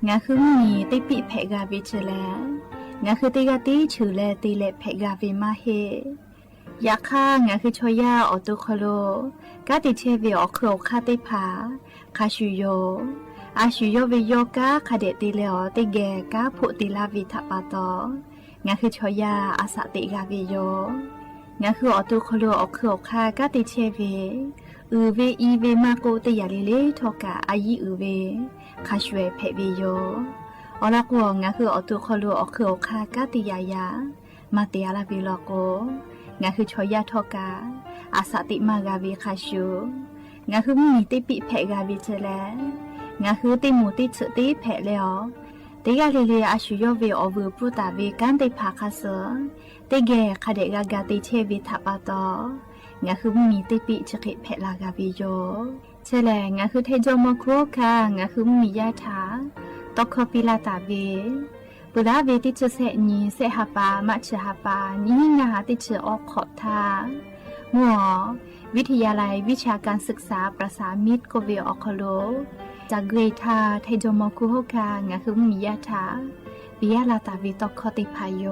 งาคือมีติปิเพกาวิชแลงาคือติกาติชูแลติเลเพกาวิมาเฮยาค่างาคือชอยาออตุคโลกาติเชวิออโครคาติผาคาชูโยอาชูโยวิโยกาคาเดติเลอติเกกาโพติลาวิทัปปาตองาคือชอยาอาสติกาวิโยงาคือออตุคโลออโครคากาติเชวิอือเวอีเวมาโกติยาลิเลทอกาอายีอือเวคาชเวเพวิโยอลากวงาคือออตุคโลออโครคากาติยายามาเตียลาวิโลโกงาคือชอยาทอกาอาสติมากาวิคาชูงาคือมีติปิเพกาวิเจแลงาคือติมูติสึติเพเลอติกาลิเลอาชูโยเวออวูปุตาเวกันติภาคาเสติเกคาเดกากาติเชวิทัปปาตองาคือมีติปิชกิเพลากาวิโยเชแลงาคือเทโจมโคคางาคือมียาถาตอกคปิลาตาเวปุระเวติจุเสนีเสหปามัชหปานิงาติจออกขอทามัววิทยาลัยวิชาการศึกษาประสามิตรโกเวออคโลจากเกรทาไทโจมคุโฮคางาคือมียาถาปิยาลาตาวิตอกคติพายโย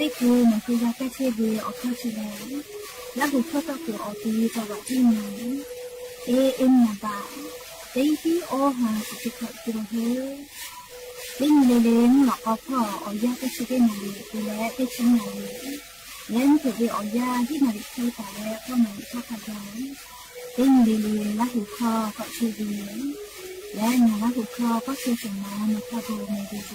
ริกูมันคือยาแก้เชื้อเบออกเข้าเชื้อแล้วบุคคลก็คือออกตีตัววัดที่ไหนเอ็มนาบาเดี๋ยวที่โอหาสุดขอบตัวเฮลิงเลงหลอกพ่อออยาแก้เชื้อนาลีตัวแล้วแก้เชื้อนาลีแล้วถือว่าออยาที่นาลีที่แต่แล้วก็มันชอบขัดแย้งลิงเลงแล้วหัวคอก็เชื้อเบอแล้วงานแล้วหัวคอก็เชื้อสมองมาพาโบในดีโด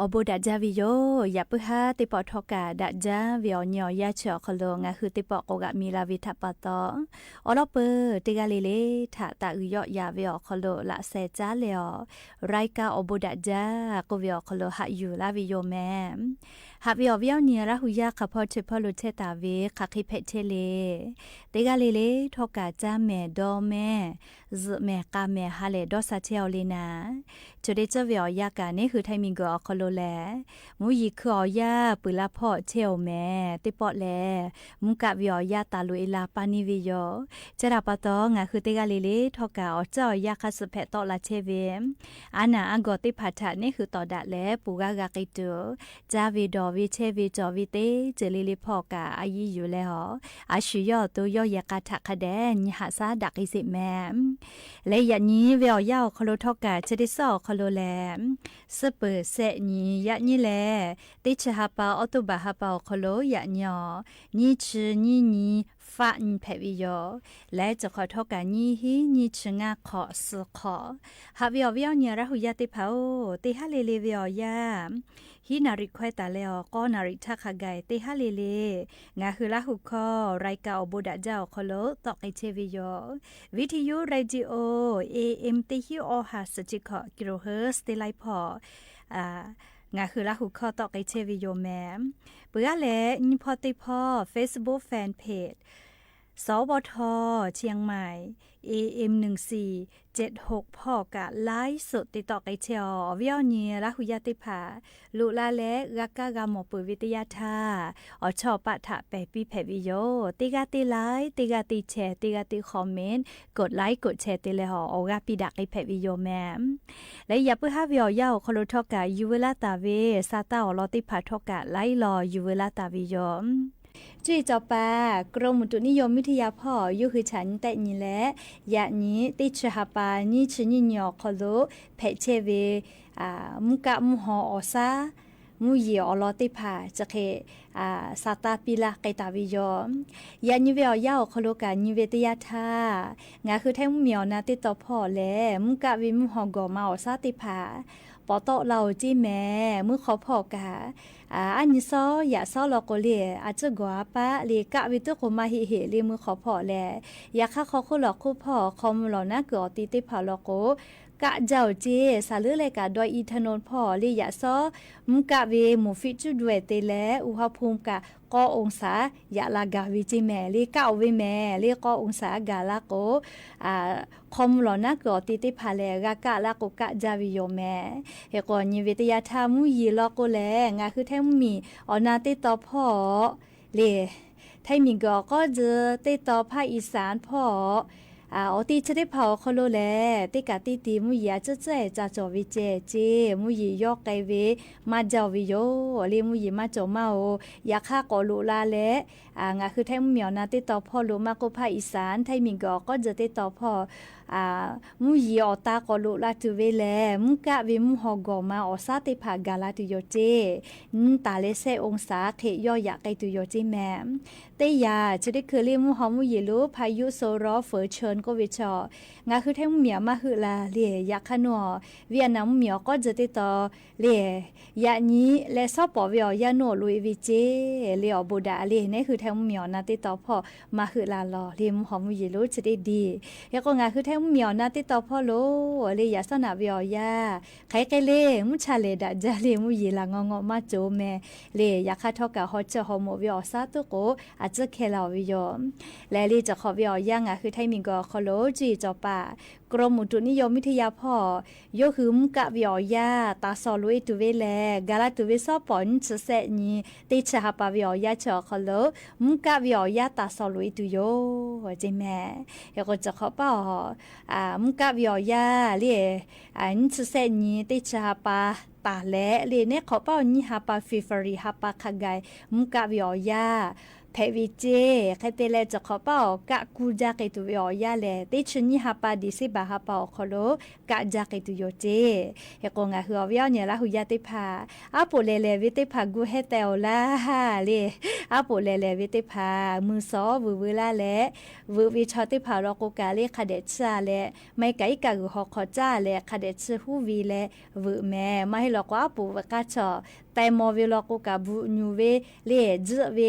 อบูดาจาวิโยยาปึฮาติปอทอกาดาจาวิอญอยาเชอคโลงาคือติปอกกะมีลาวิทัปปะตออลอเปติกาเลเลทะตะอึยอยาวิอคโลละเซจาเลอไรกาอบูดาจากูวิอคโลหะอยู่ลาวิโยแม ฮับยอวิวเนี่ยละหุยาขะพอเชพอลุเชตาเวขะคิเพเชเลเตกาเลเลทอกาจาแม่ดอแม่ซแม่กาแม่ฮาเลดอซาเชอเลนาจุเดเจวิวยากานี่คือไทมิงกอคโลแลมูยิคืออยาปุลาพ่อเชลแม่ติปอแลมุกะวิวยาตาลุเอลาปานิวิโยเจราปะตองะคือเตกาเลเลทอกาอเจ้ายาคาสเพตอลาเชเวอานาอังกอติพัทะนี่คือตอดะแลปูกากากิโตจาวิดอวิเชวิจอวิเตเจลิลิพ่อกาอายีอยู่แล้วอาชิยอตัวยอยากาทักคะแดนยหาซาดักอิสิแมและยะนี้เวียวยาวคโลทอกาจะได้สอคโลแลสเปอเสนี้ยะนี้แลติชหาปาออตุบาหาปาคโลยะญอนี้ชือนี้ฟาอินเพวิโยและจะขอทอกานี้ฮีนี้ชงาขอสขอหาเวียวเนี่ยระหุยาติเผาติฮาเลเลเวียวยาฮีนาริควตาเลอก็นาริทักขะไกติฮาเลเลงาคือละหุคอไรกาอบุดะเจ้าคโลตอกไอเชวิโยวิทยุเรดิโอ AM ติฮิโอหาสจิคกิโลเฮิรตซ์ติไลพองาคือละหุคอตอกไอเชวิโยแมเปื้อแลนิพอติพอ Facebook Fan Pageสบทเชียงใหม่ AM 1476พ่อกะไลฟ์สดติดต่อไกเชียวเวียวเนียละหุยาติภาลุลาและรักกากาหมอปุวิทยาธาอชอปะทะแปปีแผวิโยติกาติไลฟ์ติกาติแชร์ติกาติคอมเมนต์กดไลค์กดแชร์ติเลยหออกาปิดักไอแผวิโยแมมและอย่าเพิ่งหาเวียวยาวคโลทอกะยูเวลาตาเวซาตาอลอติภาทอกะไลรอยูเวลาตาวิโยจุยจอปากรมอุตุนิยมวิทยาพ่ออยู่คือฉันแต่นี้แหละยะนี้ติชหาปานี้ชนิญอคโลเพเชเวมุกะมุหออซามูยีอลอติภาจะเคซาตาปิลาไกตาวิโยยานิเวอยาวคโลกานิเวตยาธางาคือแท้มุเมียวนาติตอพ่อแลมุกะวิมุหอกอมาอซาติภาปอโตเราจีแม่มือขอพอกะอันนี้ซออย่าซอลอกเลียอาจจะกว่าปะเลีกะวิตุโคมาฮิเฮเลีมือขอพอแลอยากค่าขอคุหลอกคู่พ่อคอมหลอนะเกอติติพาลอกโกกะเจ้าเจสาลือเลยกะดอยอีถนนพ่อเลียซอมุกะเวหมูฟิจุด้วยเตแลอุณหภูมิกะก็องศาอย่าลากาวิจิแม่เลีกะเวแม่เลีก็องศากาลาโกคอมหลอนะเกอติติพาแลกะกะลาโกกะจาวิโยแม่เฮกอนิเวตยาธามุยีลอกโกแลงาคือแท้มีอนาติตอพ่อเลไทมิงก็จะติดต่อภาคอีสานพ่ออติจะได้เผาคโลแลติกาติติมุยาจะเจจะจอวิเจเจมุยยอกไกเวมาเจ้าวิโยเรียมุยมาจอมาโออยากฆ่าก่อลุลาและงาคือไทยมุเหมียวนาติดต่อพ่อลุมาก็ภาคอีสานไทยมิงก็จะติดต่อพ่อมุยอตาก่อลุลาตุเวแลมุกะเวมุหอกอมาอซาติภากาลาตุโยเจตาเลเซองศาเขยอยากไกตุโยเจแมเตยาจะได้คือเรียมุหอมุยลุพายุโซรอเฟอเชิญก็วิชองาคือแท้เหมียวมาหือลาเลียอยากขนัวเวียดนามเหมียวก็จะติดต่อเลียยะนี้และซอปอเวียยาโนลุยวิเจเลียบูดาเลียนี่คือแท้เหมียวนาติดต่อพ่อมาหือลาลอเลียมหอมยิรู้จะได้ดีแล้วก็งาคือแท้เหมียวนาติดต่อพ่อโลเลียยาสนาเวียยาใครไกเล่มุชาเลดาจาเลียมุยลางงอมาโจแม่เลียอยากฆ่าทอกะฮอเจฮอมเวียซาตุโกอาจจะเคลาวิโยและเลียจะขอเวียย่างคือไทมิงก็คโลจีจอปากรมอุตุนิยมวิทยาพ่อยกหืมกะวิอยาตาซอลุยตุเวแลกาลาตุเวซอปอนจะเสนีติชหาปาวิอยาจอคโลมุกะวิอยาตาซอลุยตุโยเจแม่แล้วก็จะขอป้ามุกะวิอยาเลียจะเสนีติชหาปาตาและเลียเนี่ยขอป้านี่หาปาฟิฟรีหาปาคาไกมุกะวิอยาเพวิเจใครเตเลจะขอเป่ากะกูจากตุยอยาเลติชนี่ฮับปาดิสิบาฮับปาคโลกะจากตุยเจเฮกงะฮือวิญญาละหุยาติภาอาปุเลเลวิติภากูเฮเตลลาเลอาปุเลเลวิติภามือซอวือลาเลวือวิชอติภารอกกาเลคาเดชาเลไม่ไกกะกุฮอคอจ้าเลคาเดชฮูวีเลวือแม่ไม่ให้หลอกว่าปุวกะชอ แต่มอเวลกูกะบุญูเวเล่จื้อเว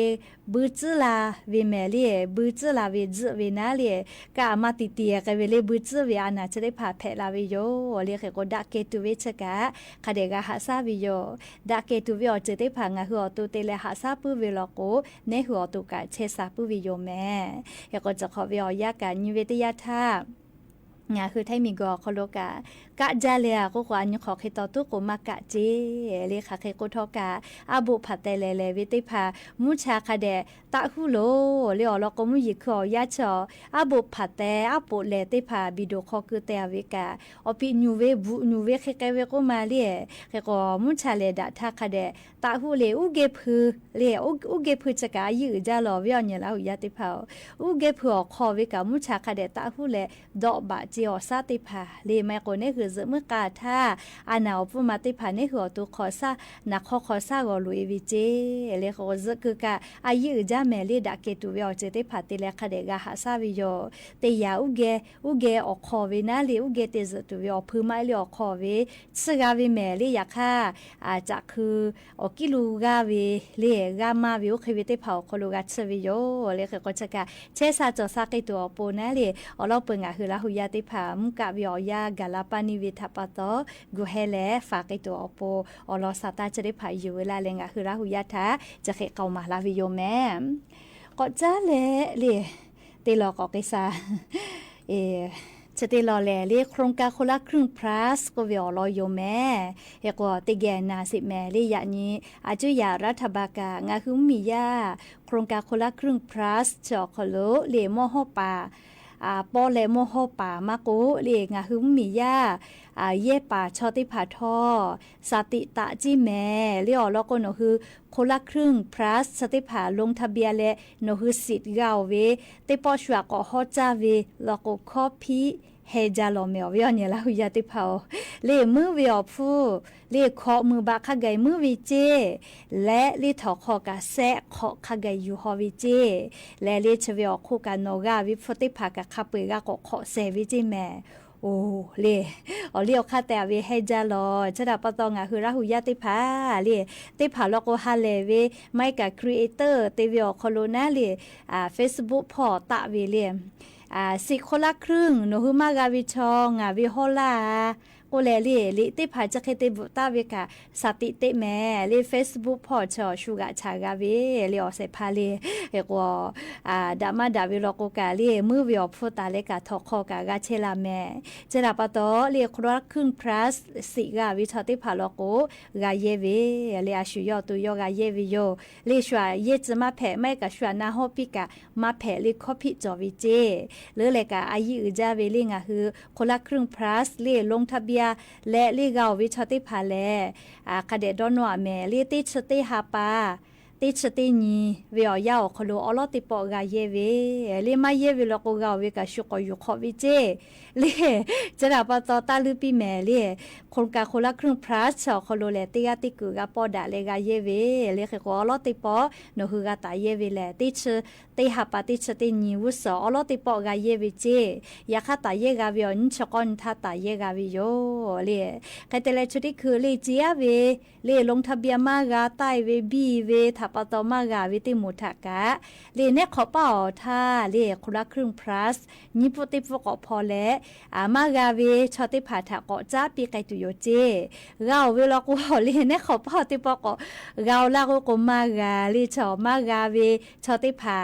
บืจื้อลาเวแม่เล่บืจื้อลาเวจื้อเวนะเล่กะมาติเตียกะเวเล่บืจื้อเวอานาจะได้พาแพะลาเวโยเล่ก็ดักเกตุเวชกะคาเดกะหาซาวิโยดักเกตุเวอจะได้พางะหัวตุเตเลหาซาปุเวลกูในหัวตุกะเชซาปุวิโยแม่ก็จะขอเวอยากะนิเวตยาทางาคือไทยมีกอคโลกากะจาเลียก็กว่าอันขอเคตอตุโกมากะเจเลค่ะเคโกทอกาอาบุผัดแต่เลวิติพามุชาคาเดตะหุโลเลอลก็มุยิขอยาชออาบุผัดแต่อาปุเลติพาบิโดคอคือแต่เวกาอปิญูเวบุญูเวเคเกเวโกมาเลเคก็มุชาเลดะทาคาเดตะหุเลอุเกพือเลอุเกพืจะกายือจาลอเวอเนี่ยลาหุยาติพาอุเกพือคอเวกามุชาคาเดตะหุเลดอกบะจีอซาติพาเลแม่โกเนคือเมื่อกาท่าอานาอปุมาติพาในหัวตุขอซานักขอซากอลุยวิเจเลขอซคือกะอายุจาแม่เลดาเกตุเวอเจติพาติเลคาเดกาหาซาวิโยเตยาอุเกอคอเวนาเลอุเกเตซตุเวอพืมาเลอคอเวสกาเวแม่เลยาคาอาจะคืออกิลูกาเวเลกามาวิโอเคเวติพาคอลูกาชวิโยเลขก็จะกะเชซาจอซาเกตัวโปนาเลอลอเปิงอะคือลาหุยาติพามกะวิอยากาลาปานิวิทัปตอกูเฮเลฝากไอตัวอโปอลอสตาจะได้พายอยู่เวลาเลงอะคือราหุยาทาจะเคเข้ามาลาวิโยแม่ก็จะเลเตลอกอกไกซาจะเตลอแลเรียโครงการคนละครึ่งพลัสก็เวลอยโยแม่เฮก็ติแกนาสิแม่เรียนี้อาจุยารัฐบาลกางาคือมียาโครงการคนละครึ่งพลัสจอคโลเลมอฮอปาปอเลโมโฮป่ามากุเลียงาหึมมียาเย่ป่าชอติผาทอสติตะจิแม่เลียวแล้วก็หนูคือคนละครึ่งพลัสสติผาลงทะเบียนและหนูคือสิทธิ์เกาเวเตปอชัวก็ฮอจาเวแล้วก็คอพีเฮจาโลเมอเวียเนี่ยละหุยาติเผาเลมือเวียผู้เลขอมือบาคาไกมือวิเจและเลถอคอกาแซขอคาไกยูฮอวิเจและเลชเวียคู่กันโนกาวิฟติภากะคาเปกะก็ขอเซวิจิแม่โอ้เลเลียวคาแต่เวเฮจาโลจะดับปะตองอะคือราหุยาติภาเลติภาโลโกฮาเลเวไม่กะครีเอเตอร์เตเวียโคโลนาเลFacebook พอตะเวเลสิคนละครึ่งหนูฮือมากาวิชองวิโฮลากูเลลิติพาจะเคติบุตาเวกาสติเตแม่เล Facebook พอชอชูกะชากาเวเลอเสพาเลก็ดามาดาวิโลโกกาเลมือวิอพุตาเลกาทอกคอกากาเชลาแม่เจลาปะตอเลครักครึ่งพลัสสิกาวิชติพาโลโกกาเยเวเลอาชุยอตุยอกาเยวิโยเลชัวเยจมาแผ่ไม่กะชัวนาฮอปิกะมาแผ่เลคอพิจอวิเจหรือเลกาอายุจาเวลิงะคือคนละครึ่งพลัสเลลงทะเบียและลีกาวิชติพาเลคาเดดอนวแม่ลีติชติฮาปาติชตินีเวียยาวคโลอลอติปอกาเยเวลีมาเยวิลโกกาเวกาชุกอยุขวิเจลีจะดับปตอตาลืปีแม่ลีคนกาคนละครึ่งพลัสชอคโลเลติกาติกุกาปอดาเลกาเยเวลีเคโกอลอติปอโนฮืกาตาเยเวเลติชติฮาปาติชตินีวุสอลอติปอกาเยวิเจยาคาตาเยกาวิอนชกอนทาตาเยกาวิโยลีใครแต่ละชุดที่คือลีเจียเวลีลงทะเบียนมากาไตเวบีเวปตอมากาวิติมุทากะเลเนขอเป่าท่าเลคุละครึ่งพลัสนิปติฟกอพอและมากาเวชอติผาทะกอจ้าปีไกตุโยเจเราเวลากูเลเนขอเป่าติปกอเราลากกมากาเลชอมากาเวชอติผา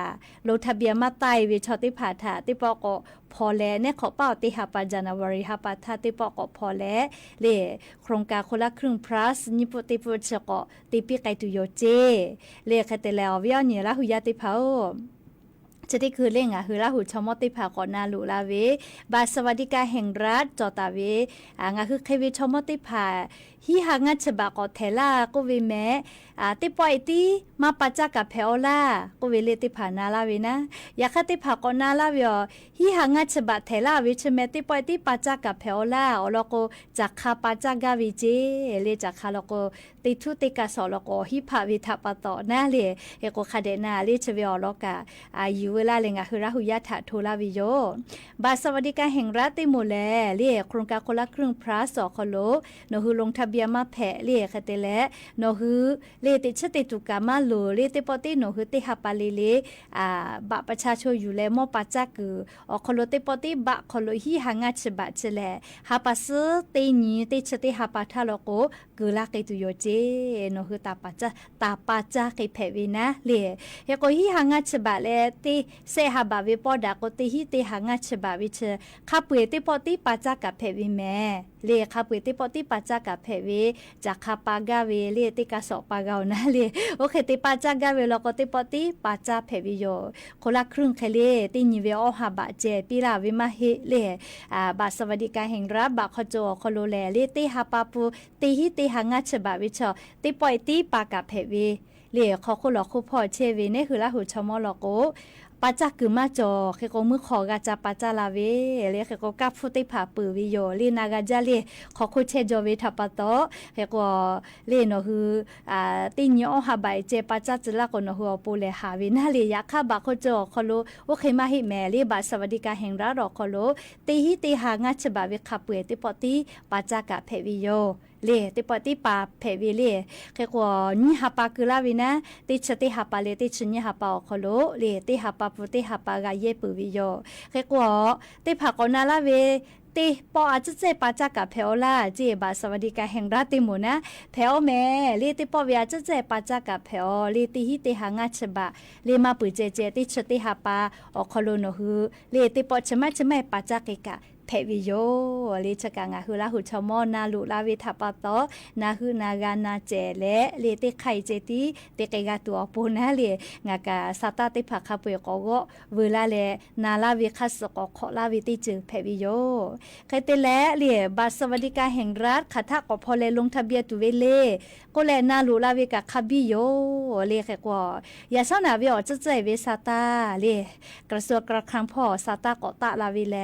โลทะเบียมาไตเวชอติผาทะติปกอพอแล้วเนี่ยขอเป่าติหาปาจานาวารีหาปาทาติปอกพอแล้วเลโครงการคนละครึ่งพลัสนิปติปุชกอติปีไกตุโยเจเลคาเตลาวเวียเนี่ยละหุยาติเผาจะได้คือเล่งคือละหุชมติภาก่อนนาลุลาเวบาสวัสดิการแห่งรัฐจอตาเวงาคือเควิชมติภาฮีหางาฉบับก็เทลาก็เวแม่ติปอยตีมาปัจจักกับเพอลาก็เวเลติผานาลาเวนะอยากติภาก่อนนาลาเวฮีหางาฉบับเทลาเวชเมติปอยตีปัจจักกับเพอลาอลก็จักคาปัจจักกาวิเจเลจักคาลก็ติทุติกาสอลก็ฮิภาวิทัปตอนาเลเฮก็คาเดนาเลชเวอลกาอายุเว ลาเลงะคือราหุยะถะโทลาวิโยบาสวัสดิการแห่งรัฐติโมแลเรียโครงการคนละครึ่งพระสอคโลโนฮือลงทะเบียนมาแผเรียคเตเลโนฮือเลติชติตุกามาโลเลติปอติโนฮือติฮาปาเลบะประชาชนอยู่แลมอปาจักอคโลติปอติบะคโลฮีหางาฉบะเชแลฮาปาซเตนีติชติฮาปาทาโลโกกุลาเกตุโยเจโนฮือตาปาจาเกเพวินะเลเฮโกฮีหางาฉบะเลติเซฮาบาเวปอดาโกติฮิติหางาฉบะวิเชคาปุเอติปอติปาจากะเพวิแมเลคาปุเอติปอติปาจากะเพวิจากคาปากาเวเลติกาสอปากาวนะเลโอเคติปาจากะเวลโกติปอติปาจาเพวิโยคนละครึ่งเคเลตินิเวอฮาบะเจปิลาวิมาเฮเลบาสวัสดิการแห่งรัฐบาคโจคโลแลเลติฮาปาปูติฮิติหางาฉบะวิชติปอยติปากะเพวิเลียขอคุหลอกคุพ่อเชวีนี่คือละหูชมอลโกปาจักคือมาจอเคโกมือขอกาจาปาจาลาเวเลียเคโกกับฟุติผาปือวิโยลีนากาจาเลีขอคุเชจอเวทัปโตเคโกเลียนคือติญญอหาใบเจปาจาจละกนหัวปูเลหาวินาเลียคาบาโคจอคโลโอเคมาฮิแมลีบาสวัสดิการแห่งรัฐรอคโลติฮิติหางาฉบาวิคาปุเอติปอติปาจากะเพวิโยเลติปอติปาเพวิเลเคโกญิฮาปากุลาวินะติชติฮาปาเลติชญิฮาปาคโลเลติฮาปาปุติฮาปากาเยปุวิโยเคโกติภากนาลาเวติปออาจจะเจปาจากะเพอลาเจบาสวัสดิการแห่งรัฐติหมูนะเพอแม่เลติปอเวียจะเจปาจากะเพอเลติฮิติหางาฉบะเลมาปุเจเจติชติฮาปาอคโลโนฮือเลติปอชมะปาจากะกะเพวิโยเลชกางาฮือลาหุชมอนาลุลาวิทัปโตนาฮือนากานาเจเลเลติไข่เจติเตเกกาตัวปูนาเลงากาซาตาติภาคาปุยโกโกเวลาเลนาลาวิคัสโกโคลาวิติจือเพวิโยไคเตเลเลบาสวัสดิการแห่งรัฐคาทะกพอเลลงทะเบียนตุเวเลก็เลนาลุลาวิกาคาบิโยเลเคกอยาซานาวิอจะใจเวซาตาเลกระทรวงกระคลังพ่อซาตากอตะลาวิเล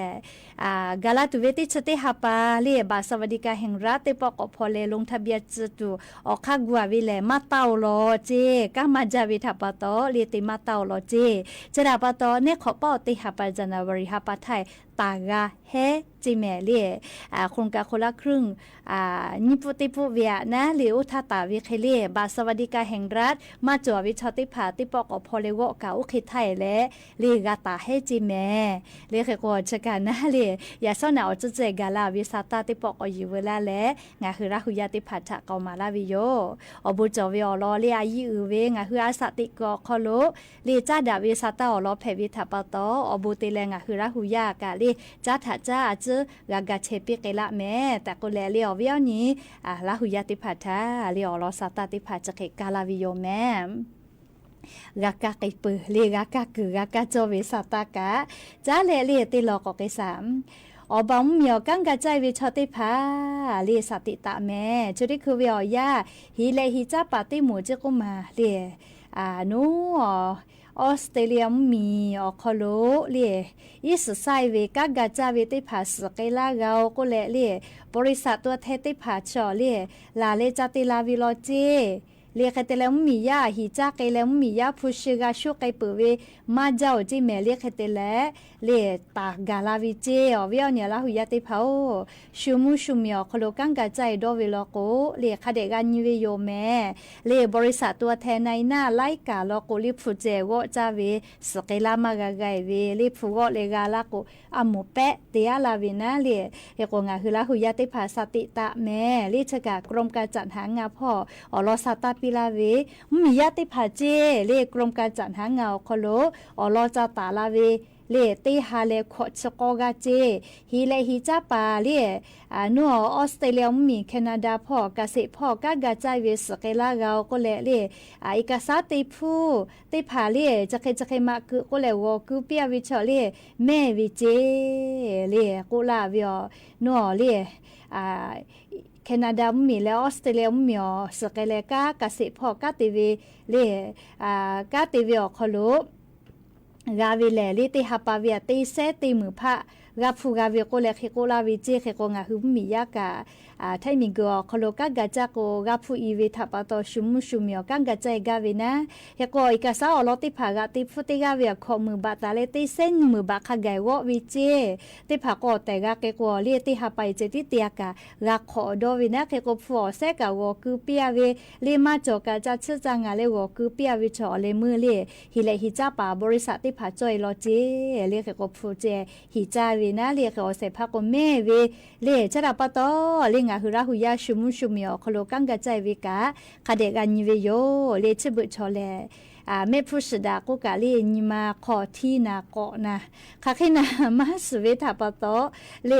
กาลาตุเวติชติฮาปาเลียบาสวัสดิการแห่งรัฐเตปอกพอเลลงทะเบียนจตุออกคากว่าวิเลมาเต้าลอเจกามาจาวิทัปโตเลียติมาเต้าลอเจจะดาปโตเนขอเป้าติฮาปาจานาวริฮาปาไทยตากาเฮจิเมเลียโครงการคนละครึ่งนิปุติปุเวียนะหรืออุทาตาวิเคเลียบาสวัสดิการแห่งรัฐมาจววิชติภาติปอกพอเลวกาอุคิไทยและเลียกาตาเฮจิเมเลียกชกันนะเลียยาสนาอจะเจกาลาวิสาตาติปอกอยู่เวลาและงาคือราหุยาติภาชะกอมาลาวิโยอบุจอวิอลอเลียยีอือเวงาคืออาสติกอคโลเลียจ้าดาวิสาตาอลอเพวิทัปโตอบุติแลงาคือราหุยากาลีจ้าถาจ้าเจกากาเชปิเกละแม่แต่ก็แลเลียวเวียวนี้ราหุยาติภาชาเลียวลอสาตาติภาชะเกกาลาวิโยแม่กากาไกปือเลียกากาคือกากาโจเวสาตากะจ้าเลเลียติลอกเกสามอบอมเหมียวกังกะใจวิชติภาเลียสติตะแม่จุดิคือเวียยาฮีเลฮิจ้าปาติหมูเจกุมาเลียนูออสเตรเลียมีคโลเลียอิสไซเวกากาจาเวติภาสเกลาเกาก็เลเลียบริษัทตัวเทติภาชอเลียลาเลจติลาวิโลเจเลียกเตเลมมียาฮิจ้าเกเลมมียาพุชกาชุกไกเปเวมาเจ้าจิเมเลียกเตเลเลียตากาลาวิเจอเวียเนี่ยลาหุยาติภาชุมุชุมยอคโลกังกาใจโดวิโลโกเลียคเดกันยูเวโยแม่เลียบริษัทตัวแทนในหน้าไลกาโลโกลิฟุเจโวจาเวสเกลามากาไกเวลิฟุโกเลกาลาโกอามุเปะเตียลาวินาเลียเฮโกงาคือลาหุยาติภาสติตะแม่ลิชกากรมการจัดหางาพ่ออลอสาตาปิลาเวมียาติภาเจเลกรมการจัดหางาคโลอลอจาตาลาเวเลติฮาเลขอชกอกาเจฮีเลฮิจาปาเลนัวออสเตรเลียมีแคนาดาพ่อกาเซพ่อกากาใจเวสเกลาเกาก็เลอีกาซาติพูติผาเลจะเคมาคือก็เลวคือเปียวิชเลแม่วิเจเลกุลาวิอนัวเลแคนาดามีแล้วออสเตรเลียมีสเกเลกากาเซพ่อกาติเวเลกาติเวอคโลกาวิเลลิติฮาปาเวียติเซติมือพะกาฟูกาเวโกเลเคโกลาวิเจเคโกงาฮึมียากา ไทยมีก็คโลกังกะจักโกกะผู้อีเวทับตอชุมุชุมยอกังกะใจกะเวนะยะก็อีกะซาอลอติผากะติฟุติกะเวขอมือบาตาเลติเส้นมือบาขะไกวอวิเจติผากอแต่กะเกกอเลียติหาไปเจติเตียกะกะขอดอเวนะเกกอฟอเซกะวอคือเปียเวเลมาจอกะจะชะจังอะเลวอคือเปียวิชอเลมือเลฮิเลฮิจาปาบริษัทติผาจอยลอเจเลเกกอฟูเจฮิจาเวนะเลเกอเสพากอเมเวเลชะดาปะตอเลงะหุระหุยาชุมุชุมยอคโลกังกะใจเวกะคาเดกะญิเวโยเลชะบุชอเลเมพุสดากุกะเลญิมาขอที่นาเกาะนะคาคินามาสเวทาปะตอเล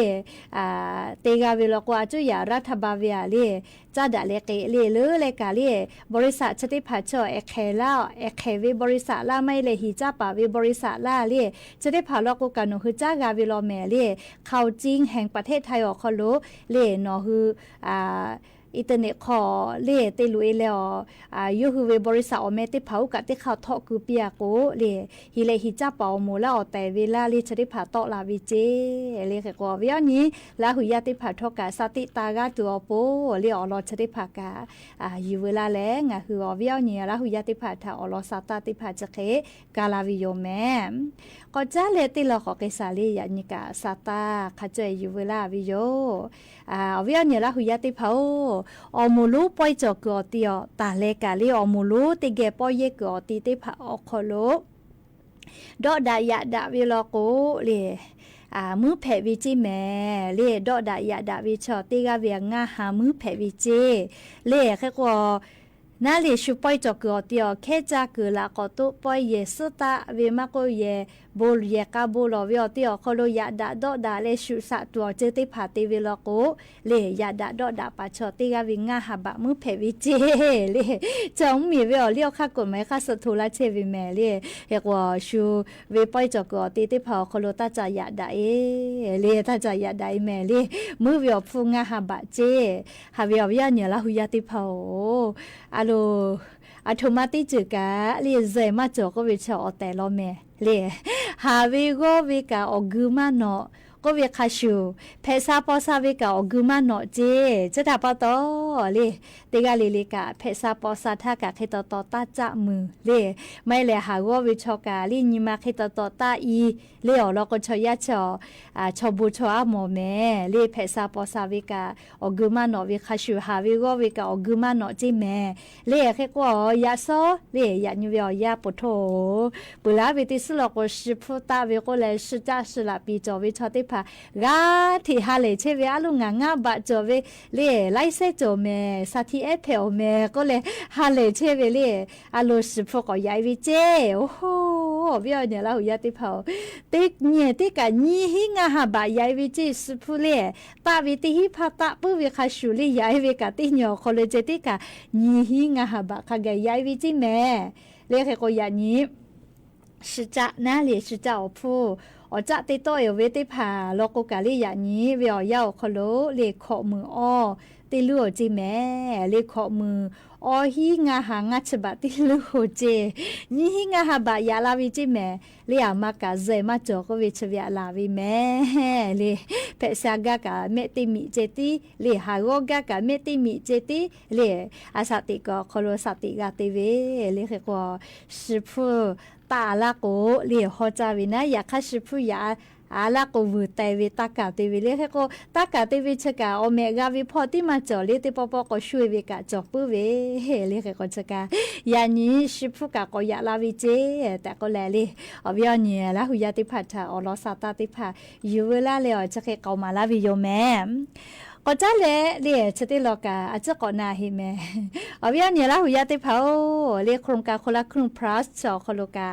เตกาเวลกว่าจุยารัฐบาเวียเลจาดะเลเกเลเลกะเลบริษัทชติผาชอเอเคลาเอเคเวบริษัทลาไม่เลหิจาปาเวบริษัทลาเลจะได้ผาลกุกะโนคือจากาเวลอแมเลเข้าจริงแห่งประเทศไทยอคโลเลนอคืออินเทอร์เน็ตขอเล่ติลุยแล้วยูฮูเวบริษัทอเมติเผากะติเขาทอคือเปียโกเล่ฮิเลฮิจ้าเปาโมลาอแต่เวลาลิชติผาตอลาวิเจเล่ก็เวียนี้ลาหุยาติผาทอกะสติตากาตัวโปเล่อลอชติผากะยูเวลาแลงะคือเวียนี้ลาหุยาติผาทาอลอสาตาติผาจะเคกาลาวิโยแมก็จะเลติลอขอเกสาลียานิกาสาตาขจอยยูเวลาวิโยเวียนี้ลาหุยาติผาอมูลูปอยจอกอติอตาเลกาลีอมูลูติเกปอยเยกอติติผาอคโลดอดายะดาวิลโกเลมือแผ่วิจิแม่เล่ดอดายะดาวิชอติกาเวียงาหามือแผ่วิจิเล่แค่ก็นาเลชุปอยจอกอติอแค่จากือละก็ตุปอยเยสตาเวมาโกเยบูลเยกาบูลอวิอติอคโลยะดาดอดาเลชุสะตัวเจติผาติวิลโกเลยะดาดอดาปาชอติกาวิงาหาบะมือแผ่วิจิเลจงมีเวอเลียวค่ะกฎหมายค่ะสุทุละเชวิแม่เลเฮกว่าชูเวปอยจอกอติติผาคโลตาจายะดาเลตาจายะดาแม่เลมือเวอฟูงาหาบะเจหาเวอยะเนี่ยละหุยาติผาอะโลอัตโนมัติจึกะเรียเซมาจอกวิชอแต่ลอแม่เลหาวิโกวิกาอกุมาโนก็เวคาชูเพซาปอซาวิกาอกุมาโนเจจะดาปะตอเลติกาเลกาเพซาปอซาทากะเคตตอตาจะมือเลไม่เลหาโกวิชอกาลิญิมาเคตตอตาอีเลอลอกชอยะชอชอบูชออะโมแม่เลเพซาปอซาวิกาอกุมาโนวิคาชูหาวิโกวิกาอกุมาโนจิแม่เลเคกอยาโซเลยะญิเวยาปุโธปุลาวิติสลอกชิพุตาเวโกเลชิจาสลาปีจอวิชอติกาที่ฮาเลเชเวอาลุงงาบะจอเวเลไลเซจอเมสาธิเอเพอเมก็เลยฮาเลเชเวเลอาลุสิพก็ยายวิเจโอ้โหเบียเนี่ยละหุยาติเผาติเนี่ยติกะญีหิงาหาบะยายวิเจสิพุเลตาวิติหิพาตะปุเวคาชูลียายเวกะติเนอคอเลเจติกะญีหิงาหาบะคะกะยายวิจิแม่เลเคก็ยานี้是家哪里是教铺我家的都有位的爬落个咖喱呀你不要要可罗lesข้อมืออ้อติลูจิแม่lesข้อมืออ้อหิงาหางาฉบะติลูเจนี่หิงาหาบะยาลาวิจิแม่lesอามากะเซมาจอกวิชเวียลาวิแม่lesเพซากะกะเมติมิเจติlesหากกะกะเมติมิเจติlesอาสติกะคโลสติกะติเวlesเฮกว่าสิพุตาลาโกเลียฮอจาวินะอยากคัสิพุยาอาลาโกวูเตวิตากาเตวิเลเฮโกตากาเตวิชกาโอเมกาวิพอติมาจอเลติปปก็ช่วยวิกาจอกปุเวเฮเลเฮโกชกายานี้สิพุกะก็อยากลาวิเจแต่ก็แลเลยอวิยเนี่ยละหุยาติพัทธาอลอสาตาติภาอยู่เวลาเลยจะเคเกามาลาวิโยแม่ก็จะเลยชติโลกาอาจจะก่อนหน้าหิแม่อวิยเนี่ยละหุยาติภาเรียกโครงการคนละครึ่ง plus จอโคโลกา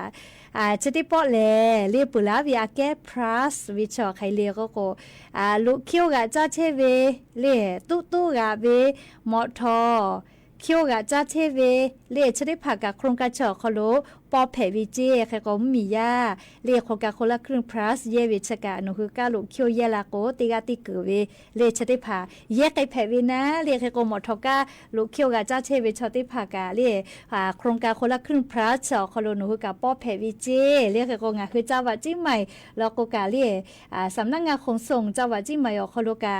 ชติปอเลเรียปุลาวิอาแก plus วิชอใครเรียก็ลูกคิวกะจ้าเชเวเรียตู้กะเวมอทอคิวกะจ้าเชเวเรียชติภากะโครงการจอโคโล ปอแผ่วิเจแค่ก็มียาเรียกโครงการคนละครึ่ง plus เยวิชกะหนูคือกาลุเคียวเยลาโกติกาติเกเวเลชติพาเยกไอแผ่วินะเรียกแค่ก็หมดทกาลุเคียวกะจ้าเชวิชติพากาเรียโครงการคนละครึ่ง plus สอคโลหนูคือกาปอแผ่วิเจเรียกแค่ก็งาคือเจ้าวัดจิ้มใหม่แล้วก็กาเรียสำนักงานขนส่งเจ้าวัดจิ้มใหม่คโลกา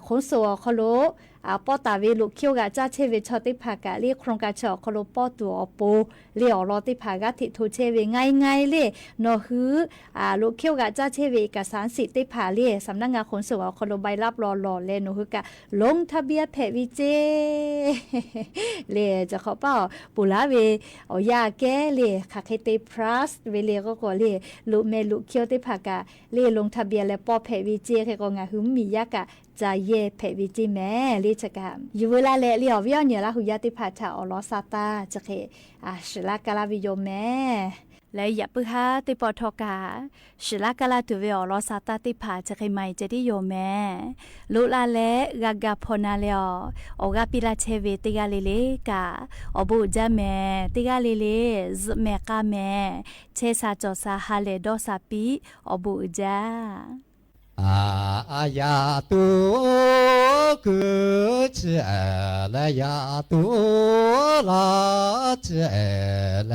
ขนส่งคโลปอตาเวลุเคียวกะจ้าเชวิชติพากาเรียกโครงการชอคโลปอตัวอปูเรียรอติพากาติทูเชเวง่ายๆเลยนอฮือลุเคียวกะจ้าเชเวเอกสารสิทธิ์ติพาเรียสำนักงานขนส่งคโลใบรับรอเลยนอฮือกะลงทะเบียนแผ่วิเจเลยจะขอเป้าปุลาเวอยาแก้เลยคาเคเตพลัสเวเลก็เลยลุเมลุเคียวติพากาเลยลงทะเบียนและปอแผ่วิเจแค่ก็งาหืมมียากะจะเย่แผ่วิจิแม่ลิจกะอยู่เวลาเละเลียววิญญาณหุยติพาชาอลอซาตาจะเคชลากาลาวิโยแม่และอย่าปื้อฮาติปอทอกาชลากาลาตุเวอลอซาตาติพาจะเคไม่จะได้โยแม่ลุลาเละกากาพนาเลอโอกาปิลาเชเวติกาเลเลกาอบุจาแม่ติกาเลเลซแม่กาแม่เชซาจอซาฮาเลดอซาปีอบุจา呀多个子来呀多拉子来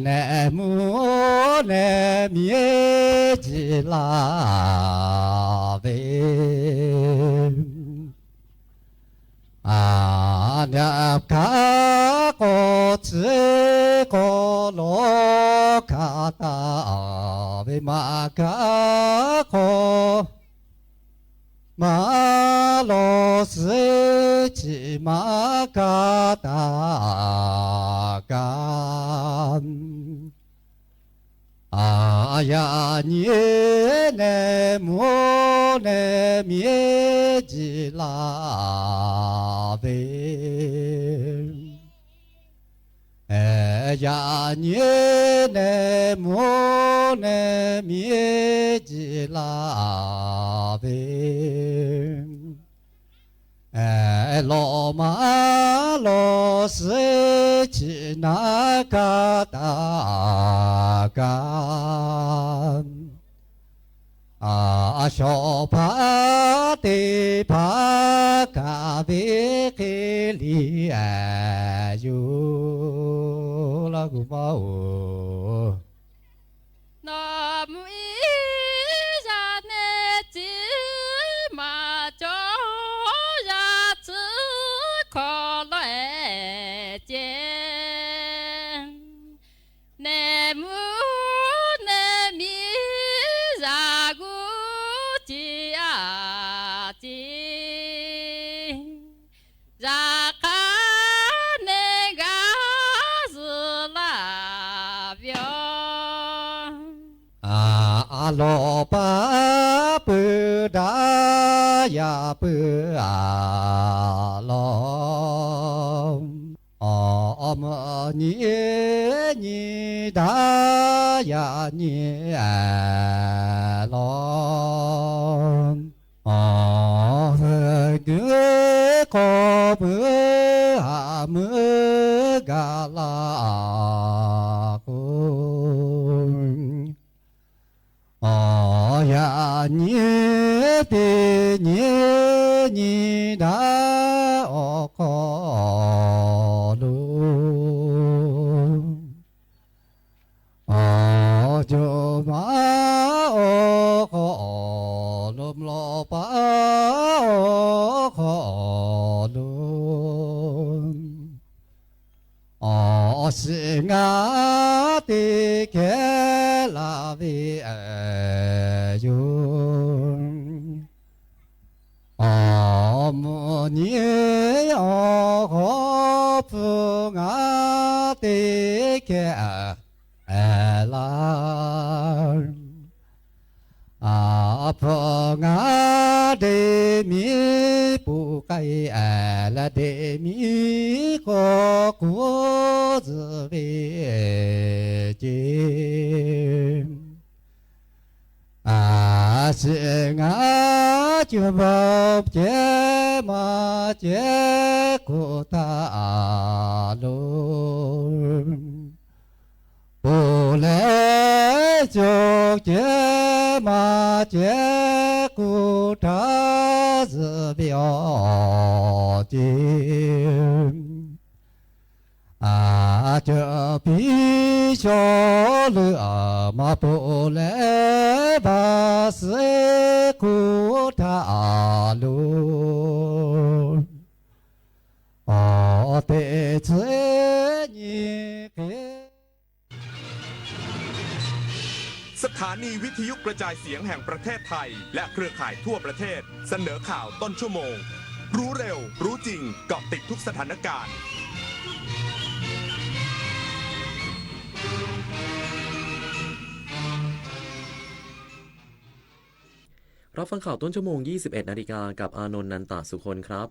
那么那面子拉呗那卡个子个罗卡达为马卡个马罗斯吉马卡达干呀你那么那面子拉呗呀你那么那面子拉呗罗马罗斯吉那嘎达干小帕的帕卡贝克里有拉古巴哦。那么一下那只马脚呀子可来见，那么那米啥个吉呀吉，啥看那个是拉表。罗巴布达呀布罗，么你达呀你罗，个可不么嘎拉古。呀，你的你的可路，就把可路罗巴可路。是我的个拉维哟，母尼我不我的个拉。不我的米不该了的米和果子为结是我就不结มาเจกุตาโลปูเลจกเจมาเจกุตาสเบียวจิอาเจปีโชลือมาปูเลบาสกุตาโลอเตเจญิเก สถานีวิทยุกระจายเสียงแห่งประเทศไทยและเครือข่ายทั่วประเทศเสนอข่าวต้นชั่วโมงรู้เร็วรู้จริงเกาะติดทุกสถานการณ์รับฟังข่าวต้นชั่วโมง 21 นาฬิกากับอานนท์นันตสุคนครับ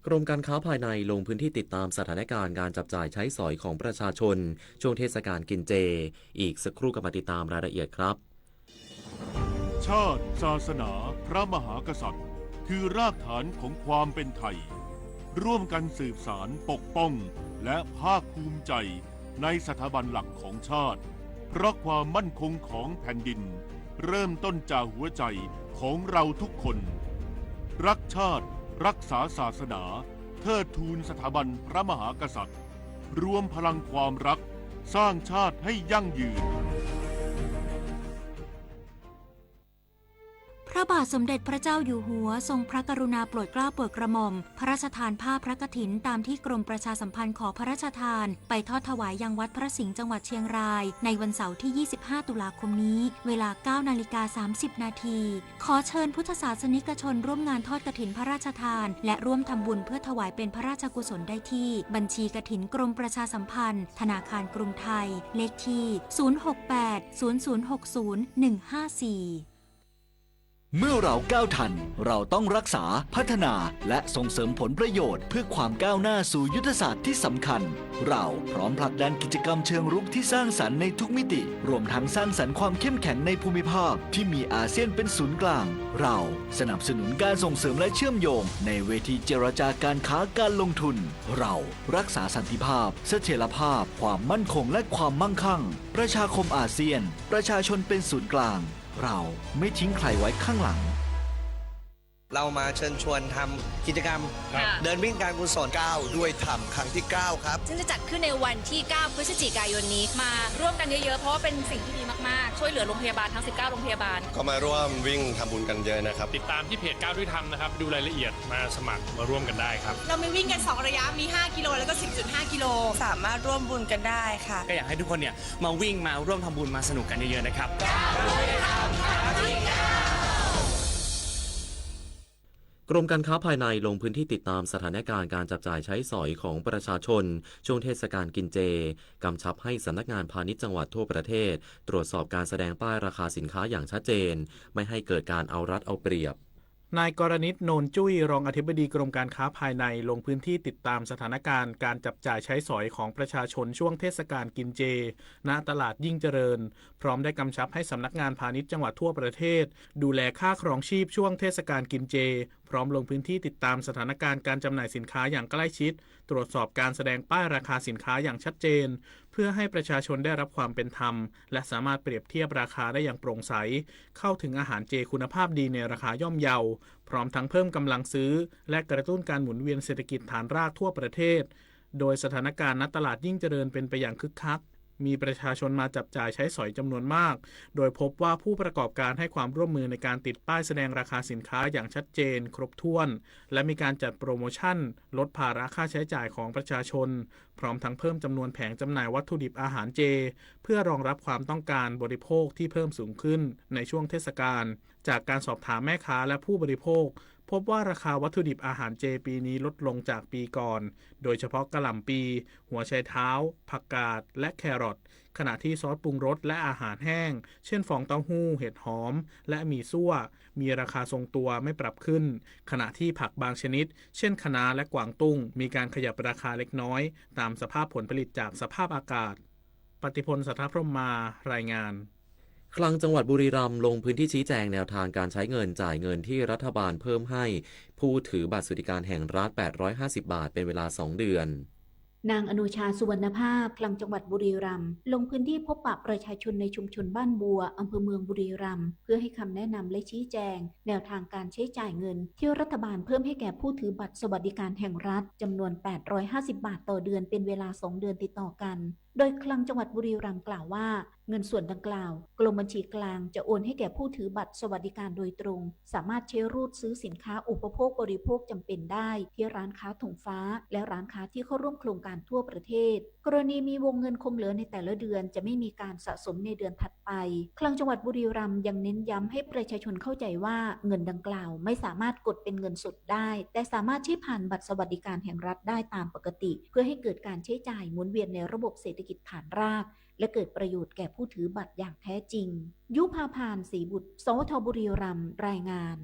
กรมการค้าภายในลงพื้นที่ติดตามสถานการณ์การจับจ่ายใช้สอยของประชาชนช่วงเทศกาลกินเจอีกสักครู่กับมาติดตามรายละเอียดครับชาติศาสนาพระมหากษัตริย์คือรากฐานของความเป็นไทยร่วมกันสืบสานปกป้องและภาคภูมิใจในสถาบันหลักของชาติเพราะความมั่นคงของแผ่นดินเริ่มต้นจากหัวใจของเราทุกคนรักชาติรักษาศาสนาเทิดทูนสถาบันพระมหากษัตริย์รวมพลังความรักสร้างชาติให้ยั่งยืน พระบาทสมเด็จพระเจ้าอยู่หัวทรงพระกรุณาโปรดเกล้าโปรดกระหม่อมพระราชทานผ้าพระกฐินตามที่กรมประชาสัมพันธ์ขอพระราชทานไปทอดถวายยังวัดพระสิงห์จังหวัดเชียงรายในวันเสาร์ที่ 25 ตุลาคมนี้เวลา 9:30 น.ขอเชิญพุทธศาสนิกชนร่วมงานทอดกฐินพระราชทานและร่วมทำบุญเพื่อถวายเป็นพระราชกุศลได้ที่บัญชีกฐินกรมประชาสัมพันธ์ธนาคารกรุงไทยเลขที่ 068 0060 154เมื่อเราก้าวทันเราต้องรักษาพัฒนาและส่งเสริมผลประโยชน์เพื่อความก้าวหน้าสู่ยุทธศาสตร์ที่สำคัญเราพร้อมผลักดันกิจกรรมเชิงรุกที่สร้างสรรค์ในทุกมิติรวมทั้งสร้างสรรค์ความเข้มแข็งในภูมิภาคที่มีอาเซียนเป็นศูนย์กลางเราสนับสนุนการส่งเสริมและเชื่อมโยงในเวทีเจรจาการค้าการลงทุนเรารักษาสันติภาพเสถียรภาพความมั่นคงและความมั่งคั่งประชาคมอาเซียนประชาชนเป็นศูนย์กลางเราไม่ทิ้งใครไว้ข้างหลังเรามาเชิญชวนทำกิจกรรมเดินวิ่งการกุศล9ด้วยธรรมครั้งที่9ครับซึ่งจะจัดขึ้นในวันที่9พฤศจิกายนนี้มาร่วมกันเยอะๆเพราะว่าเป็นสิ่งที่ดีมากๆช่วยเหลือโรงพยาบาลทั้ง19โรงพยาบาลก็มาร่วมวิ่งทำบุญกันเยอะนะครับติดตามที่เพจ9ด้วยธรรมนะครับดูรายละเอียดมาสมัครมาร่วมกันได้ครับเรามีวิ่งกัน2ระยะมี5กิโลแล้วก็ 10.5 กิโลสามารถร่วมบุญกันได้ค่ะก็อยากให้ทุกคนเนี่ยมาวิ่งมาร่วมทำบุญมาสนุกกันเยอะๆนะครับกรมการค้าภายในลงพื้นที่ติดตามสถานการณ์การจับจ่ายใช้สอยของประชาชนช่วงเทศกาลกินเจกำชับให้สำนักงานพาณิชย์จังหวัดทั่วประเทศตรวจสอบการแสดงป้ายราคาสินค้าอย่างชัดเจนไม่ให้เกิดการเอารัดเอาเปรียบนายกรณิต โนนจุ้ยรองอธิบดีกรมการค้าภายในลงพื้นที่ติดตามสถานการณ์การจับจ่ายใช้สอยของประชาชนช่วงเทศกาลกินเจณตลาดยิ่งเจริญพร้อมได้กำชับให้สำนักงานพาณิชย์จังหวัดทั่วประเทศดูแลค่าครองชีพช่วงเทศกาลกินเจพร้อมลงพื้นที่ติดตามสถานการณ์การจำหน่ายสินค้าอย่างใกล้ชิดตรวจสอบการแสดงป้ายราคาสินค้าอย่างชัดเจนเพื่อให้ประชาชนได้รับความเป็นธรรมและสามารถเปรียบเทียบราคาได้อย่างโปร่งใสเข้าถึงอาหารเจคุณภาพดีในราคาย่อมเยาพร้อมทั้งเพิ่มกำลังซื้อและกระตุ้นการหมุนเวียนเศรษฐกิจฐานรากทั่วประเทศโดยสถานการณ์ณตลาดยิ่งเจริญเป็นไปอย่างคึกคักมีประชาชนมาจับจ่ายใช้สอยจำนวนมากโดยพบว่าผู้ประกอบการให้ความร่วมมือในการติดป้ายแสดงราคาสินค้าอย่างชัดเจนครบถ้วนและมีการจัดโปรโมชั่นลดภาระค่าใช้จ่ายของประชาชนพร้อมทั้งเพิ่มจำนวนแผงจำหน่ายวัตถุดิบอาหารเจเพื่อรองรับความต้องการบริโภคที่เพิ่มสูงขึ้นในช่วงเทศกาลจากการสอบถามแม่ค้าและผู้บริโภคพบว่าราคาวัตถุดิบอาหารเจปีนี้ลดลงจากปีก่อนโดยเฉพาะกะหล่ำปีหัวไชเท้าผักกาดและแครอทขณะที่ซอสปรุงรสและอาหารแห้งเช่นฟองเต้าหู้เห็ดหอมและหมี่ซั่วมีราคาทรงตัวไม่ปรับขึ้นขณะที่ผักบางชนิดเช่นคะน้าและกวางตุ้งมีการขยับราคาเล็กน้อยตามสภาพผลผลิตจากสภาพอากาศปฏิพล สัทธพรหมมารายงาน คลังจังหวัดบุรีรัมย์ลงพื้นที่ชี้แจงแนวทางการใช้เงินจ่ายเงินที่รัฐบาลเพิ่มให้ผู้ถือบัตรสวัสดิการแห่งรัฐ850 บาทเป็นเวลา 2 เดือนนางอนุชาสุวรรณภาพคลังจังหวัดบุรีรัมย์ลงพื้นที่พบปะประชาชนในชุมชนบ้านบัวอำเภอเมืองบุรีรัมย์เพื่อให้คำแนะนำและชี้แจงแนวทางการใช้จ่ายเงินที่รัฐบาลเพิ่มให้แก่ผู้ถือบัตรสวัสดิการแห่งรัฐจำนวน850 บาทต่อเดือนเป็นเวลา 2 เดือนติดต่อกันโดยคลังจังหวัดบุรีรัมย์กล่าวว่าเงินส่วนดังกล่าวกรมบัญชีกลางจะโอนให้แก่ผู้ถือบัตรสวัสดิการโดยตรงสามารถใช้รูดซื้อสินค้าอุปโภคบริโภคจำเป็นได้ที่ร้านค้าธงฟ้าและร้านค้าที่เข้าร่วมโครงการทั่วประเทศกรณีมีวงเงินคงเหลือในแต่ละเดือนจะไม่มีการสะสมในเดือนถัดไปคลังจังหวัดบุรีรัมย์ยังเน้นย้ำให้ประชาชนเข้าใจว่าเงินดังกล่าวไม่สามารถกดเป็นเงินสดได้แต่สามารถใช้ผ่านบัตรสวัสดิการแห่งรัฐได้ตามปกติเพื่อให้เกิดการใช้จ่ายหมุนเวียนในระบบเศรษฐกิจฐานรากและเกิดประโยชน์แก่ผู้ถือบัตรอย่างแท้จริงยุภาพานศรีบุตรสวทบุรีรัมย์รายงาน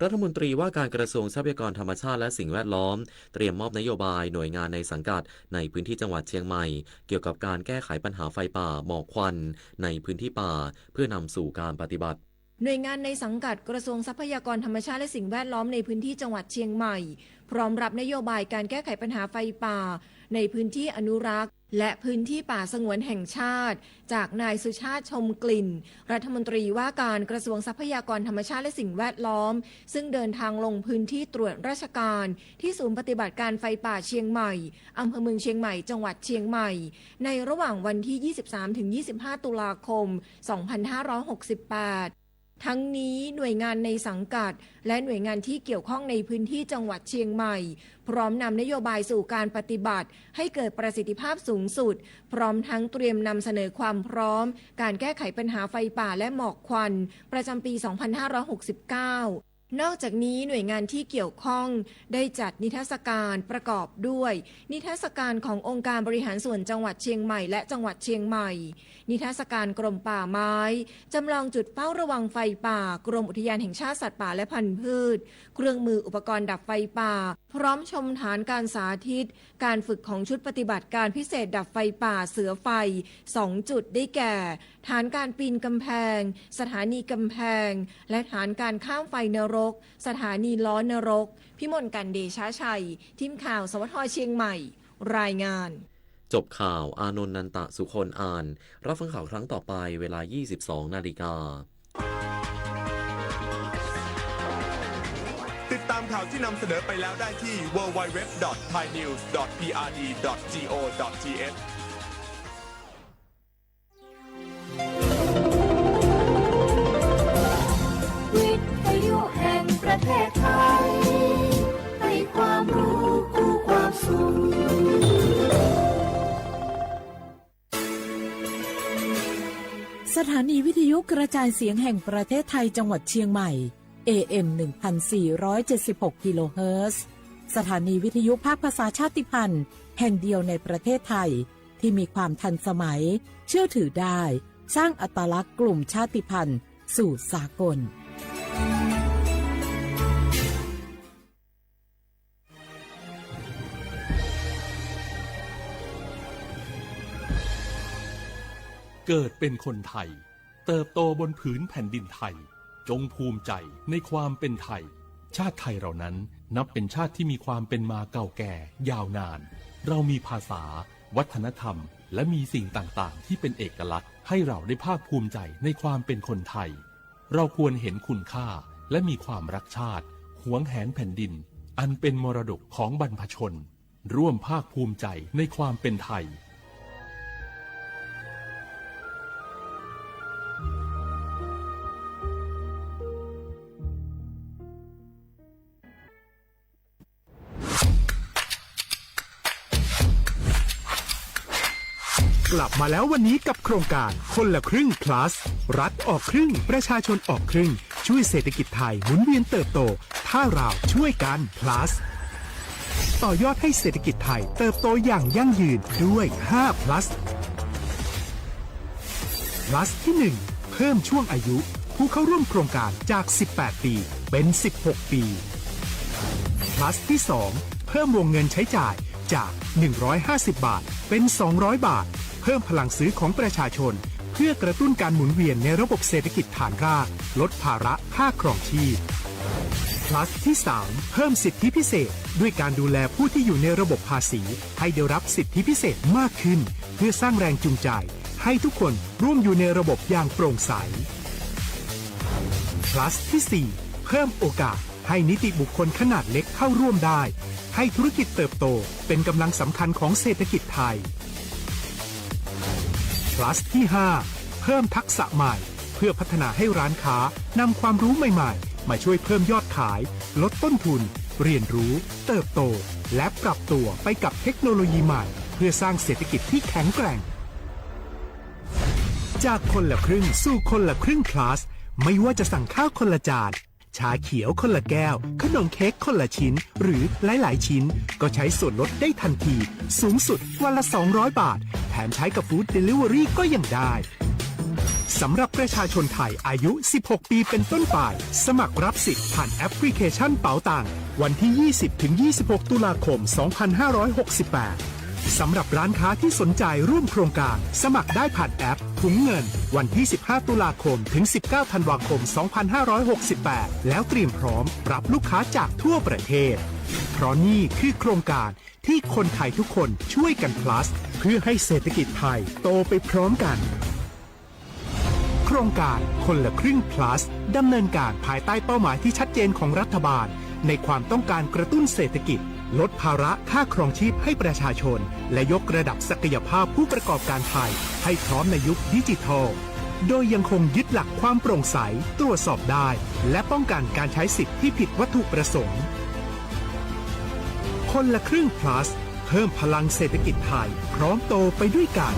รัฐมนตรีว่าการกระทรวงทรัพยากรธรรมชาติและสิ่งแวดล้อมเตรียมมอบนโยบายหน่วยงานในสังกัดในพื้นที่จังหวัดเชียงใหม่เกี่ยวกับการแก้ไขปัญหาไฟป่าหมอกควันในพื้นที่ป่าเพื่อนำสู่การปฏิบัติหน่วยงานในสังกัดกระทรวงทรัพยากรธรรมชาติและสิ่งแวดล้อมในพื้นที่จังหวัดเชียงใหม่พร้อมรับนโยบายการแก้ไขปัญหาไฟป่าในพื้นที่อนุรักษ์และพื้นที่ป่าสงวนแห่งชาติจากนายสุชาติชมกลิ่นรัฐมนตรีว่าการกระทรวงทรัพยากรธรรมชาติและสิ่งแวดล้อมซึ่งเดินทางลงพื้นที่ตรวจราชการที่ศูนย์ปฏิบัติการไฟป่าเชียงใหม่อำเภอเมืองเชียงใหม่จังหวัดเชียงใหม่ในระหว่างวันที่ 23-25 ตุลาคม 2568ทั้งนี้หน่วยงานในสังกัดและหน่วยงานที่เกี่ยวข้องในพื้นที่จังหวัดเชียงใหม่พร้อมนำนโยบายสู่การปฏิบัติให้เกิดประสิทธิภาพสูงสุดพร้อมทั้งเตรียมนำเสนอความพร้อมการแก้ไขปัญหาไฟป่าและหมอกควันประจำปี 2569นอกจากนี้หน่วยงานที่เกี่ยวข้องได้จัดนิทรรศการประกอบด้วยนิทรรศการขององค์การบริหารส่วนจังหวัดเชียงใหม่และจังหวัดเชียงใหม่นิทรรศการกรมป่าไม้จำลองจุดเฝ้าระวังไฟป่ากรมอุทยานแห่งชาติสัตว์ป่าและพันธุ์พืชเครื่องมืออุปกรณ์ดับไฟป่าพร้อมชมฐานการสาธิตการฝึกของชุดปฏิบัติการพิเศษดับไฟป่าเสือไฟ2จุดได้แก่ฐานการปีนกำแพงสถานีกำแพงและฐานการข้ามไฟนรกสถานีล้อนรกพิมลกันเดชาชัยทีมข่าวสวทเชียงใหม่รายงานจบข่าวอานนท์นันตะสุคนอ่านรับฟังข่าวครั้งต่อไปเวลา 22:00 น.ติดตามข่าวที่นำเสนอไปแล้วได้ที่ www.thainews.prd.go.th วิทยุแห่งประเทศไทยให้ความรู้คู่ความสุขสถานีวิทยุกระจายเสียงแห่งประเทศไทยจังหวัดเชียงใหม่ AM 1476 กิโลเฮิรตซ์สถานีวิทยุภาคภาษาชาติพันธุ์แห่งเดียวในประเทศไทยที่มีความทันสมัยเชื่อถือได้สร้างอัตลักษณ์กลุ่มชาติพันธุ์สู่สากลเกิดเป็นคนไทยเติบโตบนผืนแผ่นดินไทยจงภูมิใจในความเป็นไทยชาติไทยเรานั้นนับเป็นชาติที่มีความเป็นมาเก่าแก่ยาวนานเรามีภาษาวัฒนธรรมและมีสิ่งต่างๆที่เป็นเอกลักษณ์ให้เราได้ภาคภูมิใจในความเป็นคนไทยเราควรเห็นคุณค่าและมีความรักชาติหวงแหนแผ่นดินอันเป็นมรดกของบรรพชนร่วมภาคภูมิใจในความเป็นไทยกลับมาแล้ววันนี้กับโครงการคนละครึ่ง plus รัฐออกครึ่งประชาชนออกครึ่งช่วยเศรษฐกิจไทยหมุนเวียนเติบโตถ้าเราช่วยกัน plus ต่อยอดให้เศรษฐกิจไทยเติบโตอย่างยั่งยืนด้วย5 plus plus ที่ 1 เพิ่มช่วงอายุผู้เข้าร่วมโครงการจาก18ปีเป็น16ปี plus ที่ 2 เพิ่มวงเงินใช้จ่ายจาก150 บาทเป็น200 บาทเพิ่มพลังซื้อของประชาชน พื่อกระตุ้นการหมุนเวียนในระบบเศรษฐกิจฐานรากลดภาระค่าครองชีพ plus ที่ 3 เพิ่มสิทธิพิเศษด้วยการดูแลผู้ที่อยู่ในระบบภาษีให้ได้รับสิทธิพิเศษมากขึ้นเพื่อสร้างแรงจูงใจให้ทุกคนร่วมอยู่ในระบบอย่างโปร่งใส plus ที่ 4 เพิ่มโอกาสให้นิติบุคคลขนาดเล็กเข้าร่วมได้ให้ธุรกิจเติบโตเป็นกำลังสำคัญของเศรษฐกิจไทย plus ที่ 5 เพิ่มทักษะใหม่เพื่อพัฒนาให้ร้านค้านำความรู้ใหม่ๆมาช่วยเพิ่มยอดขายลดต้นทุนเรียนรู้เติบโตและปรับตัวไปกับเทคโนโลยีใหม่เพื่อสร้างเศรษฐกิจที่แข็งแกร่งจากคนละครึ่งสู่คนละครึ่ง plus ไม่ว่าจะสั่งข้าวคนละจานชาเขียวคนละแก้วขนมเค้กคนละชิ้นหรือหลายๆชิ้นก็ใช้ส่วนลดได้ทันทีสูงสุดวันละ200 บาทแถมใช้กับฟู้ดเดลิเวอรี่ก็ยังได้สำหรับประชาชนไทยอายุ 16 ปีเป็นต้นไปสมัครรับสิทธิ์ผ่านแอปพลิเคชันเป๋าตังวันที่ 20-26 ตุลาคม 2568 สำหรับร้านค้าที่สนใจร่วมโครงการสมัครได้ผ่านแอปถุงเงินวันที่ 15 ตุลาคมถึง 19 ธันวาคม 2568 แล้วเตรียมพร้อมรับลูกค้าจากทั่วประเทศเพราะนี่คือโครงการที่คนไทยทุกคนช่วยกัน plus เพื่อให้เศรษฐกิจไทยโตไปพร้อมกันโครงการคนละครึ่ง plus ดำเนินการภายใต้เป้าหมายที่ชัดเจนของรัฐบาลในความต้องการกระตุ้นเศรษฐกิจลดภาระค่าครองชีพให้ประชาชนและยกระดับศักยภาพผู้ประกอบการไทยให้พร้อมในยุคดิจิทัลโดยยังคงยึดหลักความโปร่งใสตรวจสอบได้และป้องกันการใช้สิทธิ์ที่ผิดวัตถุประสงค์คนละครึ่ง plus เพิ่มพลังเศรษฐกิจไทยพร้อมโตไปด้วยกัน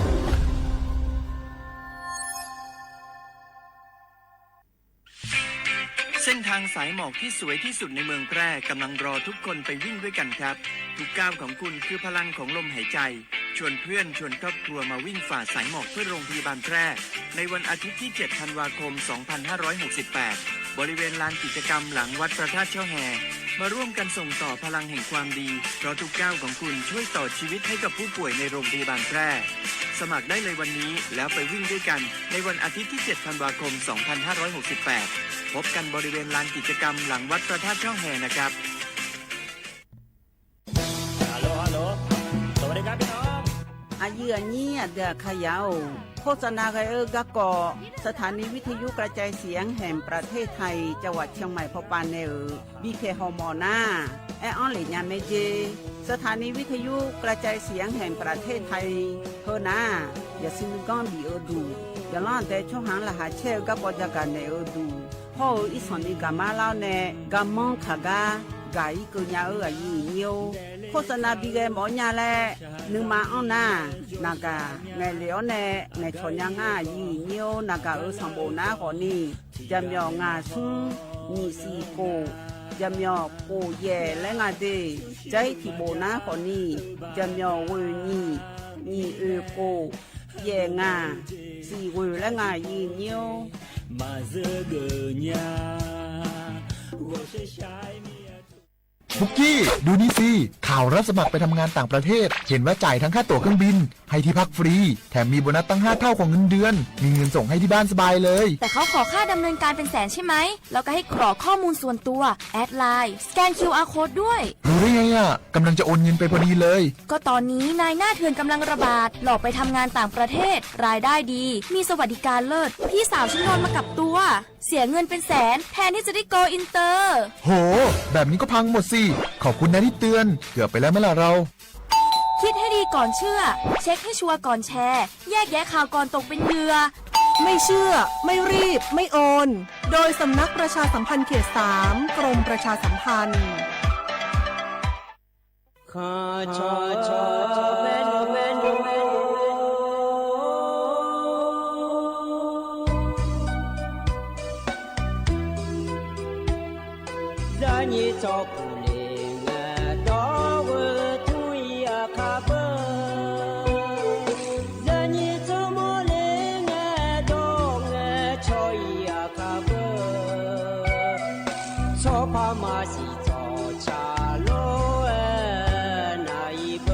เส้นทางสายหมอกที่สวยที่สุดในเมืองแพร่กำลังรอทุกคนไปวิ่งด้วยกันครับทุกก้าวของคุณคือพลังของลมหายใจชวนเพื่อนชวนครอบครัวมาวิ่งฝ่าสายหมอกเพื่อโรงพยาบาลแพร่ในวันอาทิตย์ที่ 7 ธันวาคม 2568 บริเวณลานกิจกรรมหลังวัดพระธาตุช่อแฮมาร่วมกันส่งต่อพลังแห่งความดีเพราะทุกก้าวของคุณช่วยต่อชีวิตให้กับผู้ป่วยในโรงพยาบาลแพร่สมัครได้เลยวันนี้แล้วไปวิ่งด้วยกันในวันอาทิตย์ที่ 7 ธันวาคม 2568 พบกันบริเวณลานกิจกรรมหลังวัดพระธาตุช่อแฮนะครับฮัลโหลสวัสดีครับพี่น้องอายุอันนี้เดือขยาวโฆษณาไกกะกอสถานีวิทยุกระจายเสียงแห่งประเทศไทยจังหวัดเชียงใหม่พปานเนอบีเคฮอมอนาแอออนหลิญาเมเจสถานีวิทยุกระจายเสียงแห่งประเทศไทยเฮนาอย่าซิมก้อนบีเอดูอย่าล่อนแต่ช่องหางละหาเชลกับปจักกันเนอดูพ่ออีสอนนี่กามาเล่าเนกามองขากากาอีกุญญาอายุเนียวโฆษณาบีเกหมอญาแลนึงมาอ้อนนานากาไงเหลียวเนไงชนยังอายุเนียวนากาสัมโบนาขอนี่จำยองาซุงนี่สีโกจำยอโปเย่และงาเดใจที่โบนาขอนี่จำยอเวนี่นี่โกเย่งาสีเวและงายีเนียวมาเจอเกญาบุกกี้ดูนี่สิข่าวรับสมัครไปทำงานต่างประเทศเห็นว่าจ่ายทั้งค่าตั๋วเครื่องบินให้ที่พักฟรีแถมมีโบนัสตั้ง5 เท่าของเงินเดือนมีเงินส่งให้ที่บ้านสบายเลยแต่เขาขอค่าดำเนินการเป็นแสนใช่ไหมแล้วก็ให้กรอกข้อมูลส่วนตัวแอดไลน์สแกน QR Code ด้วยรู้ได้ไงอ่ะกำลังจะโอนเงินไปพอดีเลยก็ตอนนี้นายหน้าเถื่อนกำลังระบาดหลอกไปทำงานต่างประเทศรายได้ดีมีสวัสดิการเลิศพี่สาวฉันโดนมากับตัวเสียเงินเป็นแสนแทนที่จะได้โกอินเตอร์โหแบบนี้ก็พังหมดสิขอบคุณนะที่เตือนเกือบไปแล้วไหมล่ะเราคิดให้ดีก่อนเชื่อเช็คให้ชัวร์ก่อนแชร์แยกแยะข่าวก่อนตกเป็นเหยื่อไม่เชื่อไม่รีบไม่โอนโดยสำนักประชาสัมพันธ์เขต 3 กรมประชาสัมพันธ์ขอชอชอแม่นแม่นแม่น你照顾灵啊，到我土呀卡不，让你怎么灵啊，到我草呀卡不，草怕马西草茶路那一不，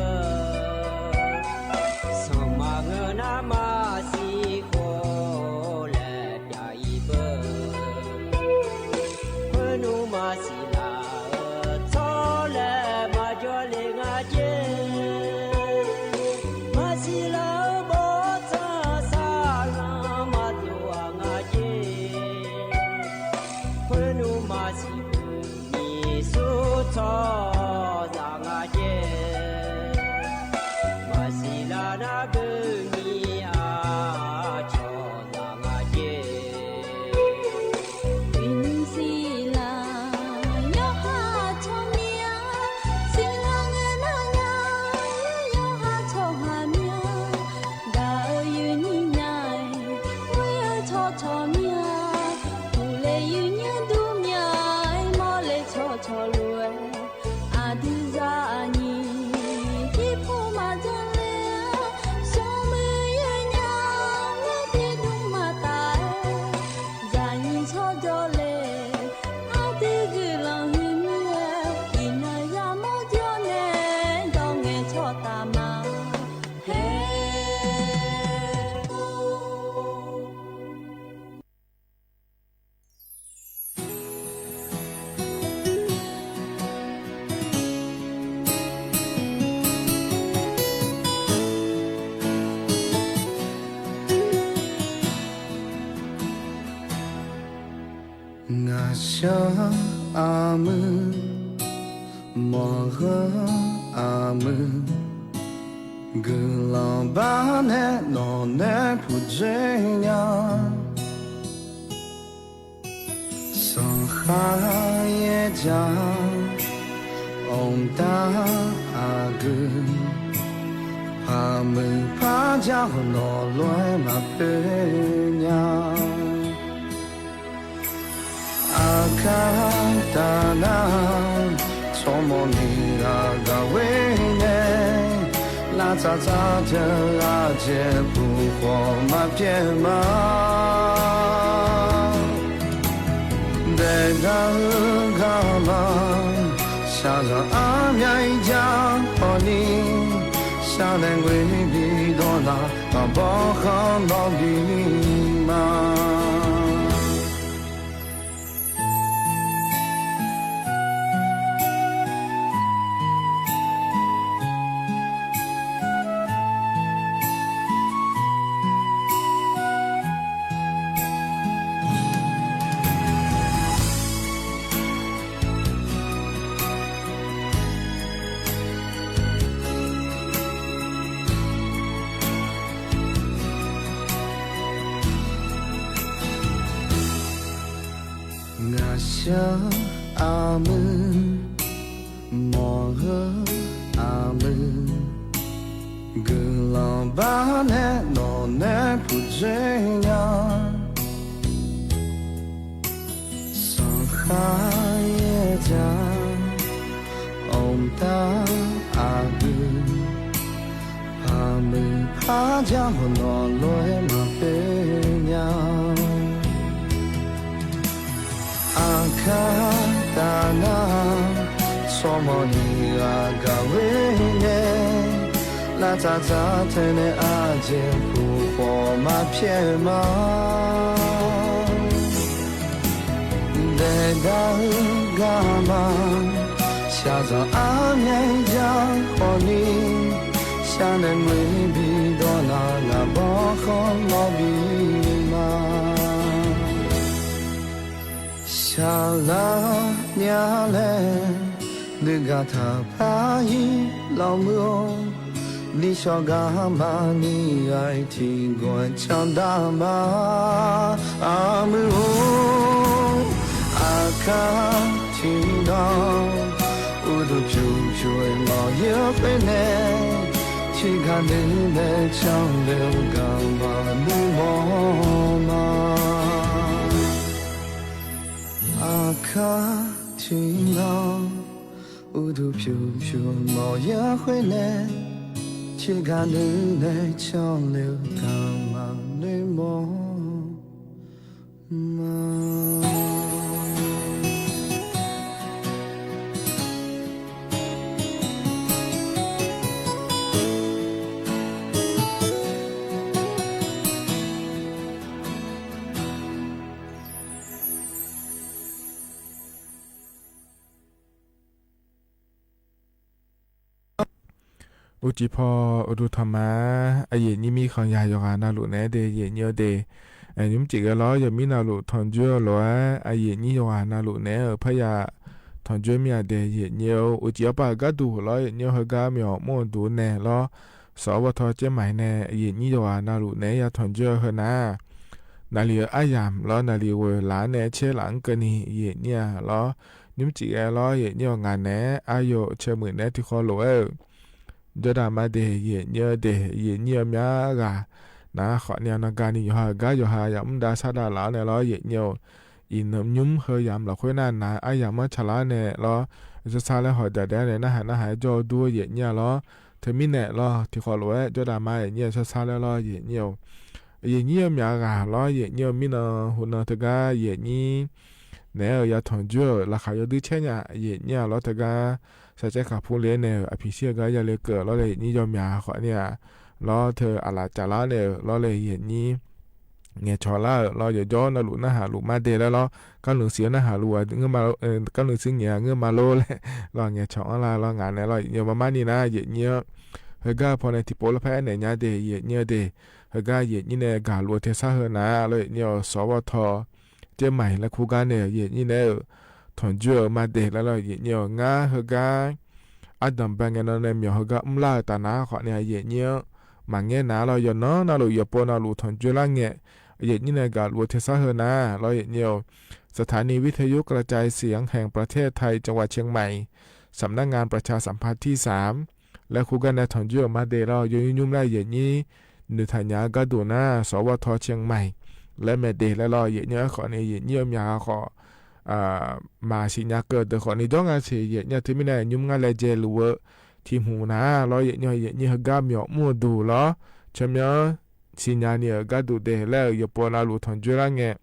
อุจิพออุดุธรรมะอเยนิมีของยายกานาลุเนเดเยเนเดยุมจิกะล้อยามีนาลุทอนจัวล้ออเยนิยกานาลุเนพะยาทอนจัวมีเดเยเนอุจิปะกะดูล้อยเนฮะกะมีอมอดูเนล้อสวทเจไหมเนอเยนิยกานาลุเนยาทอนจัวฮะนานาลีอายามล้อนาลีเวลาเนเชหลังกะนีเยเนียล้อยุมจิกะล้อเยเนงานเนอายุเชมือเนที่ขอโลจดามาเดเยเนเดเยเนียมยากานะขอเนี่ยนักการนี่ฮะกายฮายามดาซาดาลาเนล้อเยเนียวอินนมยุมเฮยามละค่อยนานนะอายามมาฉลาเนล้อ จะซาแล้วหอดได้เลยนะหาจอดูเหยียดเนี่ยล้อเธอมีแน่ล้อที่ขอรู้ว่าจอดามาเหยียดซาแล้วล้อเหยียดเนี่ยเหยียดเนี่ยมีอะไรล้อเหยียดเนี่ยมีเนาะหุ่นเธอก็เหยียดนี้เนี่ยอยากทำจ่อราคาอยู่ดีเช่นเนี่ยเหยียดเนี่ยล้อเธอก็ใส่ใจขับผู้เลี้ยงเนี่ยอภิเษกก็อย่าเลยเกิดล้อเลยนี่ยอมยาขอเนี่ยล้อเธออะไรจะล้อเนี่ยล้อเลยเหยียดนี้เนี่ยชอละเราอย่าย้อนนะลูกนะหาลูกมาเดแล้วเราก็หนึ่งเสียนะหาลูกเงื่อมาก็หนึ่งซึ่งเนี่ยเงื่อมาโลเลยเราเนี่ยชอละเรางานเนี่ยเราเนี่ยประมาณนี้นะเยอะเนี่ยเฮก็พอในที่โพลแพ้เนี่ยเนี่ยเดเยอะเนี่ยเดเฮก็เยอะนี่เนี่ยการลัวเทซ่าเฮนะเลยเนี่ยสวทเจ้าใหม่และคู่กันเนี่ยเยอะนี่เนี่ยถอนจ่อมาเดแล้วเราเยอะเนี่ยงาเฮก็อัดดำแบงเงินเนี่ยมีเฮก็ลาตานะขอเนี่ยเยอะเนี่ยมังเงี้ยนะเราอย่าน้อนะเราอย่าปนนะลูกถอนจ่อละเงี้ยเหตุนี้ในการวัวเทซ่าเฮนาเราเหตุเดียวสถานีวิทยุกระจายเสียงแห่งประเทศไทยจังหวัดเชียงใหม่สำนักงานประชาสัมพันธ์ที่3และคู่กันในถอนจุมาเดเรายุ่มได้เหตุนี้นุทัญญากระดูนาสวทเชียงใหม่และแม่เดและเราเหตุนี้ขอในเหตุเยี่ยมยาขอมาสิญาเกิดแต่ขอในจ้องงานเสียเหตุนี้ที่ไม่ได้ยุ่มงานเลเจลัวทีมหูนะเราเหตุนี้กามีอมัวดูล้อเชื่อมสิญญาเนี่ยก็ดูเดแล้วอย่าปนเราถอนจุละเงี้ย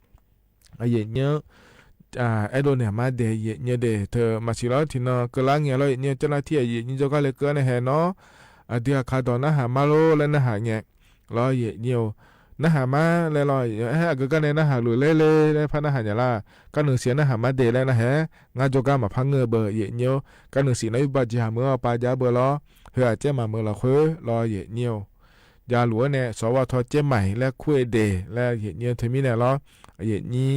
เหตุนี้ไอ้โดนเนี่ยมาเดเหตุนี้เดเธอมาสิเราที่นั่นก็ละเงี้ยเราเหตุนี้เจ้าหน้าที่เหตุนี้จะก็เลยเกิดในแห่เนาะเดี๋ยวขาดนะหามาโลแล้วนะหาเงี้ยเราเหตุนี้นะหามาแล้วเราก็ในนะหาหลุดเล่ๆพันนะหาเนี่ยละก็หนึ่งเสียนะหามาเดแล้วนะฮะงานจก็มาพังเงเบอร์เหตุนี้ก็หนึ่งสีในบัตรหาเมื่อปาจาเบอร์ล้อเฮือเจ้ามาเมื่อเราคุยรอเหตุนี้ยาหลวเนี่ยสวทเจ้าใหม่และคุยเดและเหตุนี้เธอมีเนี่ยล้อเหตุนี้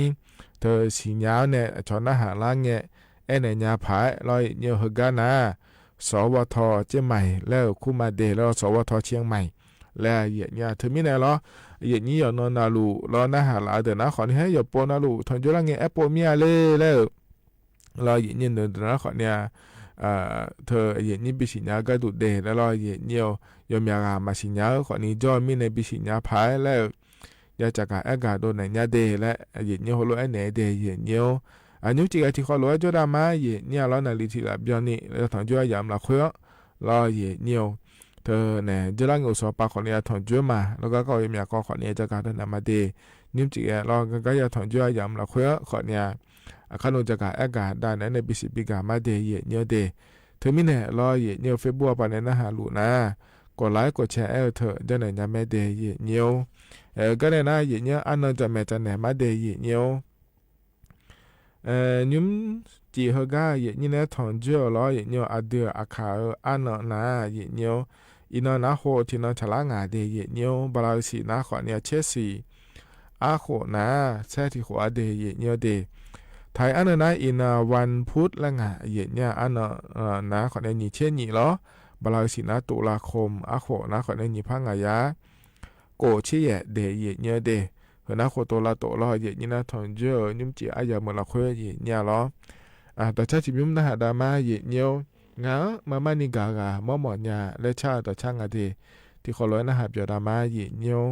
เธอสิญญาเนี่ยชอนหาล่างเนี่ยไอ้เนี่ยยาผายลอยเนี่ยฮกานาสวทเจ้าใหม่แล้วคู่มาเดแล้วสวทเชียงใหม่และเหตุนี้เธอมีเนี่ยล้อเหตุนี้อย่านอนนาลูล้อหน้าหาลาเดินนะขอนี้ให้อย่าปนนาลูทนจุลังเนี่ยแอปโปเมียเลยแล้วลอยเหตุนี้เดินนะขอเนี่ยเธอเหตุนี้บิสิญญาก็ดูเดแล้วลอยเหตุนี้ยอมยามาสิญญาขอนี้จอมีในบิสิญญาพายแล้วยาจากอากาศโดนในญาเดและเหตุนี้หัวโลไอเนเดเหตุนี้อันนี้จิกที่ขอรู้จอดามาเหตุนี้เราในลิทิลาบยอนี่แล้วถอนจ่อยามละคุยรอเหตุนี้เธอเนี่ยจะร่างอุศปาขอนี้ถอนจ่อมาแล้วก็ยอมยาขอนี้จากการนำมาเดนิ่มจิกเราก็ยาถอนจ่อยามละคุยขอนี้ขนมจากอากาศด้านในบิสิบิกามาเดเหตุนี้เดเธอมีเนี่ยรอเหตุนี้เฟซบุ๊กปานนะหาลูนะกดไลค์กดแชร์เธอเดี๋ยวไหนจะไม่เดย์เหนียวก็ได้นะเหนียวอันนั้นจะไม่จะไหนมาเดย์เหนียวยุ่มจีฮก้าเหนียวเนี่ยถอนเจอล้อเหนียวอัดเดืออาคาอันนั้นนะเหนียวอินนะโหที่นั่นฉลางาเดย์เหนียวบาลาสีนะขอเนี่ยเชสีอาโหนะแท้ที่หัวเดย์เหนียวเดไทยอันนั้นนะอินวันพุธละงาเหนียวอันนั้นนะขอเนี่ยนี่เช่นนี่ล้อบาลาสินะตุลาคมอาโขนะขอในนิพังอายะโกชิเยเดเยเนเดเฮนะโคโตลาโตลอเยนี่นะทอนเจอนิมจิอายะมละคุยเยเนี่ยลอต่อชาจิมิมนะหาดามาเยเนียวงามามานิกากามอมอญาและชาต่อช่างอเดที่ขอร้อยนะหาบยอดามาเยเนียว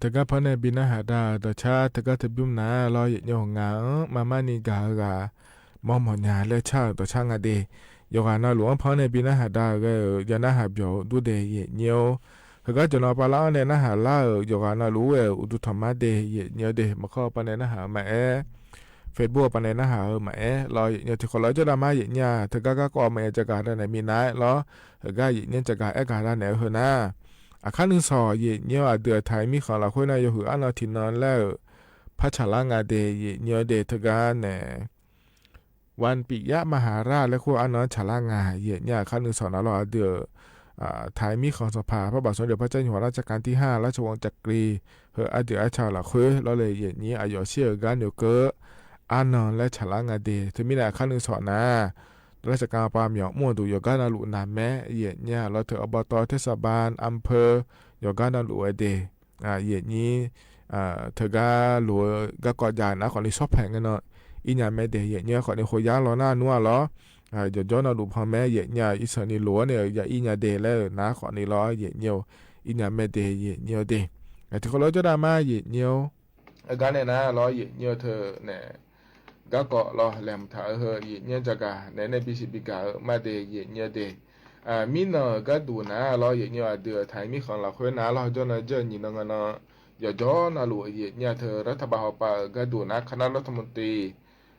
ตะกะพะเนบินะหาดาตะชาตะกะทะบิมนาลอยยองงามามานีกากามอมหญาและชาตะชางาเดยอกานาหลวงพะเนบินะหาดาเกยานะหาเปียวดุเดเยเนียวตะกะจนอปะลาเนนะหาลายอกานารู้อุดุธรรมะเดเยเนียวเดมะข้อปะเนนะหามาFacebook ปะเนนะหามาลอยยะติขอลอยจะดามาเยญาตะกะก็อเมจะกาได้มีนายลอตะกะเยญจะกากาได้แนวเฮนาအခန်းစော်ရဲ့ညောအတဲ့ထိုင်မိခလာခွေးနာယဟုအနာတီနန်လဲဖတ်ချလာငါတဲ့ညောတဲ့တကားနဲ့วันปิยะมหาราชและคู่อนันต์ฉลางาเยเนี่ยขั้นหนึ่งสอนเราเดือถ่ายมีของสภาพระบาทสมเด็จพระเจ้าอยู่หัวรัชกาลที่5ราชวงศ์จักรีเฮออเดือชาวละคุยเราเลยเยนี้อายุเชื่อกันอยู่เกออนันต์และฉลางาเดถึงมีแต่ขั้นหนึ่งสอนนะราชการปามหยอกมั่วดูอยู่กันนาลุนาแม่เยเนี่ยเราเถออบตเทศบาลอำเภออยู่กันนาลุเดเยนี้เถอกาหลวกะกอดใหญ่นะขอรีชอบแพงกันเนาะอีญาแม่เดเยเนี่ยขอในโคยาล้อหน้านัวล้อจะย้อนเอาดูพ่อแม่เยเนี่ยอีสนิหลวเนี่ยอย่าอีญาเดแล้วนะขอในล้อเยเนี่ยอีญาแม่เดเยเนี่ยเดที่เขาล้อจะดราม่าเยเนี่ยกันเนี่ยนะล้อเยเนี่ยเธอเนี่ยก็เกาะล้อแหลมถาเฮอเยเนี่ยจะกะในปีสิบิกามาเดเยเนี่ยเดมีเนาะก็ดูนะล้อเยเนี่ยเดือไทยมีของเราคุยนะล้อจนเจอนี่น้องเนาะอย่าย้อนเอาลูกเยเนี่ยเธอรัฐบาลปาก็ดูนะคณะรัฐมนตรี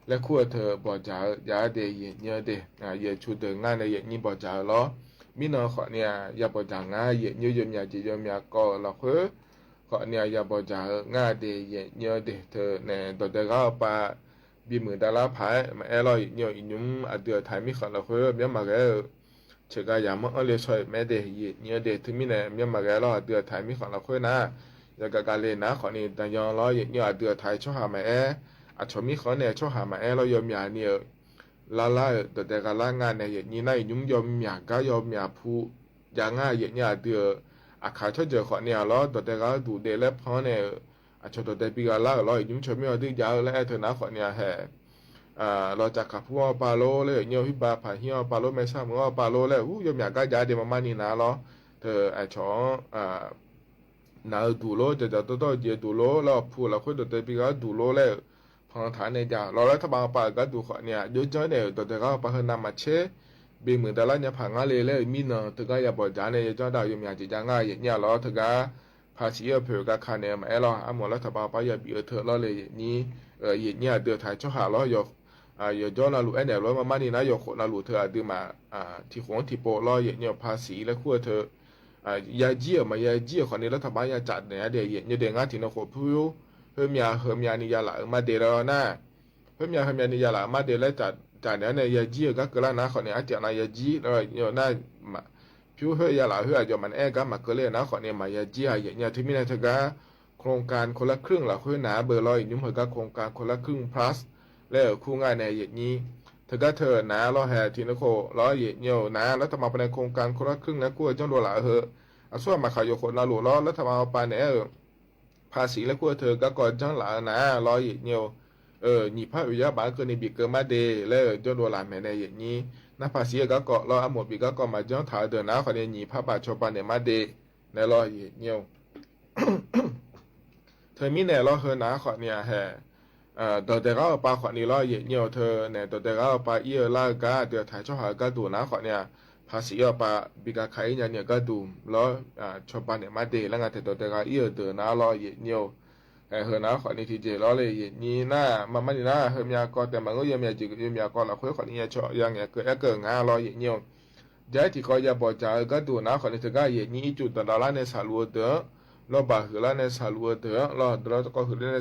และขั้วเธอบอกจ่ายาเดยเนี่ยเดเยชุดเดินง่ายในเยนี่บอกจ่าล้อมีเนาะขอเนี่ยอย่าบอกจ่าง่ายเยเนี่ยยมยาจียมยาก็เราคุยขอเนี่ยอย่าบอกจ่าง่ายเดยเนี่ยเดเธอเนี่ยตัวเด็กก็ปาบีมือดาราพายมาเอลอยเนี่ยอินุมอเดือไทยมีขอเราคุยเมียมาแกเชกายามันเอาเลยช่วยแม่เดยเนี่ยเดถึงมีเนี่ยเมียมาแกเราเดือไทยมีขอเราคุยนะอยากการเล่นนะขอนี่แต่ยองล้อเนี่ยเดือไทยช่วยหาแม่ ชมีเขาเนี่ยชอบหามาเรายอมยาเนี่ยลาแต่การลางานเนี่ยอย่างนี้นายยุ่งยอมยาก็ยอมยาผู้อย่างง่ายอย่างนี้เดืออาคาชอบเจอคนเนี่ยแล้วแต่ก็ดูเดลเพราะเนี่ยชอบแต่ปีกันละเรายุ่งชอบไม่เอาที่ยาวและเธอหน้าคนเนี่ยแห่เราจะขับพวกปาโลเลยเนี่ยฮิบาผ่าเหี่ยวปาโลไม่ทราบว่าปาโลแล้วยอมยาก็ย้ายเดี๋ยวมานี่นะแล้วเธอชอบนาดูโลจะตัวเจดูโลแล้วผู้เราคุยแต่ปีกันดูโลแล้วพังฐานเนี่ยจ้ะเราแล้วถ้าบางปาก็ดูคนเนี่ยยุ่งจ้อยเนี่ยแต่ก็ปาเฮนามาเชบีมือแต่ละเนี่ยผ่านงานเลยมีเนาะถึงก็อย่าบอกจานเนี่ยจ้าดาวยมอยากจะจ้างง่ายอย่างเงี้ยแล้วถึงก็ภาษีเผื่อก็คันเนี่ยมาแล้วอ่ะหมดแล้วถ้าบางปาอย่าบีเถอะแล้วเลยนี้อย่างเงี้ยเดือดถ่ายช่อหาแล้วอย่าจ้อนาลูเนี่ยแล้วมานี่นะอย่าขอนาลูเธอดื้อมาที่ของที่โปรแล้วอย่างเงี้ยภาษีแล้วขั้วเธอยาเจี๋ยมายาเจี๋ยคนนี้รัฐบาลยาจัดเนี่ยเดี๋ยวอย่างเดี๋ยวงานที่นครพูเพิ่มยานี่ยาหลังมาเดี๋ยวหน้าเพิ่มยานี่ยาหลังมาเดี๋ยวแล้วจัดเนี่ยยาเจี๋ยก็เกิดแล้วนะคนนี้อาจจะนายาจีแล้วอย่างนั้นมาผิวเฮียหลังเฮียจะมันก็มาเกิดเลยนะคนนี้มายาจีอย่างเงี้ยที่มีในทางโครงการคนละครึ่งหลักคุยหนาเบอร์ลอยยุ่งเหมือนกับโครงการคนละครึ่ง plus แล้วคู่ง่ายในอย่างนี้เธอหนาล้อแห่ที่นครล้อเหยียดเงี้ยวหนาแล้วทำมาเป็นโครงการคนละครึ่งนะกู้จ้องดูหล่ะส่วนมาขายโยคนนาลูล้อแล้วทำมาปานเนี่ยภาษีแล้วกู้เธอก็ก่อนจังหล่ะนะล้อเหยียดเงี้ยวหนีพระวิญญาบาลเกินในบีเกินมาเดแล้วจ้องดูหล่ะแม่ในอย่างนี้นับภาษีก็เกาะล้อหมดบีก็มาจ้องถ่ายเดินนะคนนี้หนีพระบาทชาวบ้านเนี่ยมาเดในล้อเหยียดเงี้ยวเธอมีเนี่ยล้อหนาคนเนี่ยแห่แต่ก็ปาขวัญนี่ล้อเหยียดเงี้ยวเธอเนี่ยแต่ก็ปาเอี้ยล่ากาเดือดถ่ายช่อหาก็ดูนะขวัญเนี่ยภาษีปาบิกาไข่เนี่ยก็ดูล้อชาวบ้านเนี่ยมาเดแล้วงานแต่ก็เอี้ยเดือดนะล้อเหยียดเงี้ยวนะขวัญนี่ที่เจล้อเลยเหยียดนี้น่ามันนี่นะมียากรแต่มันก็ยังมีจิกยังมียากรเราคุยขวัญนี่ชอยังเนี่ยเกิดงาล้อเหยียดเงี้ยวใจที่ก็อย่าบอกใจก็ดูนะขวัญนี่เธอก็เหยียดนี้จุดตลาดในสาลัวเดือเราบาหือแล้วในสาลัวเดือเราก็หือใน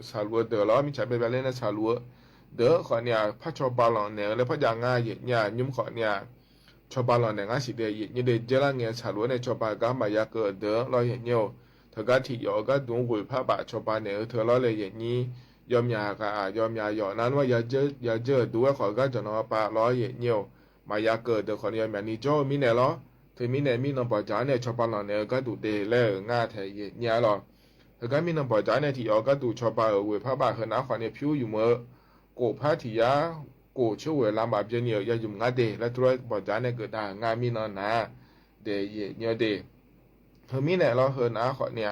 สาลัวเดือเรามีใช้เป็นแบบในสาลัวเดือขวัญเนี่ยพระชาวบ้านเราเนี่ยแล้วพระยางาเหยียดเนี่ยยุ่มขวัญเนี่ยชาวบ้านเราเนี่ยง่ายสิเดียร์ยี่เดียเจริญเงี้ยสาลัวในชาวบ้านก็มายาเกิดเดือเราเหยียดเนี่ยเธอก็ที่ยอก็ดวงกุยพระบาทชาวบ้านเนี่ยเธอเราเลยเหยียดนี้ยอมยากะยอมยาหยอนั้นว่าอย่าเจอดูว่าขอก็จะนอปะเราเหยียดเนี่ยมายาเกิดเดือขวัญเนี่ยแบบนี้โจมีเนี่ยหรอเธอมีเนี่ยมีน้องปอจาเนี่ยชาวบ้านเราเนี่ยก็ดูเดแล้วง่ายแท้เหยียดเนี่ยหรอเธอก็มีน้องปอจาเนี่ยที่ยอก็ดูชาวบ้านกุยพระบาทเฮนะขวัญเนี่ยผิวอยู่เมื่อโกพระที่ยากูช่วยลำบากเจเนียอย่ายุ่งงาเดและตัวบอกจานเนี่ยเกิดได้งานมีนอนนะเดยเนียเดเธอมีเนี่ยเราเฮนะขอเนี่ย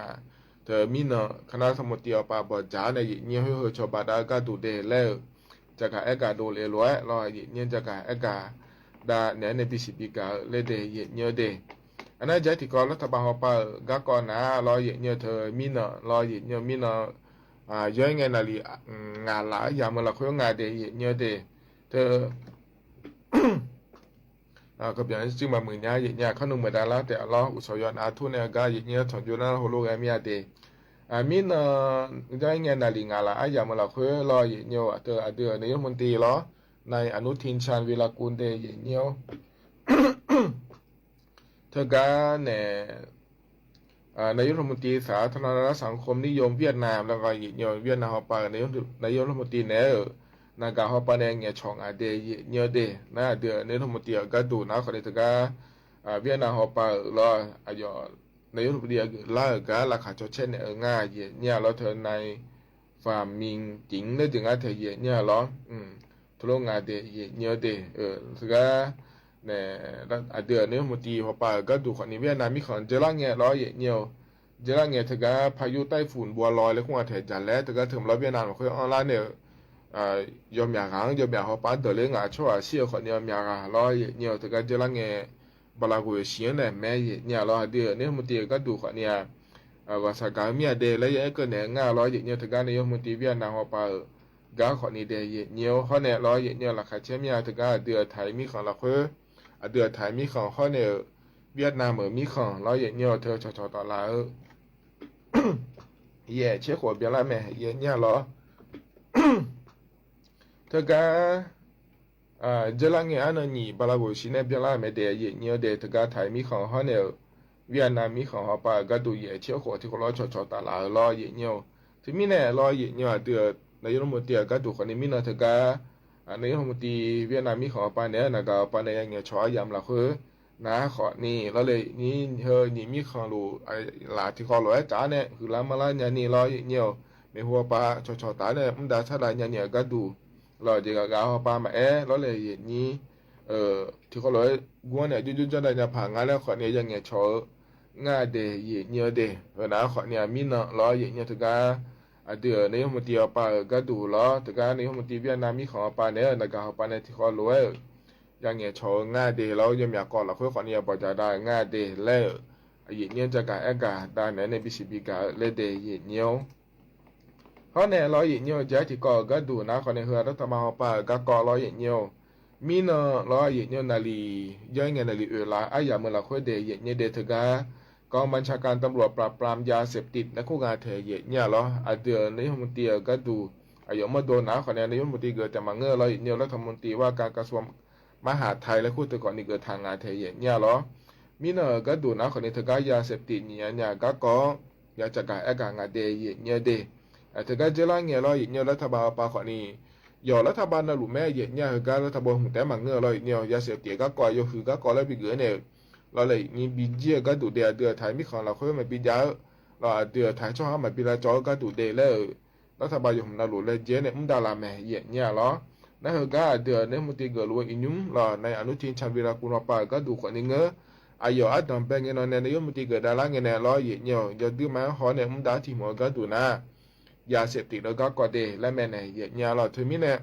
เธอมีเนาะคณะสมุทรเดียวปาบอกจานเนี่ยเนียเฮชอบาดาก็ดูเดแล้วจะกะเอกาโดเลร้อยเราเนียจะกะเอกาดาเนี่ยในปีสิบปีกาเลเดยเนียเดอันนั้นใจที่ก่อนรัฐบาลเขาปากก่อนนะเราเนียเธอมีเนาะเราเนียมีเนาะย้อยไงนาลีงานหลายอย่างเมื่อเราคุยงานเดยเนียเดเธอก็เปลี่ยนจึงมาเหมือนเนี่ยอย่างเงี้ยเขาหนุ่มมาได้แล้วแต่เราอุตสาหกรรมอาทุนเนี่ยก็อย่างเงี้ยถอนอยู่นั่นหัวโลกมีอะไรมีเนาะย้อยไงนาลีงานหลายอย่างเมื่อเราคุยรออย่างเงี้ยเธอเดือนนายกรัฐมนตรีเหรอในอนุทินชาญวีรกูลเดยอย่างเงี้ยเธอก็เนี่ยนายกรัฐมนตรีสาธารณสังคมนิยมเวียดนามแล้วก็อย่างเงี้ยเวียดนามเขาไปนายกรัฐมนตรีเนี่ยนากาเขาไปเนี่ยเงี้ยช่องเดยเงี้ยเดนะเดือนนายกรัฐมนตรีก็ดูนะคนนี้เธอก็เวียดนามเขาไปแล้วอายุนายกรัฐมนตรีล่าก็ราคาจดเช่นเนี่ยง่ายเนี่ยแล้วเธอในฟาร์มิงจริงเนี่ยถึงเธอเนี่ยหรอทุกงานเดยเงี้ยเดเธอก็เนี่ยเดือนนายกรัฐมนตรีเขาไปก็ดูคนนี้เวียดนามมีคนเจริญเงี้ยร้อยเงี้ยเจริญเงี้ยเธอก็พายุไต้ฝุ่นบัวลอยแล้วคงอาจจะจัดแล้วเธอก็ถึงเราเวียดนามเขาออนไลน์เนี่ยยอมอยากยอมอยากเขาปั้นตัวเลี้ยงชัวเชี่ยวคนยอมอยากร้อยเนี่ยแต่ก็จะละเงี้ยบลากุยเสียงเนี่ยแม่เนี่ยร้อยเดียวเนี่ยมันตีก็ดูคนเนี่ยว่าสักการมีเดย์แล้วยังก็เนี่ยง่ายร้อยเนี่ยแต่ก็เนี่ยมันตีเวียนนาเขาไปก็คนนี้เดย์เนี่ยเขาเนี่ยร้อยเนี่ยราคาเชื่อมีแต่ก็เดือดไทยมีของเราคือเดือดไทยมีของเขาเนี่ยเวียดนามเหมือนมีของร้อยเนี่ยเธอชอต่อละเย่เชี่ยวหัวเบี้ยละแม่เย่เนี่ยหรอเธอก็เจริญเงี้ยอันนี้บาลากุชิเนี่ยเบี้ยละแม่เดียเนี่ยเดียเธอก็ไทยมีของเขาเนี่ยเวียดนามมีของเขาไปก็ดูเย่เชี่ยวหัวที่เขาล้อชอต่อละล้อเนี่ยที่มีเนี่ยล้อเนี่ยเดือด นายรัฐมนตรีก็ดูคนนี้มีนาเถกานายรัฐมนตรีเวียดนามีของปาเนี่ยนะก็ปาเนี่ยยังชอยามละคือนะขอนี่แล้วเลยนี่นี่มีของรู้หลาที่ขอรู้จ้าเนี่ยคือลามาลาเนี่ยนี่รอเนี่ยในหัวปลาชอตาเนี่ยมันได้ชาได้เนี่ยก็ดูรอเดี๋ยวก็เอาปลามาแล้วเลยนี่ที่ขอรู้กวนเนี่ยยุ่งๆจะได้เนี่ยผ่านงานแล้วขอเนี่ยยังชอง่ายเดย์เนี่ยเดย์นะขอเนี่ยมีนะรอเนี่ยถึงก็เดี๋ยวในหัวเตียวปลาก็ดูรอถึงก็ในหัวเตียเวียดนามีของปลาเนี่ยนะก็เอาปลาเนี่ยที่ขอรู้ยังชอง่ายเดย์แล้วยังอยากก่อนเราเพื่อขอเนี่ยบอกจะได้ง่ายเดย์แล้วเนี่ยจะการได้ในบิสิบิกาเลเดย์เนี่ยเพราะเนี่ยเราเนี่ยจะที่ก็ดูนะขอเนี่ยรัฐบาลปลาก็เราเนี่ยมีนะเราเนี่ยนาลียังไงนาลีละอย่างเมื่อเราคุยเดย์เนี่ยเดย์ถึงกองบัญชาการตำรวจปราบปรามยาเสพติดและคู่งานเทเนี่ยเหรอเดือนนี้รัฐมนตรีก็ดูอย่างมาโดนนะขอเนี่ยนายรัฐมนตรีเกิดแต่มาเงื้อเราเนี่ยรัฐมนตรีว่าการกระทรวงมหาดไทยและคู่ตัวก่อนนี่เกิดทางงานเทเนี่ยเหรอมีนะก็ดูนะขอเนี่ยถึงยาเสพติดเนี่ยก็อยากจะการงานเดย์เนี่ยเดย์ถึงเจริญเนี่ยเราเนี่ยรัฐบาลปาขอนี่ย่อรัฐบาลน่ะหลุมแม่เนี่ยก็รัฐบาลหุ่นแต่มาเงื้อเราเนี่ยยาเสพติดก็ก่อยคือก็แล้วปีเกิดเนี่ยเราเลยนี่บีเจียก็ดูเดือไทยมีของเราเขาไม่ปีเยอะเราเดือไทยชอบมาปีละจอก็ดูเดแล้วรัฐบาลอยู่ของเราหลุดเลยเจเนี่ยมันดาราแม่เนี่ยเหรอนั่นคือก็เดือเนี่ยมันตีเกิดรู้อินุมเราในอนุทินชาญวีรกุลปาก็ดูคนนี้เงื้ออาอัดดังเป็นเงินในยุคมันตีเกิดดาราเงินเราเนี่ยจะดื้อมาหอเนี่ยมันด่าที่หัวก็ดูนะยาเสพติดแล้วก็กอดเดและแม่เนี่ยเราถึงมีเนี่ย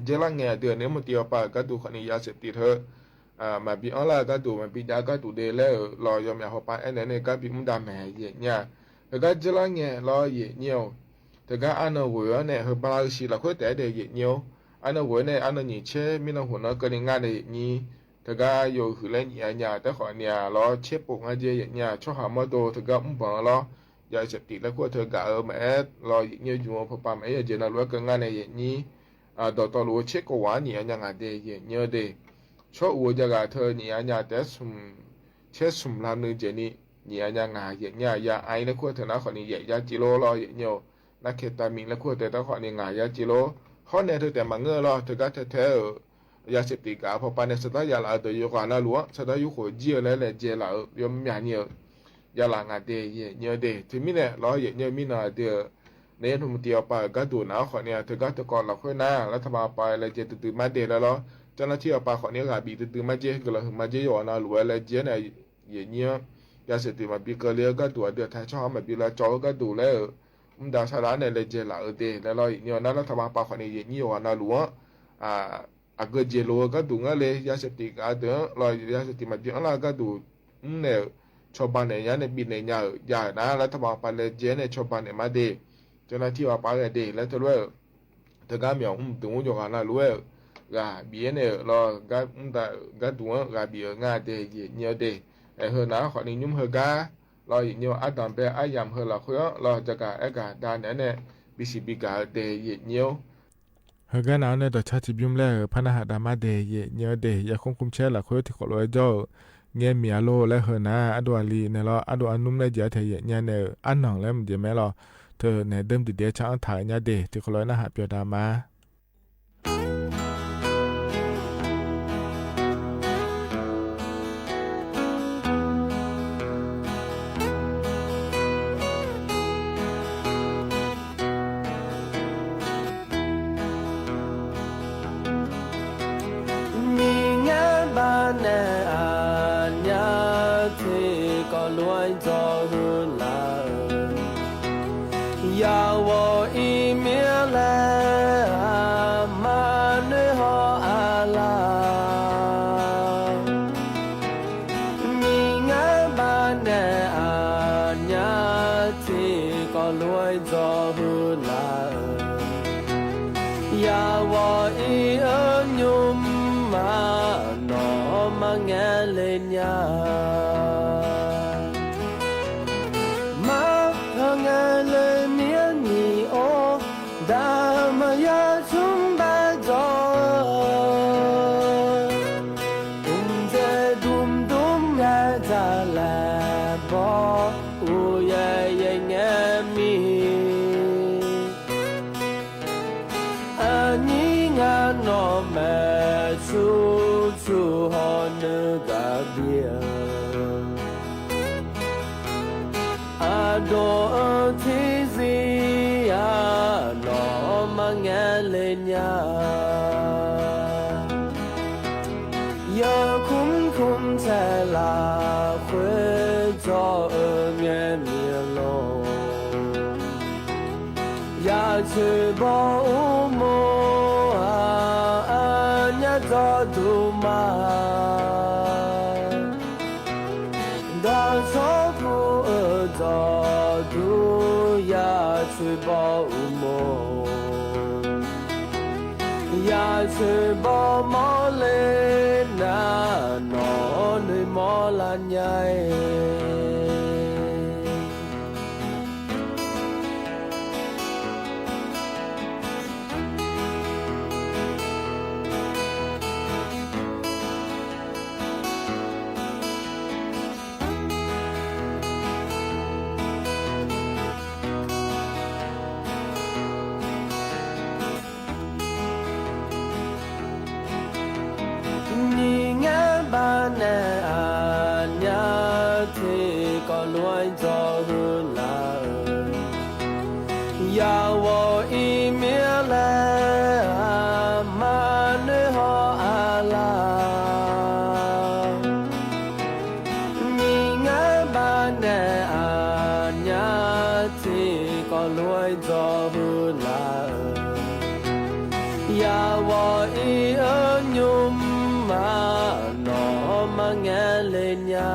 เจริญเงี้ยเดือนนี้มันตีออกไปก็ดูคนนี้ยาเสพติดเธอมาปีอันละก็ดูมาปีดาก็ดูเดแล้วรอยอมอยากเข้าไปเนี่ยก็ปีมันดำแม่เนี่ยแล้วก็เจริญเงี้ยรอเนี่ยแต่ก็อันนั้นวัวเนี่ยเขาบาลชีละคนแต่เดียเนี่ยอันนั้นวัวเนี่ยอันนั้นนี่เช่มีน้องหัวน้องก็ในงานเนี่ยนี่แต่ก็อยู่หือเล่นเนี่ยแต่ขอเนี่ยรอเช่ปุ๊กอาเจียเนี่ยชอบหามาดูแต่ก็ไม่บอกรอยาเสพติดแล้วก็เธอก็แม่รอเนี่ยอยู่พอปั๊มเจน่ารู้ก็งานเนี่ยนี่ต่อรู้เช็คก็ว่าเนี่ยยังไงเดียเนี่ยเดชอบวัวจะก็เธอเนี่ยแต่สุ่มเช่สุ่มลำนึงเจนี่เนี่ยยังไงเนี่ยยาไอแล้วก็เธอนะขอนี่ยาจิโร่รอเนี่ยนักเคตามีนแล้วก็เธอต้องขอนี่ไงยาจิโร่ข้อเนี่ยเธอแต่มาเงื้อรอเธอก็เธอยาเสพติดก็พอปานในสตายาละตัวอยู่กันนะรู้สตาอยู่หัวเจียแล้วเลยเจียละยมมีเนี่ยยาละงาเดียเนี่ยเดถึงมีเนี่ยรอเนี่ยมีน่ะเดียในทุ่มเตียวไปก็ดูนะขอเนี่ยเธอก็ตะกอนเราค่อยหน้ารัฐบาลไปเลยเจตื่นมาเดแล้วเจ้าหน้าที่เอาปลาขอเนี่ยก็บีตื่นมาเจก็เลยมาเจอยู่นะรวยเลยเจเนี่ยเนี่ยยาเสพติดมาบีก็เลยก็ตัวเดือดไทยชอบมาบีละจอก็ดูแล้วมันดาวชาลาเนี่ยเลยเจละเดแล้วเนี่ยนั่นรัฐบาลปลาขอเนี่ยเนี่ยอยู่นะรู้ก็เจโลก็ดูงั้นเลยยาเสพติดก็เดือดยาเสพติดมาบีอะไรก็ดูเนี่ยชาวบ้านเนี่ยเนี่ยบีเนี่ยยานะรัฐบาลไปเลยเจเนี่ยชาวบ้านเนี่ยมาเดเจ้าหน้าที่ว่าไปเดแล้วเธอรู้เธอก็มีถึงว่าอยู่กันนะรู้ก็บีเนี่ยเราก็ดูก็บีง่ายเดเนี่ยเดเฮนะขอนี้ยุ่งเฮก็เราเนี่ยอัดดันไปยามเฮเราคุยเราจะก็ด้านเนี่ยบิสิบิกาเดเนี่ยเฮก็แล้วเนี่ยตัวชาติบิมแล้วพนักดามาเดเนี่ยเดอยากคุมเชื่อละคุยที่ขอร้อยเจ้าเงี้ยมีอโลและเฮนะอดวลีเนี่ยเราอดวนุ่มเลยเจอเธอเนี่ยเนี่ยอันหนังแล้วมันจะแม่เราเธอเนี่ยเดิมติดเดียช่างถ่ายเนี่ยเดที่ขอร้อยนะหาเปียดามาเ นอแม่ชูชูหอนึกาเบียอาโดที่ซียานอมังเงเลญญาอย่าคุ้มแทลาคว้าจอเมียเมียลงอยากช่วยบอกโมญาจอดูมาดาชอบผู้จอดูอยากช่วยบอกโมอยากช่วยบอกมอเลนานอนในมอลันใหญ่อยากว่าอีเมียแลมาเนื้อหออาลามีงานบ้านแน่อาญาที่ก็รวยจอบุลาอยากว่าอียุมมาหนอมาแงเลญญา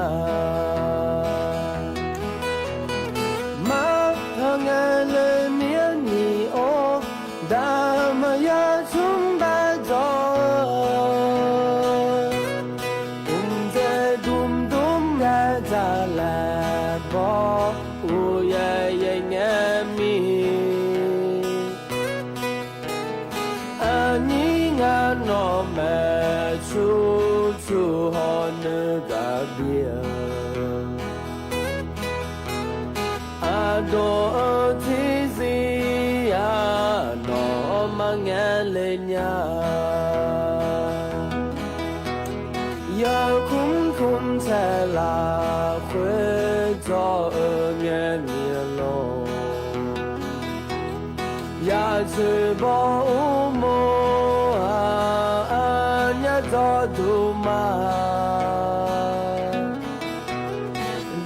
ชูหอนึกาเบียอาโดที่ซียานอมังเงเลญญาอย่าคุ้มแทลาคว้าจอเมียเมียลงอยากช่วยบอกโมจอดูมา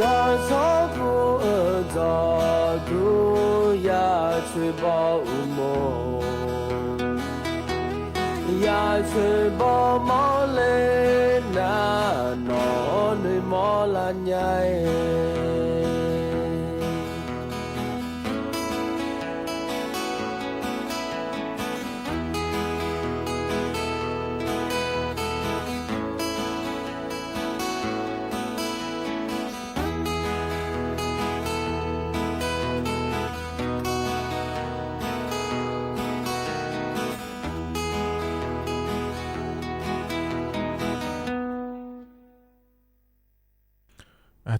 ดาชอบผู้จอดูอยากช่วยบอกโมอยากช่วยบอกมอเลนานอนในมอลันใหญ่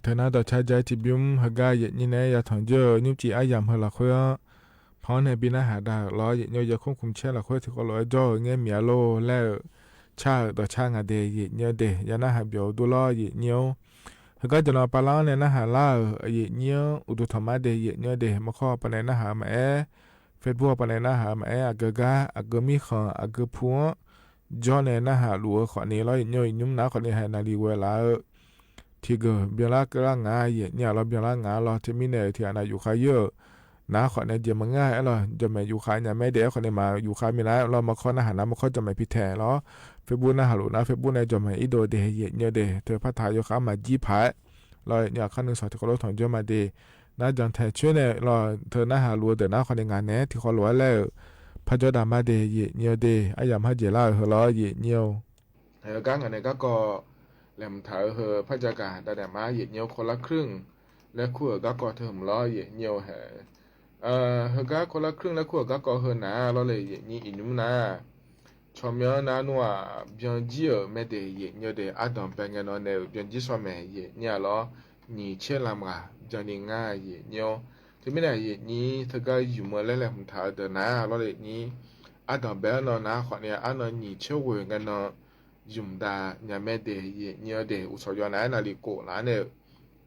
เธอน่าต่อชายใจจิบิมฮกายยินเนยาถอนเจอยุบจีอายามฮละค่อยพอในบินาหาดาล้อยินเนยาควบคุมเช่ละค่อยที่ก็ล้อจ่อเงี้ยเมียโลแล้วชาต่อชางาเดยินเนเดยานาหาเบียวดูล้อยินเนยฮกาจะนอปาล้อเนี่ยนะหาล่ายินเนยอุดุธรรมะเดยินเนเดมาข้อปะในนะหามาเฟซบุ๊กปะในนะหามาอากะอากะมีขออากะพัวจอเนี่ยนะหาลัวขอนี้ล้อยินเนยยุ่มน้าขอนี้ให้นาลีเวลาที่ก็เบียร์ละก็ร่างงายเนี่ยเราเบียร์ละงาเราจะมีเนี่ยที่อันอยู่ขายเยอะน้าขอเนี่ยเดี๋ยวมันง่ายเราจะไม่อยู่ขายเนี่ยไม่เดี๋ยวขอเนี่ยมาอยู่ขายไม่ได้เรามาข้ออาหารน้ำมาข้อจะไม่พิแทนแล้วเฟซบุ๊กนะฮัลโหลนะเฟซบุ๊กเนี่ยจะไม่อีโดเดย์เนี่ยเดย์เธอพัฒนาอยู่ข้ามาจีพายเราเนี่ยขั้นหนึ่งสองที่เขาลดถอนเยอะมาเดย์น่าจังแทนช่วยเนี่ยเราเธอน่าหาลัวเดี๋ยวน้าขอในงานเนี่ยที่เขาลัวแล้วพัฒนามาเดย์เนี่ยเดย์ไอ้ยามให้เจล่าเหรอเนี่ยการงานเนี่ยก็แหลมเถาเหอพระจักรแต่มาเหยียดเนียวคนละครึ่งและขั้วก็ก่อเถิมล้อเหยียดเนียวเหเหอก็คนละครึ่งและขั้วก็ก่อเหอหนาเราเลยเหยียดนี้อินุมนาชอมยอนานัวเบียงจีไม่ได้เหยียดเนียวเดอดอมเป็นเงินเอาเนี่ยเบียงจีสวมเหยียดเนี่ยล้อนี่เชื่อลำกะจะนี่ง่ายเหยียดเนียวที่ไม่ได้เหยียดนี้เธอก็อยู่เมื่อแรกๆผมถามเดินหน้าเราเลยนี้ อาดอเบลนอนะขอเนี่ยอันนอหนีเชื่อเวกันนอยุมดาญาแม่เดเยเนียเดอุสยอนะนาลิโกลาเนี่ย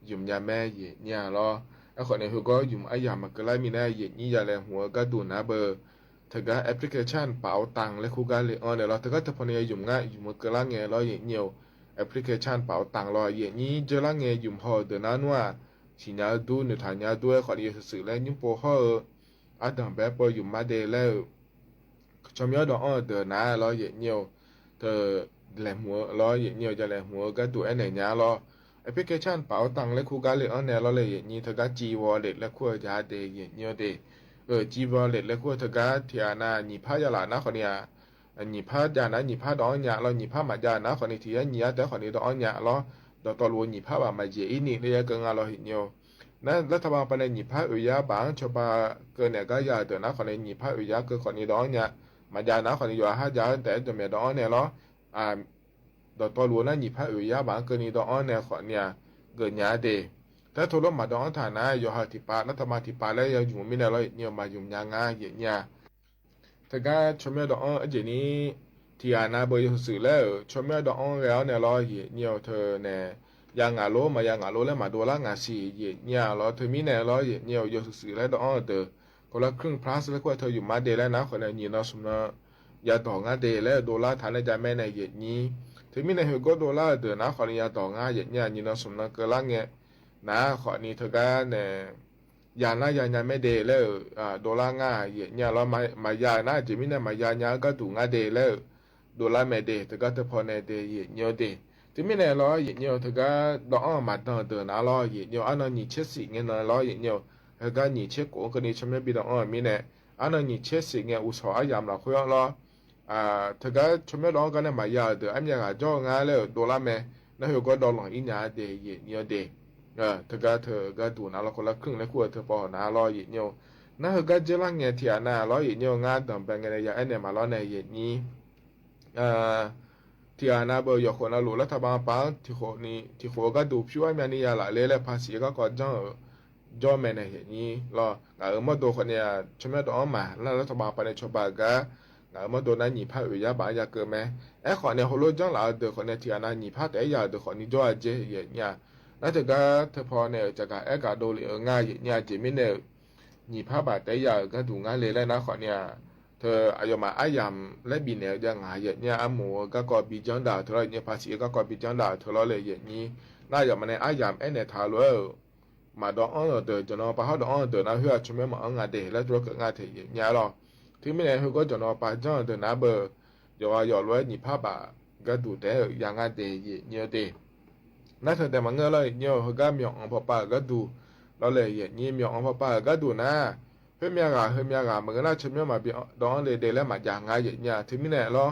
ยุมญาแม่เยเนี่ยรอไอ้ขอเนี่ยเขาก็ยุมอายามากลายมีแน่เยนี่ยาแลหัวก็ดูนะเบอร์ถ้าก็แอปพลิเคชันเป๋าตังและคู่กันเลยเนี่ยเราถ้าก็ถ้าพอเนี่ยยุมง่ายยุมกลางเงี้ยเราเยเนียวแอปพลิเคชันเป๋าตังรอเยนี่เจอละเงี้ยยุมพอเดินนั้นว่าสิญาดูในฐานญาด้วยขอเนี่ยสื่อแล้วยุมโปห่ออาดอเบลปอยุมมาเดแล้วชมยอดอ่อนเดินนะเราเยเนียวเธอแหลมหัวล้อเยเนียวจะแหลมหัวก็ตัวไอ้ไหนเนี้ยล้อแอปพลิเคชันเป๋าตังและคู่กันเลยเนี่ยเราเลยเยนี่เธอก็จีวอลเล็ตและคู่ยาเดเยเนียวเดจีวอลเล็ตและคู่เธอก็ที่อานาหนีผ้ายาลานะคนเนี้ยหนีผ้ายานะหนีผ้าดอนยาเราหนีผ้ามาจานะคนนี้ที่หนีแต่คนนี้ดอนยาล้อดอตอลัวหนีผ้าแบบมาเจอินี่เลยก็งานเราเห็นเนียวนั่นรัฐบาลไปในหนีผ้าอุยาบางชาวบ้านเกินเนี่ยก็ยาเดินนะคนนี้หนีผ้าอุยาเกินคนนี้ดอนยามาจานะคนนี้อยู่5 jaarแต่จะมีดอนเนี่ยล้อดอตอลัวนั่นหนีผ้าอุยาบางเกินนี้ดอนเนี่ยคนเนี่ยเกินยาเดแต่ทุลมาดอนฐานะอยู่หาที่ปารัฐบาลที่ปาแล้วอยู่ไม่ได้เลยเนี่ยมาอยู่ยางาเยเนี่ยแต่ก็ชมดอนเจนี้ที่อาณาบริสุทธิ์แล้วชมดอนแล้วเนี่ยล้อเยเนี่ยเธอเนี่ยยางาโลมายางาโลแล้วมาดูละงาสีเยเนี่ยล้อเธอมีเนี่ยล้อเยเนี่ยอยู่สุดแล้วดอนเธอคนละครึ่งพลัสแล้วก็เธออยู่มาเดแล้วนะคนเนี่ยนี่เราสมนะยาต่องาเดแล้วดอลลาร์ฐานใจแม่ในเยนี้เธอมีเนี่ยก็ดอลลาร์เดนะคนเนี่ยต่องาเยเนี่ยนี่เราสมนะเกลังเนี่ยนะขอนี้เธอก็เนี่ยยานะยาไม่เดแล้วดอลลาร์ง่ายเนี่ยเรามายานะจะมีเนี่ยมายาเนี่ยก็ถูกง่ายเดแล้วดอลลาร์ไม่เดเธอก็เธอพอเนี่ยเดเนี่ยเดจะมีเนี่ยเราเนี่ยเธอก็ดอกมาเดินนะเราเนี่ยอันนั้นนี่เช็ดสิ่งเนี่ยเราเนี่ยเธอก็นี่เช็ดกูก็นี่ฉันไม่บิดมีเนี่ยอันนั้นนี่เช็ดสิ่งเนี่ยอุตสาหยามเราคุยเราเธอก็ฉันไม่ร้องกันเนี่ยมายาเดอันยังก็จ้องง่ายแล้วดอลลาร์ไม่นั่นเขาก็ดอลลาร์อินยาเดเนี่ยเดเธอก็ดูนะเราคนละครึ่งแล้วควรเธอพอนะรออย่างเดียวนั่นเขาก็จะร่างเงี้ยที่อ่ะนะรออย่างเดียวงานต่างเป็นไงเนี่ยไอ้เนี่ยมารอในอย่างนี้ที่อ่ะนะเบอร์ยกคนละรู้รัฐบาลปังที่คนนี้ที่คนก็ดูช่วยแม่นี่ยาละเล่ภาษีก็จ้องแม่ในอย่างนี้รอเมื่อตัวคนเนี่ยช่วยแม่ตัวออกมาแล้วรัฐบาลไปในชาวบ้านก็เมื่อตัวนั้นหนีผ้าอุยาบางอยากเกิดไหมไอ้คนเนี่ยเขารู้จ้องหลายเดือคนเนี่ยที่อ่ะนะหนีผ้าแต่อยากเดือคนนี้จ้องเจ๊อย่างเงี้ยนั่นเธอก็เธอพอเนี่ยจะกับเอกาโดเลยง่ายเนี่ยจีมิเนี่ยหนีผ้าบาดแต่ยาก็ถูกง่ายเลยแล้วนะขอเนี่ยเธออายุมาอายามและบินเนี่ยยังหายเนี่ยอาหมูก็บีจังดาเธอเนี่ยภาษีก็บีจังดาเธอเลยอย่างนี้น่าจะมาในอายามเนี่ยทารุมาดองเดินจนพอเขาดองเดินนะเพื่อช่วยมาเอางานเดแล้วตัวก็งานเถียเนี่ยหรอที่ไม่เนี่ยเขาก็จนพอจังเดินนะเบอร์อย่าเลยหนีผ้าบาก็ดูแต่ยังงานเดเนี่ยเดนั่นเธอแต่มาเงยเลยเนี่ยเขาก็มีองค์พ่อป้าก็ดูเราเลยอย่างนี้มีองค์พ่อป้าก็ดูนะเพื่อมีอะไรมันก็น่าจะมีมาบีดองเลยเดแล้วมาอย่างไงอย่างเงี้ยถึงมีเนี่ยเรา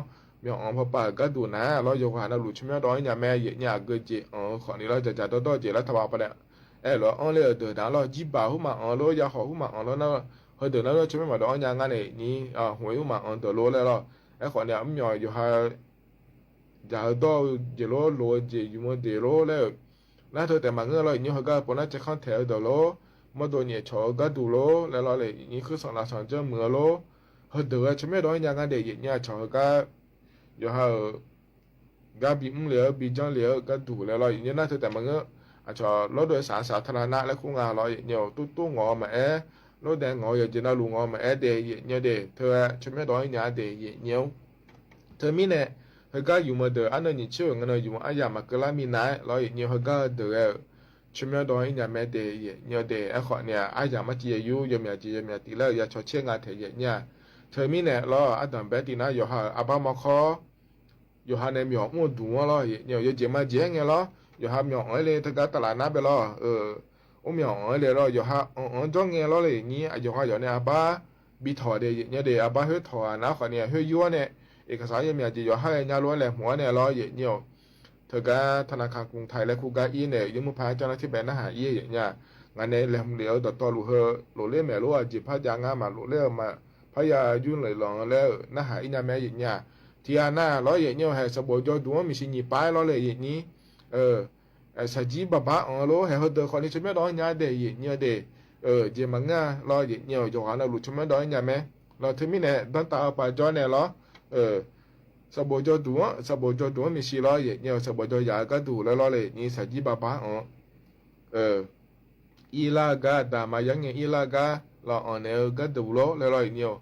มีองค์พ่อป้าก็ดูนะเราอยู่หาเราหลุดชิมดองอย่างแม่อย่างเงี้ยเกิดจีขอนี้เราจะต่อจีแล้วทว่าไปเนี่ยเราเลยเดินเราจีบบ่าวมาเราอยากขอมาเราเนาะเขาเดินเราชิมมาดองอย่างไงนี่หวยมาเดินรู้เลยเราขอเนี่ยมีอยู่หาจะต้องเจริญโลจิอยู่มันเดโลแล้วนั่นเธอแต่มาเงยเลยนี่เขาก็ปนจะข้างแถวเดโลมาโดนเนี่ยชอก็ดูโลแล้วเราเลยนี่คือสองสองเจ้าเมือโลเขาเดือดฉันไม่ร้อยอย่างนั้นเดี๋ยวเนี่ยชอก็อยู่หาก็บีเหลือบีจังเหลือก็ดูแล้วเราอย่างนี้นั่นเธอแต่มาเงยชอรถโดยสารสาธารณะและคู่งานเราเนี่ยตู้งอมารถแดงงออย่างเจน่าลุงงอมาเดย์เนี่ยเดย์เธอฉันไม่ร้อยอย่างเดย์เนี่ยเธอมีเนี่ยเขาก็อยู่มาเดืออันนั้นนี่เชื่อกันเลยอยู่อายามากลามีนายเราเนี่ยเขาก็เดือชิมยาดอยเนี่ยแม่เดย์เนี่ยเดย์ไอ้ขอเนี่ยอายามาจีอยู่ยามจีตีแล้วอย่าชดเชงานเถียเนี่ยเธอมีเนี่ยเราอันดับแบบที่น่าอยู่หาอาบามาคออยู่หาในหมอกมุ่งดูว่าเราเนี่ยอยู่เจมาเจียงเนี่ยเราอยู่หาหมอกอะไรเลยถ้าก็ตลาดน้ำไปเราหมอกอะไรเราอยู่หาจ้องเนี่ยเราเลยนี่อยู่หาอยู่เนี่ยอาบาบีถอดเดย์เนี่ยเดย์อาบาเฮือถอดนะขอเนี่ยเฮือยัวเนี่ยเอกสารยังมีจีอยู่ให้ยาล้วนแหละหัวเนี่ยรอเยอะเนี่ยเธอก็ธนาคารกรุงไทยและคูกาอีเนี่ยยังมือพายเจ้าหน้าที่แบงค์หาเยี่ยเนี่ยงานในแหลมเหลียวต่อหลุเฮอหลุเล่แม่รู้ว่าจีพายางามาหลุเล่มาพายายุ่นเลยลองแล้วน่าหาอินาแม่เยเนี่ยที่อันน่ะรอเยเนี่ยให้สบจดูว่ามีสิ่งนี้ไปรอเลยเยนี้สัจจีบ้าอ๋อรู้ให้เขาเดินคนนี้ฉันไม่ร้อยเนี่ยเดย์เนี่ยเดย์เจมังงารอเยเนี่ยอยู่หาเราหลุดฉันไม่ร้อยเนี่ยแม่ เราถึงมีเนี่ยตอนตาป่าจอเนี่ยเหรอสบจตัวมีสิล้อเนี่ยสบจยาก็ดูแล้วล้อเลยนี่สัจจิบาบาอีลากาดามายังอีลากาเราอ่อนเนี่ยก็ดูล้อแล้วล้อเนี่ย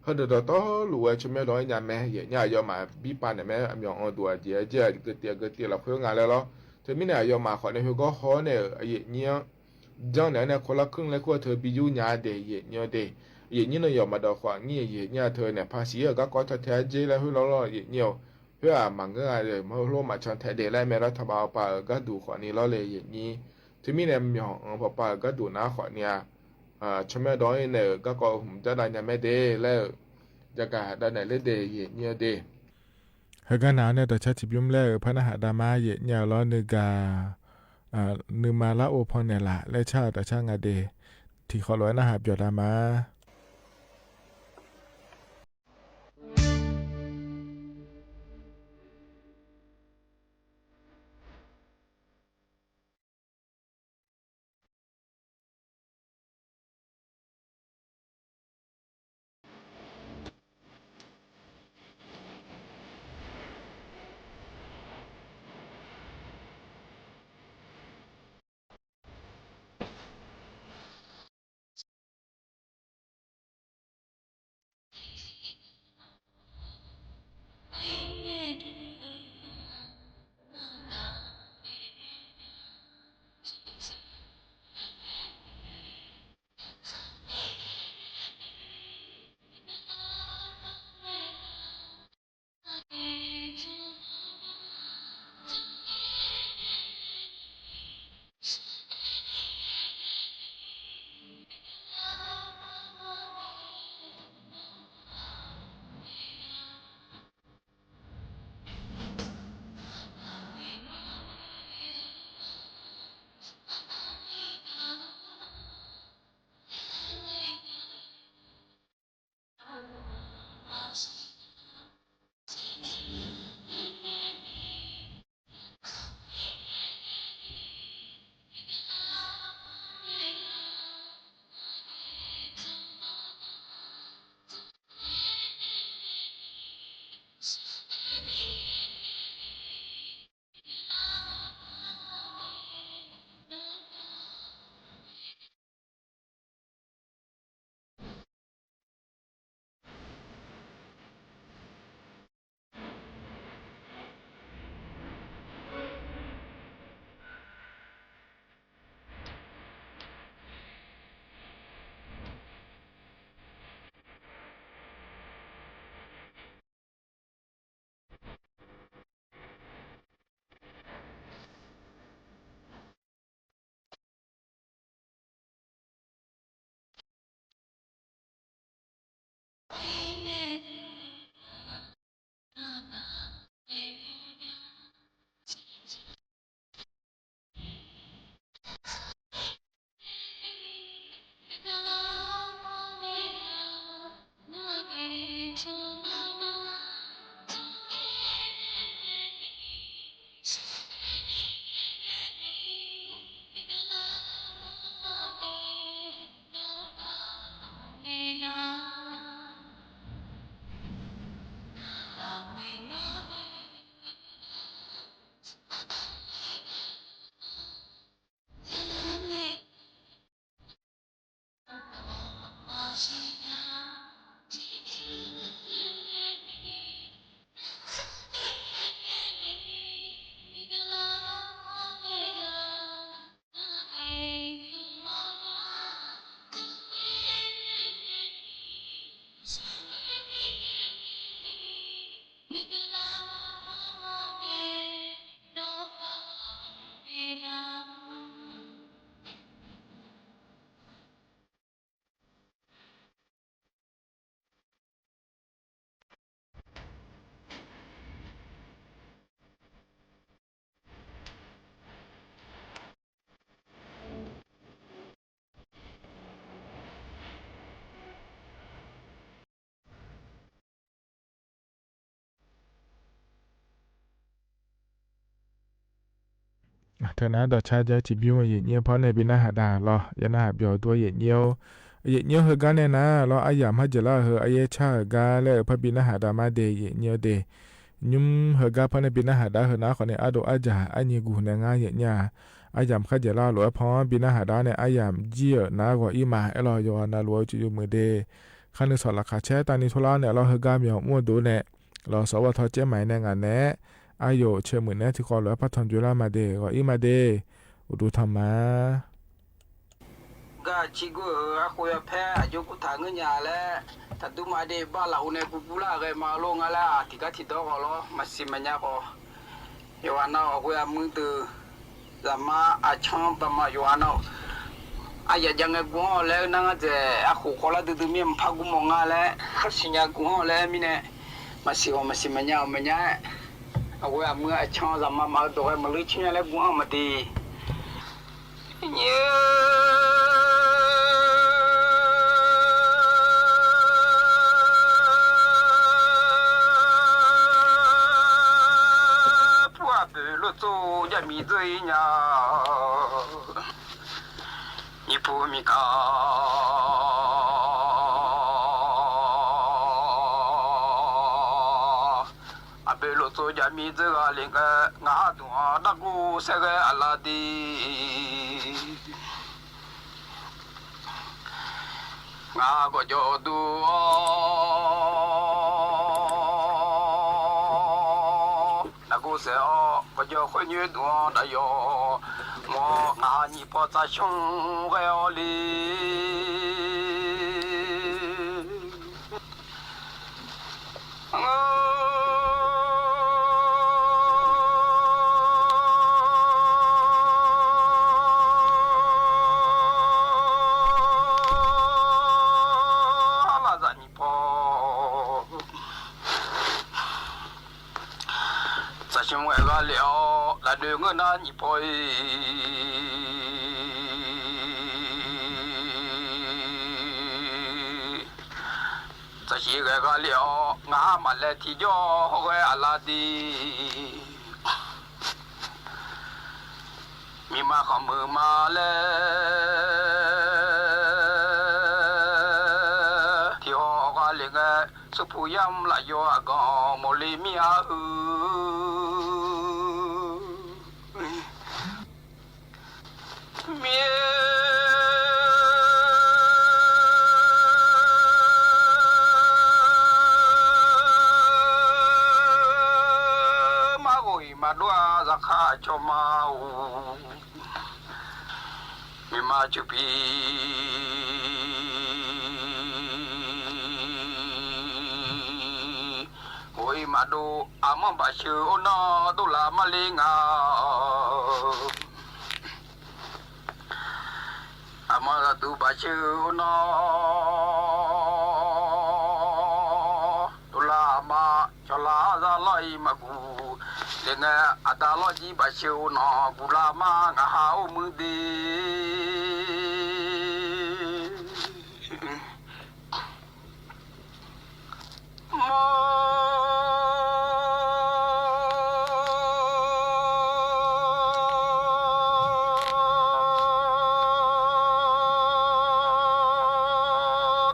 เขาเดือดต่อรู้ว่าชมล้อเนี่ยแม่เนี่ยยอมมาบีปานเนี่ยแม่อเมียงตัวเจียเกิดเราเพื่องานแล้วล้อถึงมีเนี่ยยอมมาขอเนี่ยเขาก็ขอเนี่ยเนี่ยจังเนี่ยคนละครึ่งแล้วก็เธอไปอยู่เนี่ยเดียเนี่ยเดียเนี่ยเนี่ยยอมมาดอกขวางเนี่ยเธอเนี่ยภาษีก็จะแท้จีแล้วให้เราเนี่ยเพื่อมันก็อะไรมาโลมาชนแท้เดียแล้วแม่รัฐบาลป่าก็ดูขวานี้เราเลยเนี่ยถึงมีเนี่ยมีของป่าก็ดูนะขวาเนี่ยชมดอยเนี่ยก็ผมจะได้เนี่ยไม่เดแล้วจะกะได้เนี่ยเลยเดียเนี่ยเดเฮกันนาเนี่ยแต่ชัดจิบยุ่มแล้วพระนหดามาเนี่ยล้อนึกานึมาละโอพอเนี่ยละและชาแต่ช่างอเดที่ขอร้อยนะหาบยอดามาเธอนะดอชาจะจิบยุ่งเนี่ยเพราะในบินาหาดารอยานาหาบยอตัวเยี่ยว เยเนียวเฮกาเนี่ยนะเราอายามฮัจละเฮอเยชาเฮกาและพระบิณหาดามาเดเยเนียวเดยุมเฮกาพระบิณหาดาเฮนะขอเนี่ยอโดอาจาอันนี้กูเนี่ยง่ายเยญาอายามขัดยาลาหลวพอบิณหาดาเนี่ยอายามเจียนากว่าอีมาเอลอยอนาหลวจุยมือเดคันนึกสอนราคาแช่ตานิทุลาเนี่ยเราเฮกามีหมั่วดูเนี่ยเราสวทเจหมายในงานแน่อายุเชื่อมือเนี่ยที่ขอหลวพระทอนจุลามาเดก็อีมาเดอุดูธรรมะก็ชิกุอาคุยแพ้อายุกุถางเงินยาแล้วถ้าดูมาเดบ้านเราเนี่ยปุ๊บละก็มาลงอะไรที่ก็ที่ดอกเรามาสิมันยาก็ยวันนั้นอาคุยมึงตื่นจะมาอาช่างประมาณยวันนั้นอายยังไงกูฮะแล้วนั่งจะอาคุคนละตื่นมีมันพักกูมองอะไรขัดสิญญากูฮะแล้วมีเนี่ยมาสิมันยาอาคุยมึงอาช่างจะมาตัวมาลุยชิ้นอะไรกูฮะมาดี做米子呀，你不米高，阿贝罗做家米子啊，那个俺东啊，那个是个阿拉的，俺个叫多。故事哦，我就会女多的哟，我拿你把咱胸还要哩，那咱你跑。因为个了，那两个那你跑，这些个了，俺们来提交个阿拉的，密码和密码嘞，提好个那个是不一样来要个莫里米亚มาด้วยราคาชมามีมาจุบีโอ้ยมาดูอามันบาชื่อโนตุลามาลิงาอามันดูบาชื่อโนตุลามาชลาซาลอยมากูเรื่องอาตาลอจีบาชิวนอกุลามางาหาวมือดีมอ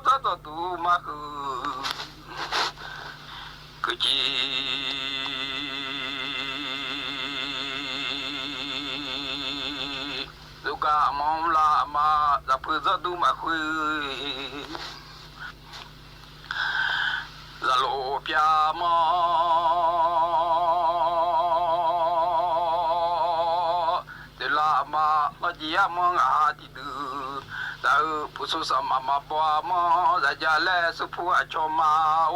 ตาตูมาคือจีมองลามาจะเพื่อจะดูมาคุยจะโลภยามอเดลามาลจียามองอาดิดูจะผู้สุสมามาบัวมอจะจะเลสุผู้อาชมาโอ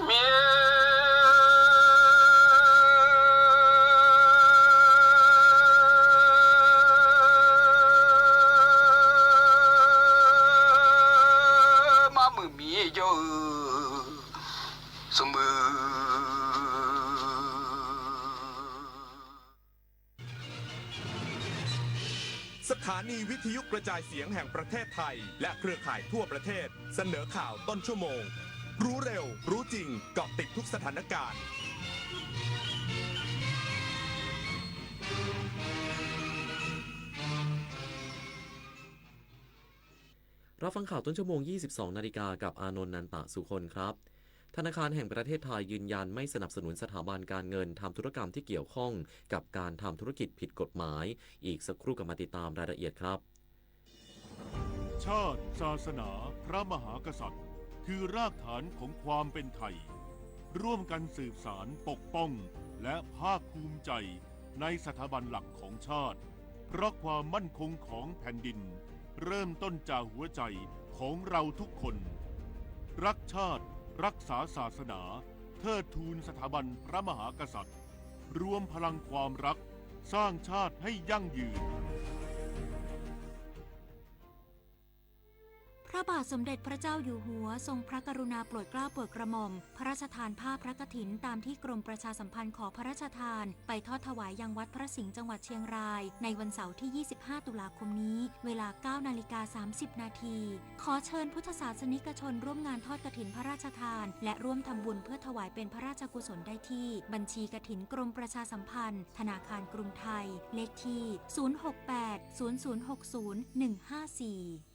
เมียสมือสถานีวิทยุกระจายเสียงแห่งประเทศไทยและเครือข่ายทั่วประเทศเสนอข่าวต้นชั่วโมงรู้เร็วรู้จริงเกาะติดทุกสถานการณ์ รับฟังข่าวต้นชั่วโมง 22 นาฬิกากับอานนท์ นันตะสุคนครับธนาคารแห่งประเทศไทยยืนยันไม่สนับสนุนสถาบันการเงินทำธุรกรรมที่เกี่ยวข้องกับการทำธุรกิจผิดกฎหมายอีกสักครู่กลับมาติดตามรายละเอียดครับชาติศาสนาพระมหากษัตริย์คือรากฐานของความเป็นไทยร่วมกันสืบสานปกป้องและภาคภูมิใจในสถาบันหลักของชาติเพราะความมั่นคงของแผ่นดินเริ่มต้นจากหัวใจของเราทุกคนรักชาติรักษาศาสนาเทิดทูนสถาบันพระมหากษัตริย์รวมพลังความรักสร้างชาติให้ยั่งยืน พระบาทสมเด็จพระเจ้าอยู่หัวทรงพระกรุณาโปรดเกล้าโปรดกระหม่อมพระราชทานผ้าพระกฐินตามที่กรมประชาสัมพันธ์ขอพระราชทานไปทอดถวายยังวัดพระสิงห์จังหวัดเชียงรายในวันเสาร์ที่ 25 ตุลาคมนี้เวลา 9:30 น.ขอเชิญพุทธศาสนิกชนร่วมงานทอดกฐินพระราชทานและร่วมทำบุญเพื่อถวายเป็นพระราชกุศลได้ที่บัญชีกฐินกรมประชาสัมพันธ์ธนาคารกรุงไทยเลขที่ 068 0060 154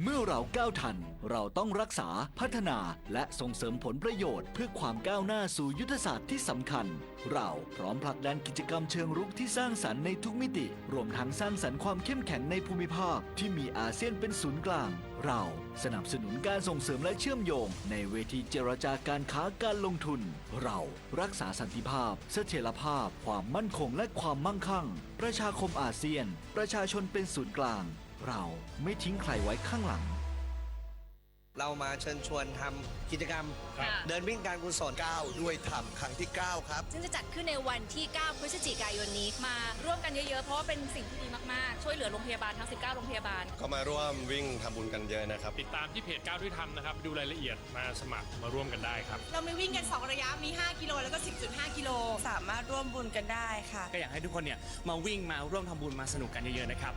เมื่อเราก้าวทันเราต้องรักษาพัฒนาและส่งเสริมผลประโยชน์เพื่อความก้าวหน้าสู่ยุทธศาสตร์ที่สำคัญเราพร้อมผลักดันกิจกรรมเชิงรุกที่สร้างสรรค์ในทุกมิติรวมทั้งสร้างสรรค์ความเข้มแข็งในภูมิภาคที่มีอาเซียนเป็นศูนย์กลางเราสนับสนุนการส่งเสริมและเชื่อมโยงในเวทีเจรจาการค้าการลงทุนเรารักษาสันติภาพเสถียรภาพความมั่นคงและความมั่งคั่งประชาคมอาเซียนประชาชนเป็นศูนย์กลางเราไม่ทิ้งใครไว้ข้างหลังเรามาเชิญชวนทำกิจกรรมเดินวิ่งการกุศล9ด้วยธรรมครั้งที่9ครับซึ่งจะจัดขึ้นในวันที่9พฤศจิกายนนี้มาร่วมกันเยอะๆเพราะว่าเป็นสิ่งที่ดีมากๆช่วยเหลือโรงพยาบาลทั้ง19โรงพยาบาลก็มาร่วมวิ่งทำบุญกันเยอะนะครับติดตามที่เพจ9ด้วยธรรมนะครับดูรายละเอียดมาสมัครมาร่วมกันได้ครับเรามีวิ่งกัน2ระยะมี5กิโลแล้วก็ 10.5 กิโลสามารถร่วมบุญกันได้ค่ะก็อยากให้ทุกคนเนี่ยมาวิ่งมาร่วมทำบุญมาสนุกกันเยอะๆนะครับ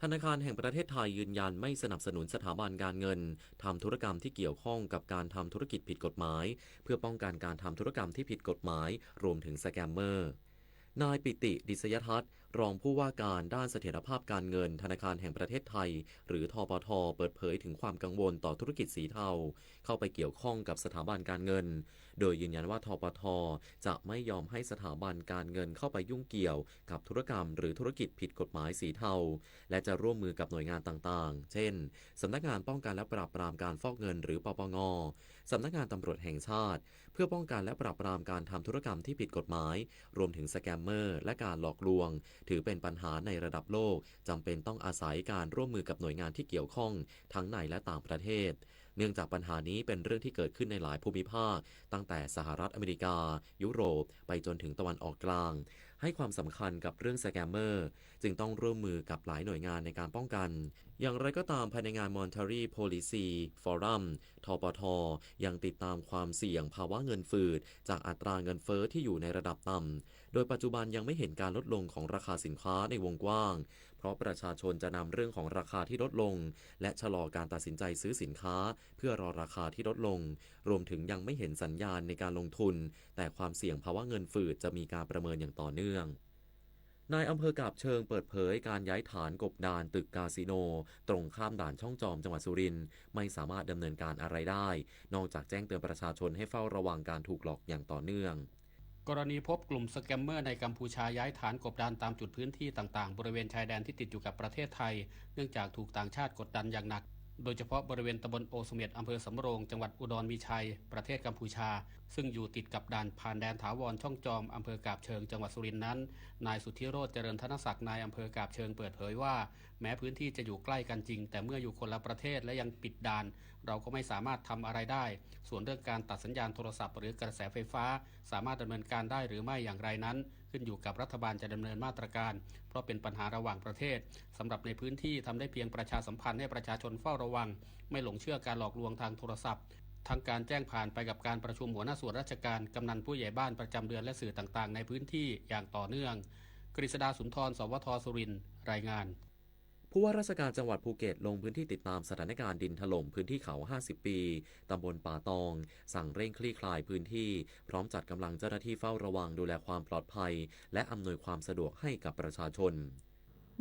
ธนาคารแห่งประเทศไทยยืนยันไม่สนับสนุนสถาบันการเงินทำธุรกรรมที่เกี่ยวข้องกับการทำธุรกิจผิดกฎหมายเพื่อป้องกันการทำธุรกรรมที่ผิดกฎหมายรวมถึงสแกมเมอร์นายปิติดิษยทัศน์รองผู้ว่าการด้านเสถียรภาพการเงินธนาคารแห่งประเทศไทยหรือธปท.เปิดเผยถึงความกังวลต่อธุรกิจสีเทาเข้าไปเกี่ยวข้องกับสถาบันการเงินโดยยืนยันว่าธปท.จะไม่ยอมให้สถาบันการเงินเข้าไปยุ่งเกี่ยวกับธุรกรรมหรือธุรกิจผิดกฎหมายสีเทาและจะร่วมมือกับหน่วยงานต่างๆเช่นสำนักงานป้องกันและปราบปรามการฟอกเงินหรือปปง.สำนักงานตำรวจแห่งชาติเพื่อป้องกันและปราบปรามการทำธุรกรรมที่ผิดกฎหมายรวมถึงสแกมเมอร์และการหลอกลวงถือเป็นปัญหาในระดับโลกจำเป็นต้องอาศัยการร่วมมือกับหน่วยงานที่เกี่ยวข้องทั้งในและต่างประเทศเนื่องจากปัญหานี้เป็นเรื่องที่เกิดขึ้นในหลายภูมิภาคตั้งแต่สหรัฐอเมริกายุโรปไปจนถึงตะวันออกกลางให้ความสำคัญกับเรื่องสแกมเมอร์จึงต้องร่วมมือกับหลายหน่วยงานในการป้องกันอย่างไรก็ตามภายในงาน Monetary Policy Forum ธปท.ยังติดตามความเสี่ยงภาวะเงินฝืดจากอัตราเงินเฟ้อที่อยู่ในระดับต่ำโดยปัจจุบันยังไม่เห็นการลดลงของราคาสินค้าในวงกว้างเพราะประชาชนจะนำเรื่องของราคาที่ลดลงและชะลอการตัดสินใจซื้อสินค้าเพื่อรอราคาที่ลดลงรวมถึงยังไม่เห็นสัญญาณในการลงทุนแต่ความเสี่ยงภาวะเงินฝืดจะมีการประเมินอย่างต่อเนื่องนายอำเภอกาบเชิงเปิดเผยการย้ายฐานกบดานตึกคาสิโนตรงข้ามด่านช่องจอมจังหวัดสุรินทร์ไม่สามารถดำเนินการอะไรได้นอกจากแจ้งเตือนประชาชนให้เฝ้าระวังการถูกหลอกอย่างต่อเนื่องกรณีพบกลุ่มสแกมเมอร์ในกัมพูชาย้ายฐานกบดานตามจุดพื้นที่ต่างๆบริเวณชายแดนที่ติดอยู่กับประเทศไทยเนื่องจากถูกต่างชาติกดดันอย่างหนักโดยเฉพาะบริเวณตำบลโอเสเม็ดอำเภอสำโรงจังหวัดอุดรมีชัยประเทศกัมพูชาซึ่งอยู่ติดกับด่านผ่านแดนถาวรช่องจอมอำเภอกาบเชิงจังหวัดสุรินทร์นั้นนายสุทธิโรจน์เจริญธนศักดิ์นายอำเภอกาบเชิงเปิดเผยว่าแม้พื้นที่จะอยู่ใกล้กันจริงแต่เมื่ออยู่คนละประเทศและยังปิดด่านเราก็ไม่สามารถทำอะไรได้ส่วนเรื่องการตัดสัญญาณโทรศัพท์หรือกระแสไฟฟ้าสามารถดำเนินการได้หรือไม่อย่างไรนั้นขึ้นอยู่กับรัฐบาลจะดำเนินมาตรการเพราะเป็นปัญหาระหว่างประเทศสำหรับในพื้นที่ทำได้เพียงประชาสัมพันธ์ให้ประชาชนเฝ้าระวังไม่หลงเชื่อการหลอกลวงทางโทรศัพท์ทั้งการแจ้งผ่านไปกับการประชุมหัวหน้าส่วนราชการกำนันผู้ใหญ่บ้านประจำเดือนและสื่อต่างๆในพื้นที่อย่างต่อเนื่องกฤษดาสุนทรสวทสุรินทร์รายงาน ผู้ว่าราชการจังหวัดภูเก็ตลงพื้นที่ติดตามสถานการณ์ดินถล่มพื้นที่เขา50 ปีตำบลป่าตองสั่งเร่งคลี่คลายพื้นที่พร้อมจัดกำลังเจ้าหน้าที่เฝ้าระวังดูแลความปลอดภัยและอำนวยความสะดวกให้กับประชาชน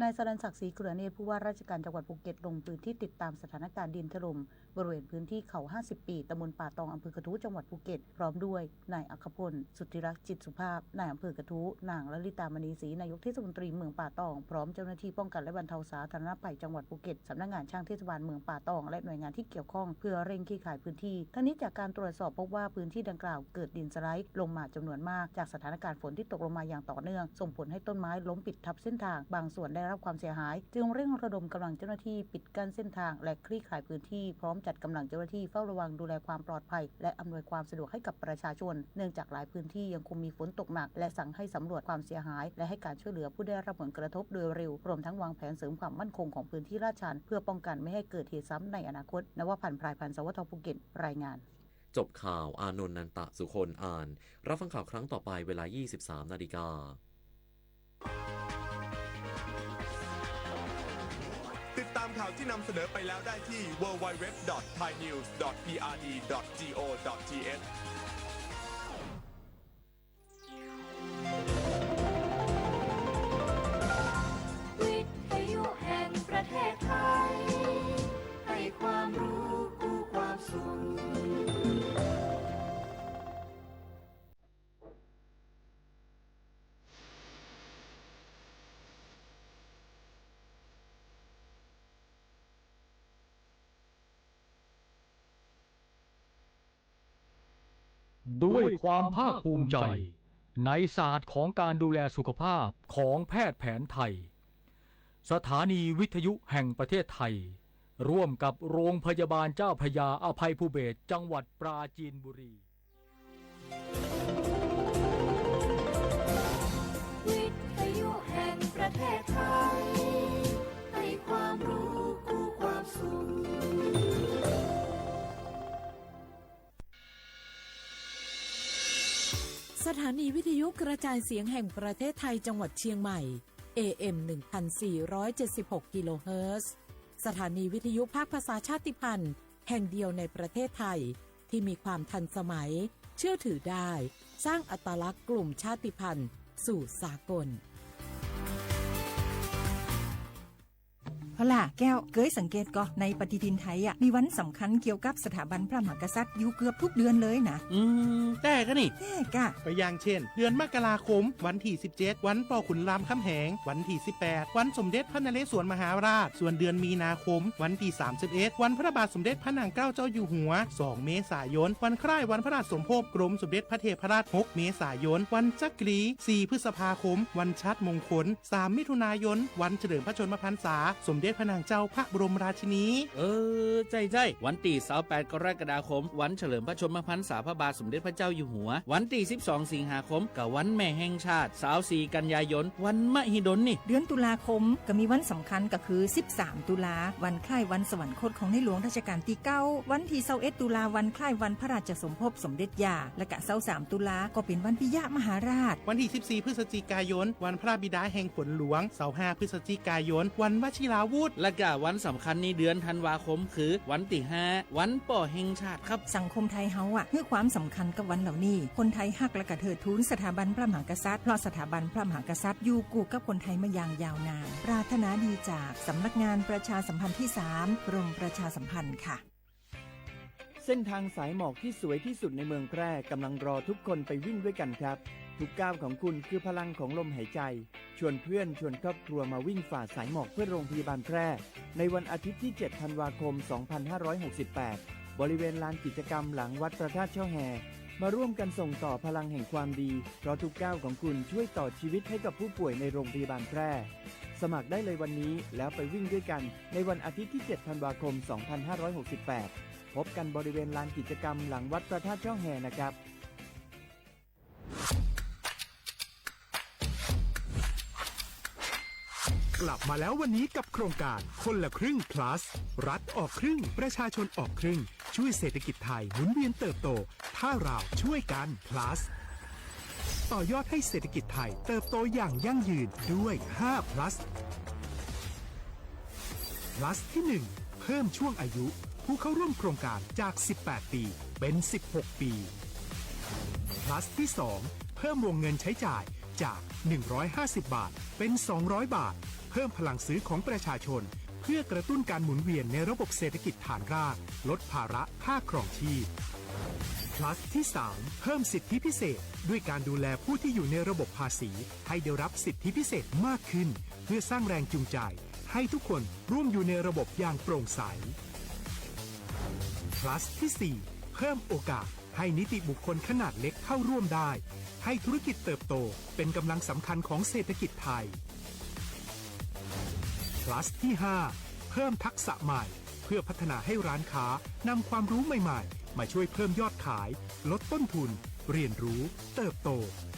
นายสรัญศักดิ์ศรีเกลือเนตรผู้ว่าราชการจังหวัดภูเก็ตลงพื้นที่ติดตามสถานการณ์ดินถล่มบริเวณพื้นที่เขา50 ปีตำบลป่าตองอำเภอกระทู้จังหวัดภูเก็ตพร้อมด้วยนายอัครพลสุทธิรักษ์จิตสุภาพนายอำเภอกระทู้นางลลิตามณีศรีนายกเทศมนตรีเมืองป่าตองพร้อมเจ้าหน้าที่ป้องกันและบรรเทาสาธารณภัยจังหวัดภูเก็ตสำนักงานช่างเทศบาลเมืองป่าตองและหน่วยงานที่เกี่ยวข้องเพื่อเร่งคลี่คลายพื้นที่ทั้งนี้จากการตรวจสอบพบว่าพื้นที่ดังกล่าวเกิดดินสไลด์ลงมาจำนวนมากจากสถานการณ์ฝนที่ตกลงมาอย่างต่อเนื่องส่งผลให้ต้นไม้ล้มปิดทับเส้นทางบางส่วนได้รับความเสียหายจึงเร่งระดมกำลังเจ้าหน้าที่ปิดกั้นเส้นทางและคลี่คลายพื้นที่พร้อมจัดกำลังเจ้าหน้าที่เฝ้าระวังดูแลความปลอดภัยและอำนวยความสะดวกให้กับประชาชนเนื่องจากหลายพื้นที่ยังคงมีฝนตกหนักและสั่งให้สำรวจความเสียหายและให้การช่วยเหลือผู้ได้รับผลกระทบโดยเร็วรวมทั้งวางแผนเสริมความมั่นคงของพื้นที่ราชการเพื่อป้องกันไม่ให้เกิดเหตุซ้ำในอนาคตนวพันธ์ พรายพันธ์ สวทภูเก็ตรายงานจบข่าวอานนท์นันตะสุคนอ่านรับฟังข่าวครั้งต่อไปเวลา 23:00 น.ติดตามข่าวที่นำเสนอไปแล้วได้ที่ www.thainews.prd.go.th วิทยุแห่งประเทศไทยให้ความรู้กู้ความสุขด้วยความภาคภูมิใจในศาสตร์ของการดูแลสุขภาพของแพทย์แผนไทยสถานีวิทยุแห่งประเทศไทยร่วมกับโรงพยาบาลเจ้าพระยาอภัยภูเบศรจังหวัดปราจีนบุรีวิทยุแห่งประเทศไทยให้ความรู้กู้ความสุขสถานีวิทยุกระจายเสียงแห่งประเทศไทยจังหวัดเชียงใหม่ AM 1476 กิโลเฮิรตซ์สถานีวิทยุภาคภาษาชาติพันธุ์แห่งเดียวในประเทศไทยที่มีความทันสมัยเชื่อถือได้สร้างอัตลักษณ์กลุ่มชาติพันธุ์สู่สากลเอาล่ะแก้วเคยสังเกตก็ในปฏิทินไทยมีวันสำคัญเกี่ยวกับสถาบันพระมหากษัตริย์อยู่เกือบทุกเดือนเลยนะแต่ก็นี่แต่กะก็อย่างเช่นเดือนมกราคมวันที่17วันป่อขุนรามคำแหงวันที่18วันสมเด็จพระนเรศวรมหาราชส่วนเดือนมีนาคมวันที่31วันพระบาทสมเด็จพระนางเกล้าเจ้าอยู่หัว2เมษายนวันคล้ายวันพระราชสมภพกรมสมเด็จพระเทพรัตน์6เมษายนวันจักรี4พฤษภาคมวันชัดมงคล3มิถุนายนวันเฉลิมพระชนมพรรษาสมเด็จพระนางเจ้าพระบรมราชินีใจวันที่28กรกฎาคมวันเฉลิมพระชนมพรรษาพระบาทสมเด็จพระเจ้าอยู่หัววันที่12สิงหาคมกับวันแม่แห่งชาติ24กันยายนวันมหิดลนี่เดือนตุลาคมก็มีวันสำคัญก็คือ13ตุลาวันคล้ายวันสวรรคตของในหลวงรัชกาลที่9วันที่21ตุลาวันคล้ายวันพระราชสมภพสมเด็จย่าและก็23ตุลาก็เป็นวันปิยมหาราชวันที่14พฤศจิกายนวันพระบิดาแห่งฝนหลวง25พฤศจิกายนวันวชิราวุธและก็วันสำคัญในเดือนธันวาคมคือวันที่5วันป่อแห่งชาติครับสังคมไทยเฮาให้ความสำคัญกับวันเหล่านี้คนไทยฮักและก็เทิดทูนสถาบันพระมหากษัตริย์เพราะสถาบันพระมหากษัตริย์อยู่คู่กับคนไทยมาอย่างยาวนานปรารถนาดีจากสำนักงานประชาสัมพันธ์ที่3กรมประชาสัมพันธ์ค่ะเส้นทางสายหมอกที่สวยที่สุดในเมืองแพร่กำลังรอทุกคนไปวิ่งด้วยกันครับทุกก้าวของคุณคือพลังของลมหายใจชวนเพื่อนชวนครอบครัวมาวิ่งฝ่าสายหมอกเพื่อโรงพยาบาลแพร่ในวันอาทิตย์ที่7ธันวาคม2568บริเวณลานกิจกรรมหลังวัดพระธาตุช่อแฮมาร่วมกันส่งต่อพลังแห่งความดีเพราะทุกก้าวของคุณช่วยต่อชีวิตให้กับผู้ป่วยในโรงพยาบาลแพร่สมัครได้เลยวันนี้แล้วไปวิ่งด้วยกันในวันอาทิตย์ที่7ธันวาคม2568พบกันบริเวณลานกิจกรรมหลังวัดพระธาตุช่อแฮนะครับกลับมาแล้ววันนี้กับโครงการคนละครึ่ง plus รัฐออกครึ่งประชาชนออกครึ่งช่วยเศรษฐกิจไทยหมุนเวียนเติบโตถ้าเราช่วยกัน plus ต่อยอดให้เศรษฐกิจไทยเติบโตอย่างยั่งยืนด้วย5 plus plus ที่ 1 เพิ่มช่วงอายุผู้เข้าร่วมโครงการจาก 18 ปีเป็น 16 ปี plus ที่ 2 เพิ่มวงเงินใช้จ่ายจาก 150 บาทเป็น 200 บาทเพิ่มพลังซื้อของประชาชนเพื่อกระตุ้นการหมุนเวียนในระบบเศรษฐกิจฐานรากลดภาระค่าครองชีพ plus ที่ 3 เพิ่มสิทธิพิเศษด้วยการดูแลผู้ที่อยู่ในระบบภาษีให้ได้รับสิทธิพิเศษมากขึ้นเพื่อสร้างแรงจูงใจให้ทุกคนร่วมอยู่ในระบบอย่างโปร่งใส plus ที่ 4 เพิ่มโอกาสให้นิติบุคคลขนาดเล็กเข้าร่วมได้ให้ธุรกิจเติบโตเป็นกำลังสำคัญของเศรษฐกิจไทย plus ที่ 5 เพิ่มทักษะใหม่เพื่อพัฒนาให้ร้านค้านำความรู้ใหม่ๆมาช่วยเพิ่มยอดขายลดต้นทุนเรียนรู้เติบโต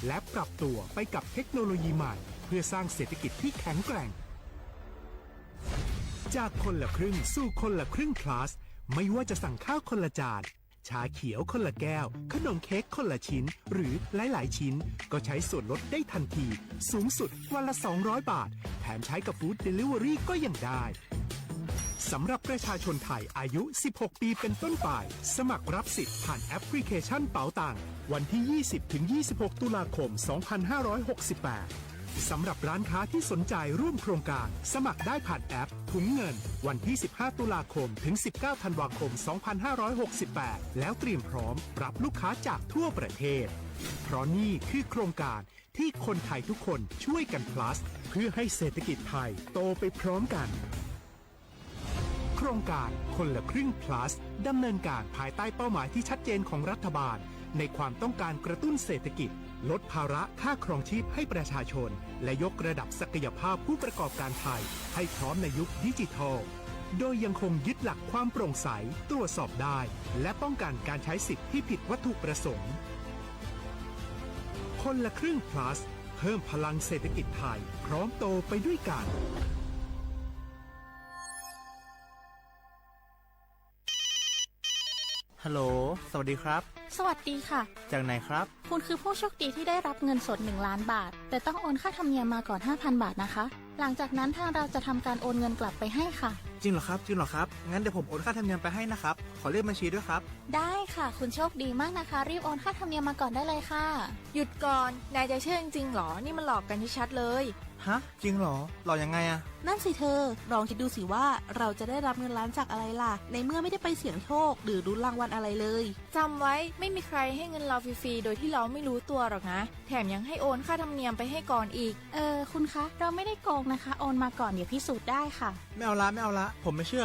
และปรับตัวไปกับเทคโนโลยีใหม่เพื่อสร้างเศรษฐกิจที่แข็งแกร่งจากคนละครึ่งสู่คนละครึ่ง plus ไม่ว่าจะสั่งข้าวคนละจานชาเขียวคนละแก้วขนมเค้กคนละชิ้นหรือหลายๆชิ้นก็ใช้ส่วนลดได้ทันทีสูงสุดวันละ200 บาทแถมใช้กับฟู้ดเดลิเวอรี่ก็ยังได้สำหรับประชาชนไทยอายุ 16 ปีเป็นต้นไปสมัครรับสิทธิ์ผ่านแอปพลิเคชันเป๋าตังวันที่ 20-26 ตุลาคม 2568 สำหรับร้านค้าที่สนใจร่วมโครงการสมัครได้ผ่านแอปถุงเงินวันที่ 15 ตุลาคมถึง 19 ธันวาคม 2568 แล้วเตรียมพร้อมรับลูกค้าจากทั่วประเทศเพราะนี่คือโครงการที่คนไทยทุกคนช่วยกัน plus เพื่อให้เศรษฐกิจไทยโตไปพร้อมกันโครงการคนละครึ่ง plus ดำเนินการภายใต้เป้าหมายที่ชัดเจนของรัฐบาลในความต้องการกระตุ้นเศรษฐกิจลดภาระค่าครองชีพให้ประชาชนและยกระดับศักยภาพผู้ประกอบการไทยให้พร้อมในยุคดิจิทัลโดยยังคงยึดหลักความโปร่งใสตรวจสอบได้และป้องกันการใช้สิทธิที่ผิดวัตถุประสงค์คนละครึ่ง plus เพิ่มพลังเศรษฐกิจไทยพร้อมโตไปด้วยกันฮัลโหลสวัสดีครับสวัสดีค่ะจากไหนครับคุณคือผู้โชคดีที่ได้รับเงินสด1 ล้านบาทแต่ต้องโอนค่าธรรมเนียมมาก่อน 5,000 บาทนะคะหลังจากนั้นทางเราจะทำการโอนเงินกลับไปให้ค่ะจริงเหรอครับงั้นเดี๋ยวผมโอนค่าธรรมเนียมไปให้นะครับขอเลขบัญชีด้วยครับได้ค่ะคุณโชคดีมากนะคะรีบโอนค่าธรรมเนียมมาก่อนได้เลยค่ะหยุดก่อนนายจะเชื่อจริงๆหรอนี่มันหลอกกันชัดเลยฮะจริงเหรอหลอกยังไงอะนั่นสิเธอลองคิดดูสิว่าเราจะได้รับเงินล้านจากอะไรล่ะในเมื่อไม่ได้ไปเสี่ยงโชคหรือลุ้นรางวัลอะไรเลยจำไว้ไม่มีใครให้เงินเราฟรีๆโดยที่เราไม่รู้ตัวหรอกนะแถมยังให้โอนค่าธรรมเนียมไปให้ก่อนอีกคุณคะเราไม่ได้โกงนะคะโอนมาก่อนเดี๋ยวพิสูจน์ได้ค่ะไม่เอาละผมไม่เชื่อ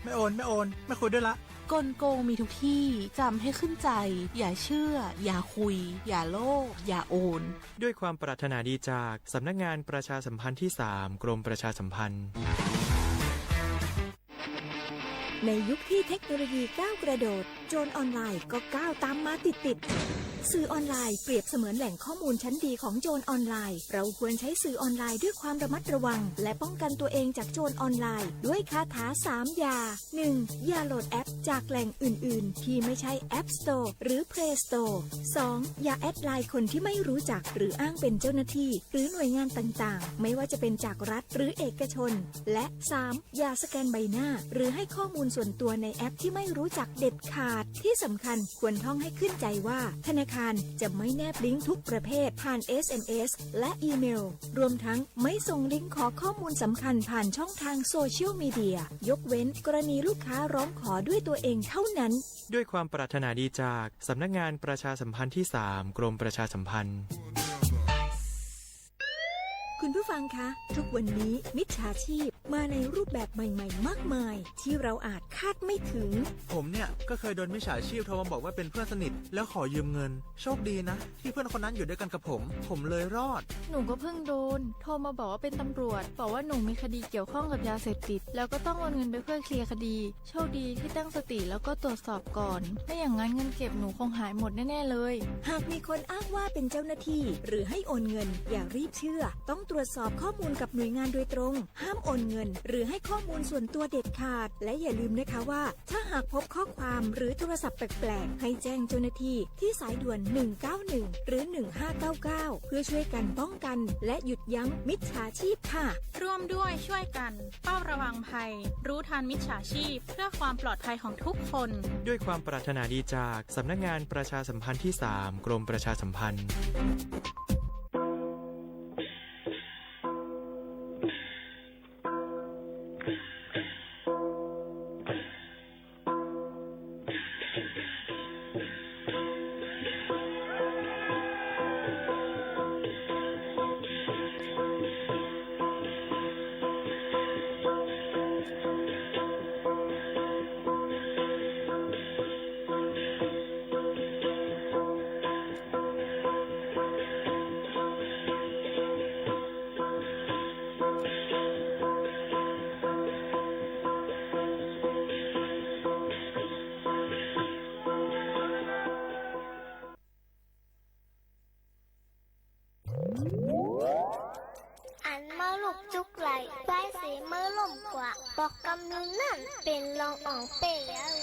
ไม่โอนไม่คุยด้วยละกลโกงมีทุกที่จำให้ขึ้นใจอย่าเชื่ออย่าคุยอย่าโลภอย่าโอนด้วยความปรารถนาดีจากสำนักงานประชาสัมพันธ์ที่ 3 กรมประชาสัมพันธ์ในยุคที่เทคโนโลยีก้าวกระโดดโจรออนไลน์ก็ก้าวตามมาติดสื่อออนไลน์เปรียบเสมือนแหล่งข้อมูลชั้นดีของโจรออนไลน์เราควรใช้สื่อออนไลน์ด้วยความระมัดระวังและป้องกันตัวเองจากโจรออนไลน์ด้วยคาถา3อย่า 1. อย่าโหลดแอปจากแหล่งอื่นๆที่ไม่ใช่ App Store หรือ Play Store 2. อย่าแอดไลน์คนที่ไม่รู้จักหรืออ้างเป็นเจ้าหน้าที่หรือหน่วยงานต่างๆไม่ว่าจะเป็นจากรัฐหรือเอกชนและ 3. อย่าสแกนใบหน้าหรือให้ข้อมูลส่วนตัวในแอปที่ไม่รู้จักเด็ดขาดที่สำคัญควรท่องให้ขึ้นใจว่าธนาคารจะไม่แนบลิงก์ทุกประเภทผ่าน SMS และอีเมลรวมทั้งไม่ส่งลิงก์ขอข้อมูลสำคัญผ่านช่องทางโซเชียลมีเดียยกเว้นกรณีลูกค้าร้องขอด้วยตัวเองเท่านั้นด้วยความปรารถนาดีจากสำนักงานประชาสัมพันธ์ที่ 3 กรมประชาสัมพันธ์คุณผู้ฟังคะทุกวันนี้มิจฉาชีพมาในรูปแบบใหม่ๆมากมายที่เราอาจคาดไม่ถึงผมเนี่ยก็เคยโดนมิจฉาชีพโทรมาบอกว่าเป็นเพื่อนสนิทแล้วขอยืมเงินโชคดีนะที่เพื่อนคนนั้นอยู่ด้วยกันกับผมเลยรอดหนูก็เพิ่งโดนโทรมาบอกว่าเป็นตำรวจบอกว่าหนูมีคดีเกี่ยวข้องกับยาเสพติดแล้วก็ต้องโอนเงินไปเพื่อเคลียร์คดีโชคดีที่ตั้งสติแล้วก็ตรวจสอบก่อนไม่อย่างนั้นเงินเก็บหนูคงหายหมดแน่ๆเลยหากมีคนอ้างว่าเป็นเจ้าหน้าที่หรือให้โอนเงินอย่ารีบเชื่อต้องตรวจสอบข้อมูลกับหน่วยงานโดยตรงห้ามโอนเงินหรือให้ข้อมูลส่วนตัวเด็ดขาด าท และอย่าลืมนะคะว่าถ้าหากพบข้อความหรือโทรศัพท์แปลกๆให้แจ้งเจ้าหน้าที่ที่สายด่วน 191 หรือ 1599 เพื่อช่วยกันป้องกันและหยุดยั้งมิจฉาชีพค่ะ ร่วมด้วยช่วยกันเฝ้าระวังภัย รู้ทันมิจฉาชีพเพื่อความปลอดภัยของทุกคน ด้วยความปรารถนาดีจากสำนักงานประชาสัมพันธ์ที่ 3 กรมประชาสัมพันธ์ อันมาลูกจุกไหลใบสีมือล่มกว่าบอกกำนึงนั่นเป็นรองอ่องเปียง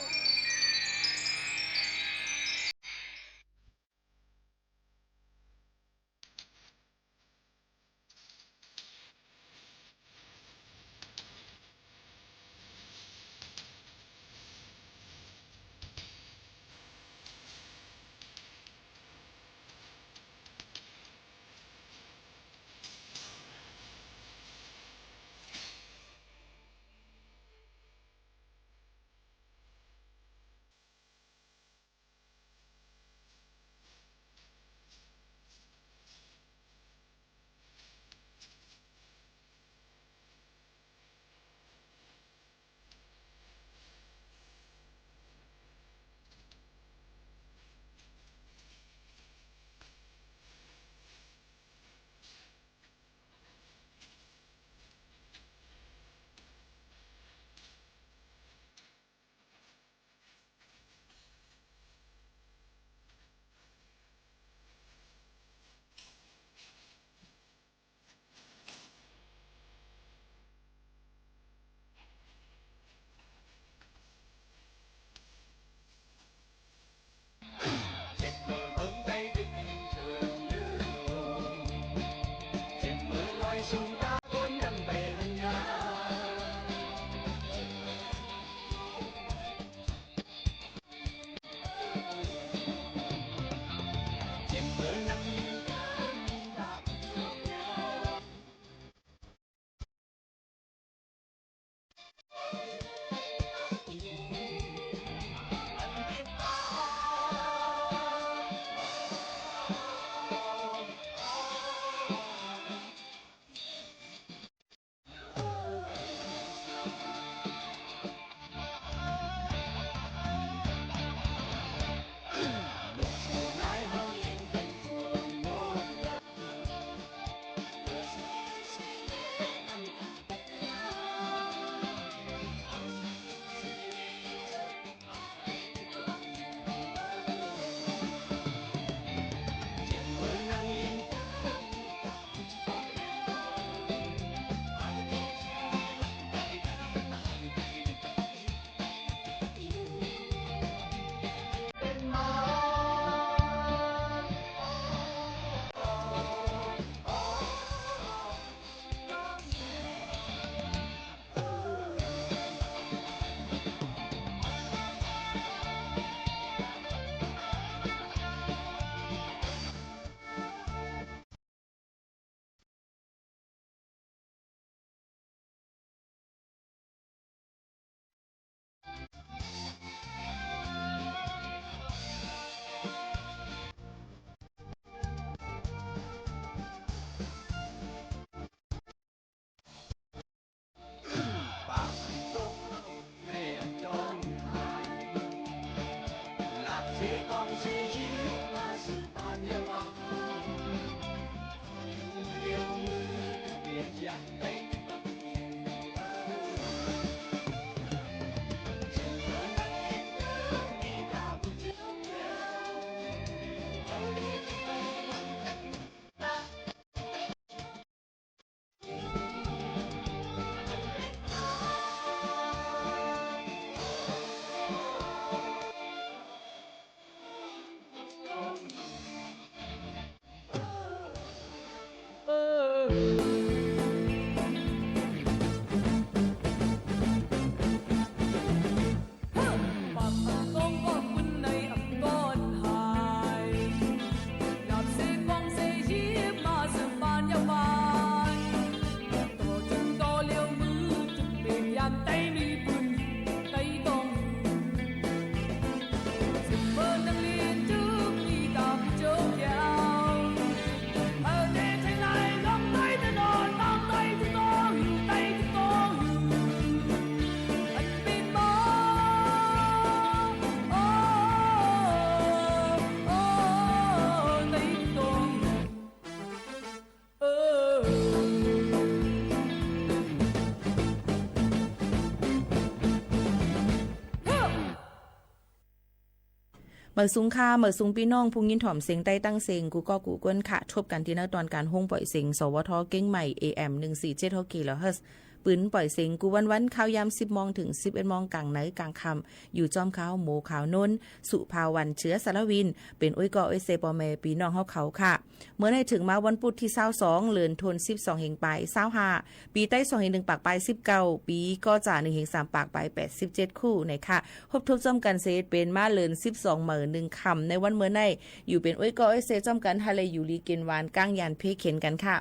มื่อสูงค่าเมื่อสูงพี่น้องผู้ยินถ่อมเสียงใต้ตั้งเสียงกูก็กูก้นค่ะทบกันที่นักตอนการห้องปล่อยเสียงสวทเก้งใหม่ AM 147 kHzปืนปล่อยเสียงกูวันข้าวยาม10 โมงถึง 11 โมงกลางไหนกลางค่ำอยู่จอมข้าวหมูขาวนนสุภาวันเชื้อสารวินเป็นอ้อยกออ้อยเซปอแม่ปีน้องเฮาเขาค่ะเมื่อได้ถึงมาวันพุธที่22เดือนธันวาคม12เฮงปลาย25ปีใต้2เฮง1ปากปลาย19ปีก็จ่า1เฮง3ปากปลาย87คู่ในค่ะพบทุบจอมกันเซเป็นมาเลิน12มื้อ1ค่ำในวันเมื่อในอยู่เป็นอ้อยกออ้อยเซจอมกันทะเลอยู่ลีเกนวานก้างยานเพเข็นกันค่ะ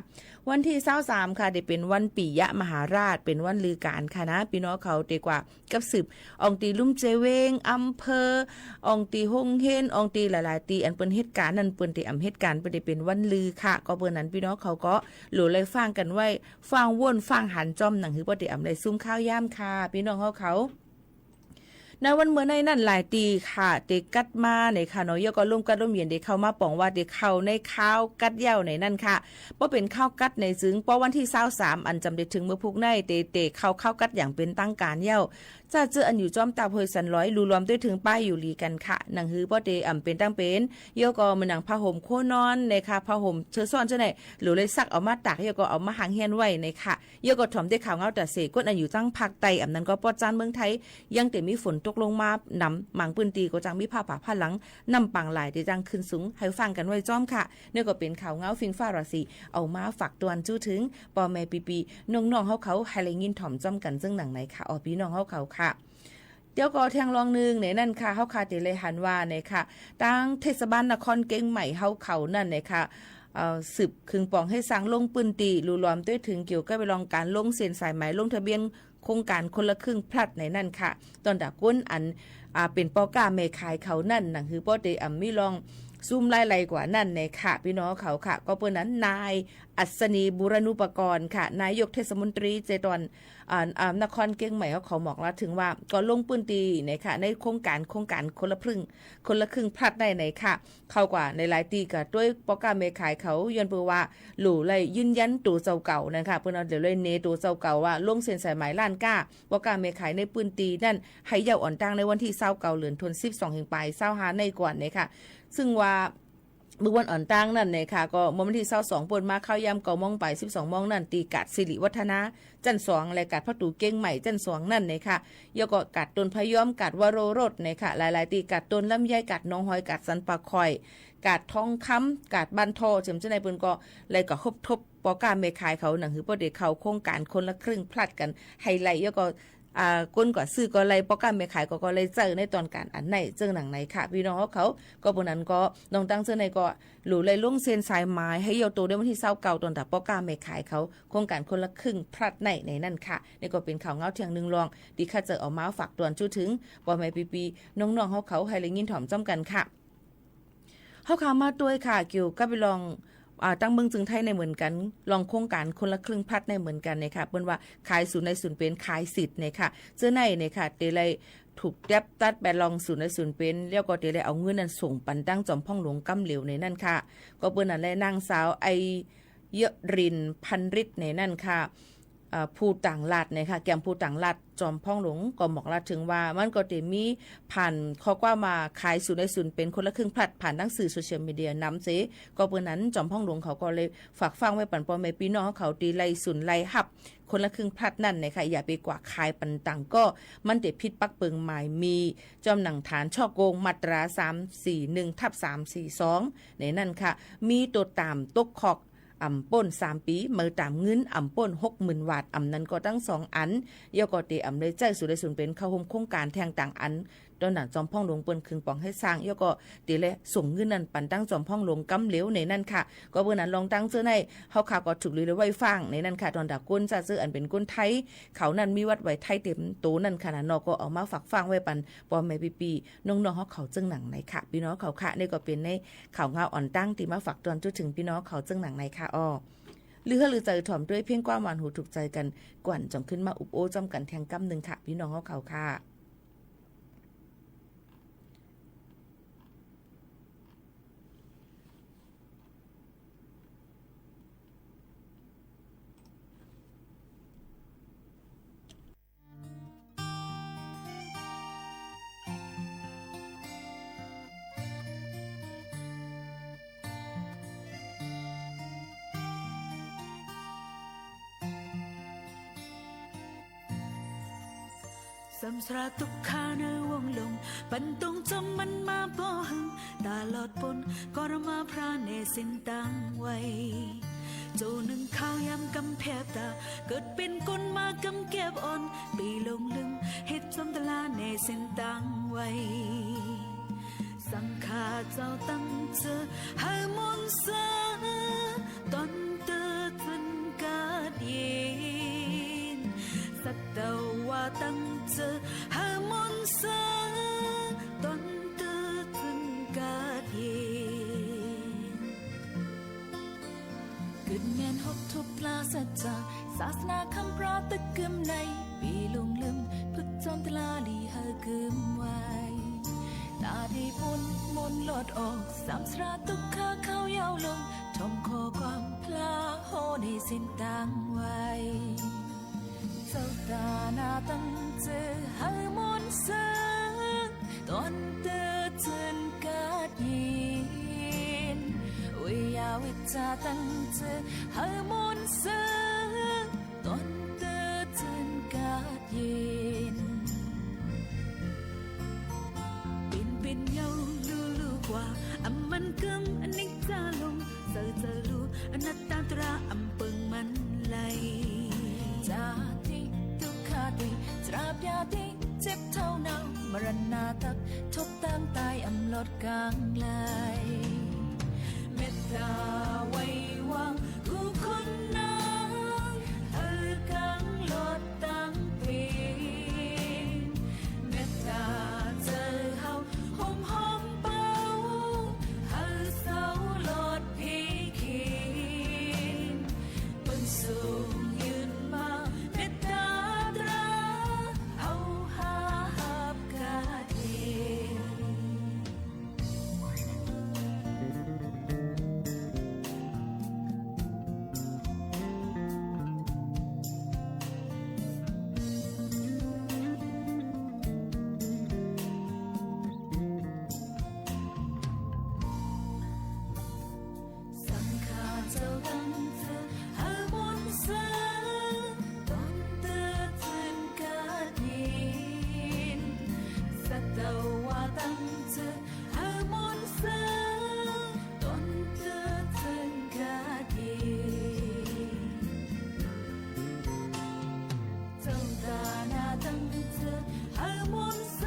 วันที่23ค่ะได้เป็นวันปิยมหาราชเป็นวันลือการค่ะนะพี่น้องเขาเตกว่ากับสืบอองตีลุ่มเจเวงอำเภออองตีฮงเฮนอองตีหลายๆตีอันเปิ้นเหตุการณ์นั้นเปิ้นที่อำเหตุการณ์เปิ้นได้เป็นวันลือค่ะก็เปิ้นนั้นพี่น้องเขาก็หลู่เลยฟังกันไว้ฟังว่นฟังหันจ้อมหนังคือบ่ได้อำได้ซุ่มข้าวย่ามค่ะพี่น้องเขาในวันเมื่อในนั่นหลายตีค่ะเด็กกัดมาในค่ะเนาะยก็ร่วมกัดร่วมเย็นเด็กเข้ามาป่องว่าเด็กเข้าในข้าวกัดเหย้าในนั่นค่ะบ่เป็นข้าวกัดในซึ้งเพราะวันที่23อันจำได้ถึงเมื่อพุกในเตเข้าข้าวกัดอย่างเป็นตั้งการเหย้าจะเจออันอยู่จอมตาเฮยสันร้อยรูรวมด้วยถึงป้ายอยู่ลีกันค่ะหนังฮือบ่ได้เป็นตั้งเป็นยก็มันหนังผ้าห่มโคนอนในค่ะผ้าห่มเชื้อซ้อนจังได๋หรือเลยซักเอามาตากยก็เอามาหางเฮียนไว้ในค่ะยก็ถอมได้ข่าวเงาแต่เสกคนอันอยู่ตั้งภาคใต้อันนั้นก็ปอดจานเมืองไทยยังแต่มีฝนตกลงมานำหมางปืนตีก็จังมีผ้าป่าผ้าหลังนำปังหลายได้จังขึ้นสูงให้ฟังกันไว้จ้อมค่ะเนี่ยก็เป็นข่าวเงาฟิงฟ้าราศีเอามาฝากตวนจู้ถึงปอแม่ปีน้องๆเฮาเขาให้เลยยินถ่อมจ้อมกันซึ่งหนังไหนค่ะอ๋อพี่น้องเฮาเขาค่ะเดี๋ยวก็แทงรองนึงในนั่นค่ะเฮาค่ะติเลยหันว่าเนี่ยค่ะตั้งเทศบาลนครเก้งใหม่เฮาเขานั่นเนี่ยค่ะสืบคึงปองให้สร้างลงปืนตีรูรวมด้วยถึงเกี่ยวกับไปลองการลงเซ็นสายไหมลงทะเบียนโครงการคนละครึ่งพลัดในนั่นค่ะตอนดาก้นอันเป็นปอกาเมขายเขานั่นหนังคือป้อเตมีลองซุ่มไล่กว่านั่นในค่ะพี่น้องเขาค่ะก็เปิ้นนั้นนายอัศนีบุรณุปกรณ์ค่ะนายกเทศมนตรีเจตอนนครเก้งใหม่เขาบอกแล้วถึงว่าก็ลงปืนตีในค่ะในโครงการคนละครึ่งพลัดได้ในค่ะเข้ากว่าในหลายตีก็ด้วยปอกาเมขายเขาย้อนเปื้อว่าหลู่เลยยืนยันตัวเจ้าเก่านะคะเพิ่นเอาเดี๋ยวเลยเนตัวเจ้าเก่าว่าลงเส้นสายหมายล้านก้าปอกาเมขายในปืนตีนั่นให้ยาวอ่อนตั้งในวันที่29เดือนธันวาคม12เฮงปลาย25ในก่อนในค่ะซึ่งว่าเมื่อวันอ่อนตั้งนั่นเนี่ยค่ะก็เมื่อวันที่22ปนมาเข้ายามเก่ามองไป12มองนั่นตีกัดสิริวัฒนะจันทร์2และกัดพระตู่เก้งใหม่จันทร์2นั่นเนี่ยค่ะยก็กัดต้นพยอมกัดวโรรสเนี่ยค่ะหลายๆตีกัดต้นลำไยกัดน้องหอยกัดสันปลาคอยกัดทองคำกัดบันทอเฉมเจ้าในเปิ้นก็เลยก็ทบปอการเมขายเขาหนังคือบ่ได้เข้าโครงการคนละครึ่งพลัดกันไฮไลท์ยก็ก้นก็ซื้อก็เลยปอการเมขายก็เลยเจอในตอนการอันไหนเจอหนังไหนค่ะพี่น้องเขาก็บนนั้นก็น้องตั้งเจอในก็หลู่เลยลงเซ็นสายไม้ให้เยาตัวในวันที่29ตอนแต่ปอการเมขายเขาโครงการคนละครึ่งพลัดในนั่นค่ะนี่ก็เป็นข่าวเงาเที่ยงนึงรองดีค่ะเจอเอามาฝากตวนจู้ถึงบ่แม่ปีน้องๆเขาให้เลยยินถ่อมจ้อมกันค่ะเฮาข่าวมาด้วยค่ะเกี่ยวกับไปลองตั้งเมืองจึงไทยในเหมือนกันลองโครงการคนละครึ่งพัดในเหมือนกันเนี่ยค่ะเปิ้นว่าขายศูนย์ในศูนย์เป็นขายสิทธิ์เนี่ยค่ะเจ้าในเนี่ยค่ะเตเลยถูกแดบตัดแบลองศูนย์ในศูนย์เป็นแล้วก็เตเลยเอาเงินนั้นส่งปันตั้งจอมพ่องหลวงกำเหลวในนั่นค่ะก็เปิ้นนั่นแหละนางสาวไอเยรินพันฤทธิ์ในนั่นค่ะผู้ต่างลัดเนี่ยค่ะแกมผู้ต่างลัดจอมพ่องหลวงก็บอกละถึงว่ามันก็จะมีผ่านข้อกว่ามาขายศูนย์ในศูนย์เป็นคนละครึ่งพลัดผ่านทั้งสื่อโซเชียลมีเดียนำเสก็เปิ้นนั้นจอมพ่องหลวงเขาก็เลยฝากฟังไว้ปันปอแม่พี่น้องเขาตีไล่ศูนย์ไล่หับคนละครึ่งพลัดนั่นนะคะอย่าไปกว่าขายปันตังก็มันเตพิษปักเปิงหมายมีจอมหนังฐานช่อโกงมาตรา341/342ในนั่นค่ะมีตัวตามตกขอกป่น3ปีเมื่อตามเงินป่น 60,000 บาทนั้นก็ตั้ง2อันยก็เตเลยใจสุดได้สุนเป็นเข้าร่วมโครงการแทงต่างอันตอนนั้นจอมพ่องหลวงเปิ้นคึงปองให้สร้างยก็เตเลยส่งเงินนั้นปันตั้งจอมพ่องหลวงกำเหลวในนั่นค่ะก็เบิ่นนั้นลองตั้งเสื้อในเฮาค่ะก็ถูกเลยไว้ฟังในนั่นค่ะตอนดาก้นจะซื้ออันเป็นก้นไทยเขานั้นมีวัดไว้ไทยเต็มโตนั่นค่ะนะเนาะก็เอามาฝากฟังไว้ปันปอแม่ปีน้องๆเฮาเขาจึงหนังในค่ะพี่น้องเขาค่ะนี่ก็เป็นในข่าวเงาอ่อนตั้งที่มาฝากตอนจุดถึงพี่น้องเขาจึงหนังในค่ะอ้อหรือใจถ่อมด้วยเพียงกว่าหวานหูถูกใจกันกวนจอมขึ้นมาอุบโอ้จอมกันแทงกำนึงค่ะพี่น้องเขาค่ะ สัมสราตุกขาเนวงลงปันตรงจมมันมาบ่หึงตาลอดปนก็รมาพระเนสินตังไว้โจหนึ่งข้าวยำกำแพบตาเกิดเป็นก้นมากำเก็บอ่อนปีลงลึงเฮ็ดจมตลาเนสินตังไว้สังขาเจ้าตั้งเจอหามนเสตอนเตอจนกาดเย็นสัตตว่าตั้งเจอหามนเสตอนเตอจนกาดเย็นเกิดแม่นหกทุบปลาสัจจาศาสนาคำพระตะกึมในปีลงลืมพึกจอมตลาลีเฮกึมไว้ตาดีบุญมนหลอดออกสามสราตุกขาเข้ายาวลงทมคอความพลาโหในสิ้นตังไว้เจ้าตาหน้าตั้งเจอหามนเสตอนเตอจนกาดยินวิยาวิจาตั้งเจอหามนเสตอนเตอจนกาดยินเป็นเยาลูลูกว่าอัมมันกึมอันนิจจาลงเจอลูอนัตตาตราอัมเปิงมันไหลจาติทุกขาติตราบยาติเจ็บเท่านาวมรณาตักทุกตั้งตายอัมลดกลางไหลเมตตาไว้วางผู้คนนั้นเออกังลดตั้งปีเมตตาเจอเฮาหอมเป่าเฮาเศร้าลดพีขีนบนสูงยืนมาเมตตาตราเฮาหาหับกาเดสังขาเจ้าตั้งเธอหามนเสตอนเตอจนกาดยินสัตตว่าตั้งเธอหามนเสตอนเตอจนกาดยินเจ้าตาหน้าตั้งเธอหามนเส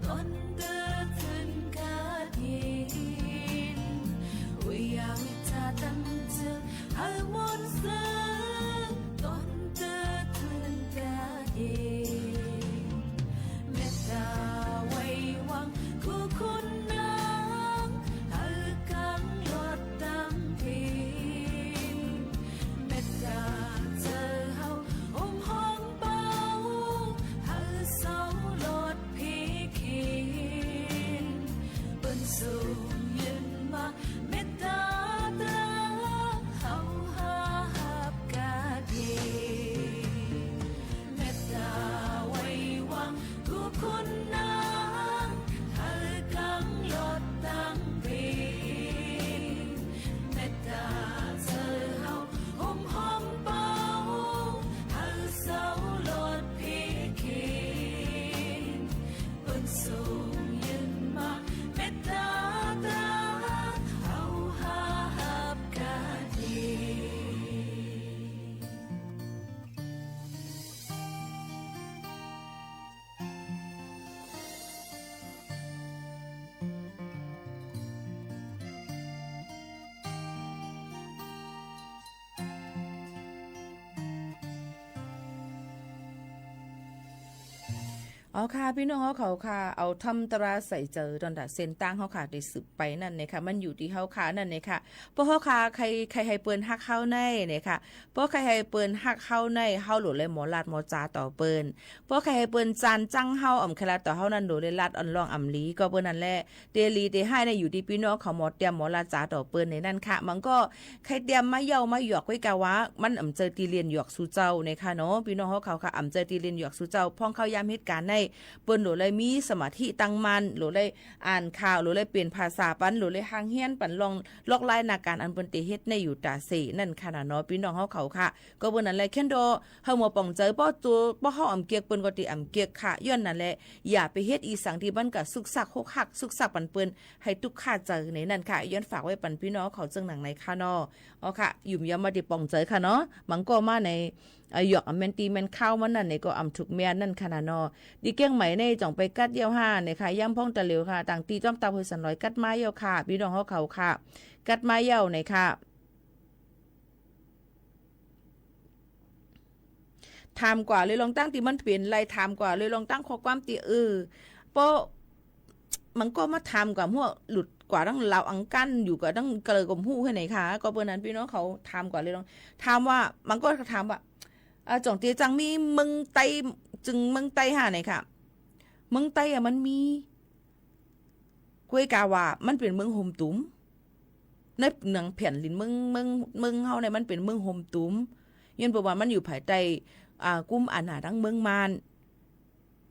ตอนเตอจนกาดยินวิยาวิจาตั้งเจอหามนเสตอนเตอจนกาดยินเมตตาไว้วางคู่คนนั้นเออกังลดตั้งปีเมตตาเจอเฮาอมหอมเป่าเฮาเศร้าลดพีขีนบนสูงยืนมาเมตตาตราเฮาหาหับกาเดเมตตาไว้วางคู่คนนั้นเฮากังลดตั้งปีเมตตาเจอเฮาอมหอมเป่าเฮาเศร้าลดพีขีนบนสูงยืนมาเมตตาตราเฮาหาหับกาเด เอาค่ะพี่น้องเขาค่ะเอาทำตราใส่เจอตอนดัดเส้นตั้งเขาค่ะได้สืบไปนั่นเนี่ยค่ะมันอยู่ที่เขาค่ะนั่นเนี่ยค่ะเพราะเขาค่ะใครให้เปิ้นฮักเข้าในเนี่ยค่ะเพราะใครให้เปิ้นฮักเข้าในเฮาหลุเลยหมอลาดหมอจาต่อเปิ้นเพราะใครให้เปิ้นจานจังเฮาอ่ำคลาต่อเฮานั่นโดเลยลาดอ่อนรองอ่ำลีก็เปิ้นนั่นแหละเตลีเตให้เนี่ยอยู่ที่พี่น้องเขาหมอเตรียมหมอลาดจาต่อเปิ้นในนั่นค่ะมันก็ใครเตรียมมาเยามาหยอกไว้กะว่ามันอ่ำเจอตีเรียนหยอกสู่เจ้าในค่ะเนาะพี่น้องเขาค่ะอ่ำเจอตีเรียนหยอกสู่เจ้าพ้องเข้ายามเหตุการณ์ใน เปิ้นโหลเลยมีสมาธิตั้งมั่นโหลเลยอ่านข่าวโหลเลยเปลี่ยนภาษาปันโหลเลยหางเฮียนปันลองลอกลายนาการอันเปิ้นติเฮ็ดในอยู่ตาเสนั่นค่ะเนาะพี่น้องเฮาเขาค่ะก็เปิ้นนั่นแหละแค่นโดเฮามาป่องใจป้อตัวป้อเฮาอำเกียกเปิ้นก็ติอำเกียกค่ะย้อนนั่นแหละอย่าไปเฮ็ดอีสังที่มันก็สุกซักหกหักสุกซักปันเปิ้นให้ทุกค่าเจอในนั่นค่ะย้อนฝากไว้ปันพี่น้องเขาจึงหนังในค่ะเนาะอ๋อค่ะยุ่มยามมาติป่องใจค่ะเนาะมันก็มาในหยอกอเมนตีแมนข้าวมันนั่นเนี่ยก็อำถูกเมียนั่นขนาดนอดีเก้งไหมในจ่องไปกัดเยี่ยวห้าเนี่ยค่ะย่ำพ่องตะเหลียวค่ะต่างตีจ้อมตาเฮสันร้อยกัดไม้เยี่ยวค่ะพี่น้องเขาค่ะกัดไม้เยี่ยวเนี่ยค่ะถามกว่าเลยลองตั้งตีมันเปลี่ยนไรถามกว่าเลยลองตั้งข้อความตีเพราะมันก็มาถามกว่าหัวหลุดกว่าตั้งเราอังกันอยู่กับตั้งเกลือกลมหู้แค่ไหนคะก็เปิ้นนั้นพี่น้องเขาถามกว่าเลยลองถามว่ามันก็ถามว่าจ่องเตียจังมีเมืองไต้จึงเมืองไต้หาไหนค่ะเมืองไต้มันมีกวยกาว่ามันเป็นเมืองโฮมตุ้มในหนังแผ่นลิ้นเมืองเฮาเนี่ยมันเป็นเมืองโฮมตุ้มยันบอกว่ามันอยู่ภายใต้กุ้มอาณาทั้งเมืองมาน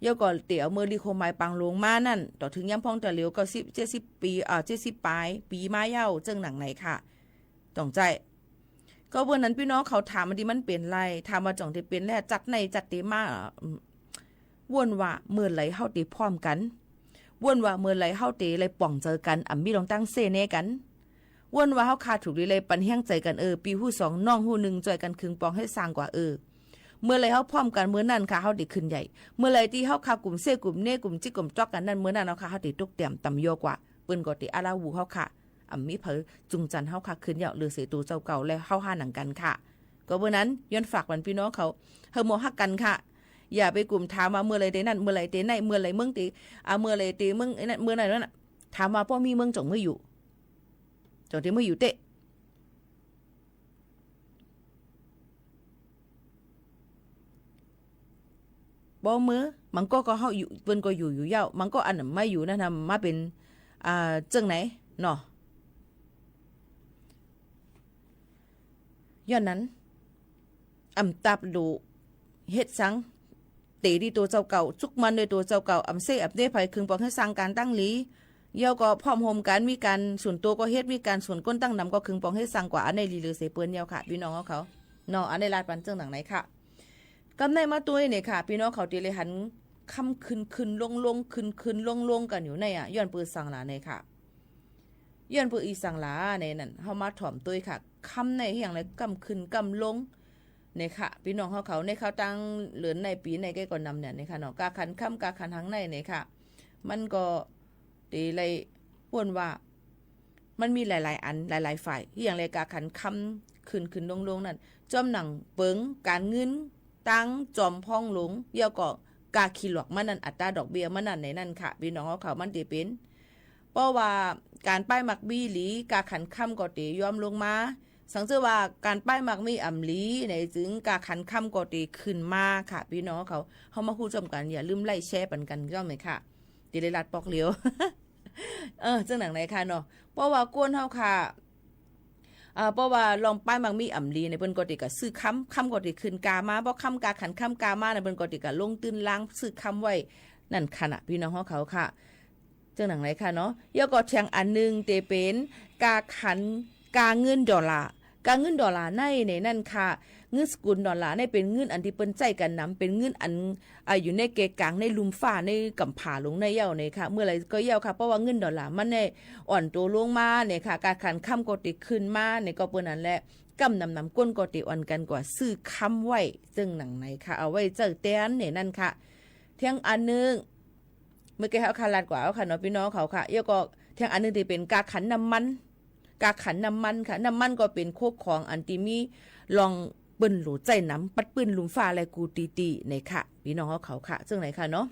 เยาก่อนเตี๋ยวเมื่อลีโคไมปังลงมานั่นต่อถึงย้ำพ่องแต่เหลียวก็70 ปี70ปลายปีมาเย้าเจิงหนังไหนค่ะต้องใจก็วันนั้นพี่น้องเขาถามมันดีมันเปลี่ยนไรถามมาจ่องที่เปลี่ยนแล้วจัดในจัดเตมาวนว่าเมื่อไหร่เฮาตีพร้อมกันวนว่าเมื่อไหร่เฮาตีเลยป่องเจอกันมีลองตั้งเซเนกันวนว่าเฮาขาดถูกดีเลยปันแห้งใจกันปีหู้2น้องหู้1จอยกันครึ่งปองให้สร้างกว่าเมื่อไรเฮาพร้อมกันเมื่อนั้นค่ะเฮาได้ขึ้นใหญ่เมื่อไรที่เฮาคากลุ่มเซ่กลุ่มเน่กลุ่มจิกกลุ่มจอกกันนั้นเมื่อนั้นเนาะค่ะเฮาได้ตกเตรียมตำโยกว่าปืนก็ติอาลาวูเฮาค่ะมีเผอจุงจันเฮาค่ะขึ้นเหยาะหรือเสตูเจ้าเก่าและเฮาหาหนังกันค่ะก็เมื่อนั้นย้อนฝากวันพี่น้องเขาเฮาโมฮักกันค่ะอย่าไปกลุ่มถามมาเมื่อไรเตนั่นเมื่อไรเตไหนเมื่อไรเมืองติเมื่อไรเตเมืองนั่นเมื่อไหนนั่นถามว่าพ่อมีเมืองจ่องเมื่ออยู่จ่องที่เมื่ออยู่เตบ่มือมันก็เฮาอยู่เปิ้นก็อยู่ยาวมันก็อันนั้นไม่อยู่นะทำมาเป็นจังไหนเนาะย้อนนั้นตับดูเฮ็ดสังเตดีตัวเจ้าเก่าจุกมันด้วยตัวเจ้าเก่าเซเด้ไผคึงปองให้สร้างการตั้งหลีเยาก็พร้อมโฮมกันมีการส่วนตัวก็เฮ็ดมีการส่วนก้นตั้งนำก็คึงปองให้สร้างกว่าอันในลีหรือเสเปิ้นยาวค่ะพี่น้องเขาเนาะอันในลาดปันจังหนังไหนค่ะกำในมาตัวนี่ค่ะพี่น้องเขาตีเลยหันคำขึ้นลงขึ้นลงกันอยู่ในย้อนปืนสังหลาในค่ะย้อนปืนอีสังหลาในนั่นเฮามาถ่อมตัวค่ะคำในอย่างไรกำขึ้นกำลงในค่ะพี่น้องเขาในเขาตั้งเหลือนในปีในใกล้ก่อนนำเนี่ยในค่ะเนาะกาขันคำกาขันหังในเนี่ยค่ะมันก็ตีเลยป่วนว่ามันมีหลายๆอันหลายๆฝ่ายอย่างไรกาขันคำขึ้นลงนั่นจอมหนังเปิงการเงินตั้งจอมพองหลงเยาก็กาขีหลอกมันนั่นอัตราดอกเบี้ยมันนั่นในนั่นค่ะพี่น้องเขามันตีเป็นเพราะว่าการป้ายมักบี้หลีกาขันค่ำก็ตียอมลงมาสังเกตว่าการป้ายมักมีอ่ำหลีในจึงกาขันค่ำก็ตีขึ้นมาค่ะพี่น้องเขามาพูดจมกันอย่าลืมไล่แชร์ปันกันย่อมไหมค่ะตีเลยรัดปอกเหลียว จังหนังไหนค่ะเนาะเพราะว่ากวนเฮาค่ะเพราะว่าลองป้ายมังมีอ่ำลีในเปิ้นก็ติก็ซื้อค้ำก็ติขึ้นกามาบ่ค้ำกาขันค้ำกามาในเปิ้นก็ติก็ลงตื้นล้างซื้อค้ำไว้นั่นขณะพี่น้องเขาค่ะจังหนังไหนค่ะเนาะยก็แทงอันนึงเตเป็นกาขันกาเงินดอลลาร์กาเงินดอลลาร์ในนั่นค่ะเงินสกุลดอลลาร์ในเป็นเงินอันที่เปิ้นใจกันนำเป็นเงินอันอยู่ในเกกลางในลุมฟ้าในกำผาลงในเย้าเนี่ยค่ะเมื่อไรก็เย้าค่ะเพราะว่าเงินดอลลาร์มันในอ่อนตัวลงมาเนี่ยค่ะการขันค่ำก็ติขึ้นมาเนี่ยก็เปิ้นนั่นแหละกำนำก้นก็ติอ่อนกันกว่าซื้อค้ำไว้ซึ่งหนังไหนค่ะเอาไว้เจอเตียนเนี่ยนั่นค่ะเที่ยงอันนึงเมื่อกี้เขาคาลาดกว่าเอาค่ะเนาะพี่น้องเขาค่ะเยาก็เที่ยงอันนึงที่เป็นกาขันน้ำมันค่ะน้ำมันก็เป็นโคกของอันที่มีลองเปิ้นหลูใจน้ำปัดปืนลุมฟ้าอะไรกูตีในค่ะพี่น้องเขาค่ะซึ่งไหนค่ะเนาะ